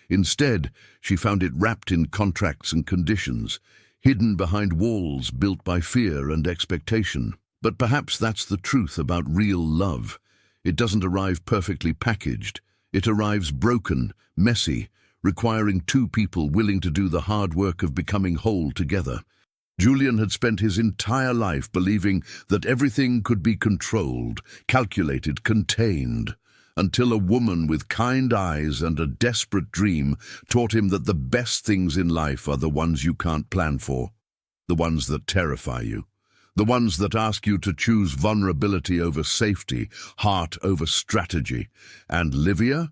Instead, she found it wrapped in contracts and conditions, hidden behind walls built by fear and expectation. But perhaps that's the truth about real love. It doesn't arrive perfectly packaged. It arrives broken, messy, requiring two people willing to do the hard work of becoming whole together. Julian had spent his entire life believing that everything could be controlled, calculated, contained, until a woman with kind eyes and a desperate dream taught him that the best things in life are the ones you can't plan for, the ones that terrify you, the ones that ask you to choose vulnerability over safety, heart over strategy. And Livia?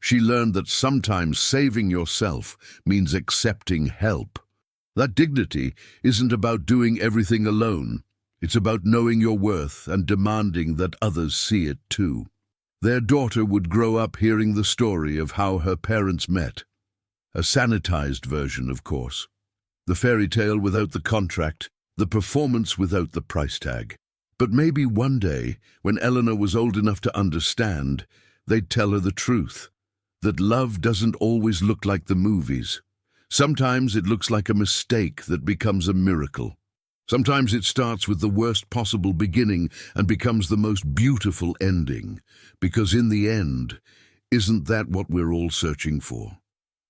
She learned that sometimes saving yourself means accepting help. That dignity isn't about doing everything alone. It's about knowing your worth and demanding that others see it too. Their daughter would grow up hearing the story of how her parents met. A sanitized version, of course. The fairy tale without the contract, the performance without the price tag. But maybe one day, when Eleanor was old enough to understand, they'd tell her the truth. That love doesn't always look like the movies. Sometimes it looks like a mistake that becomes a miracle. Sometimes it starts with the worst possible beginning and becomes the most beautiful ending. Because in the end, isn't that what we're all searching for?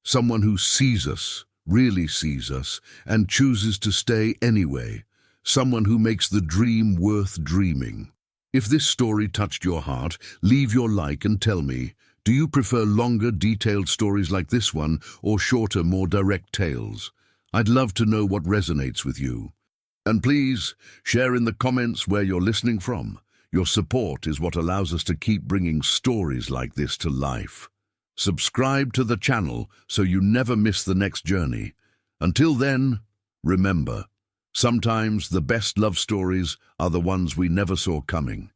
Someone who sees us, really sees us, and chooses to stay anyway. Someone who makes the dream worth dreaming. If this story touched your heart, leave your like and tell me, do you prefer longer, detailed stories like this one or shorter, more direct tales? I'd love to know what resonates with you. And please, share in the comments where you're listening from. Your support is what allows us to keep bringing stories like this to life. Subscribe to the channel so you never miss the next journey. Until then, remember, sometimes the best love stories are the ones we never saw coming.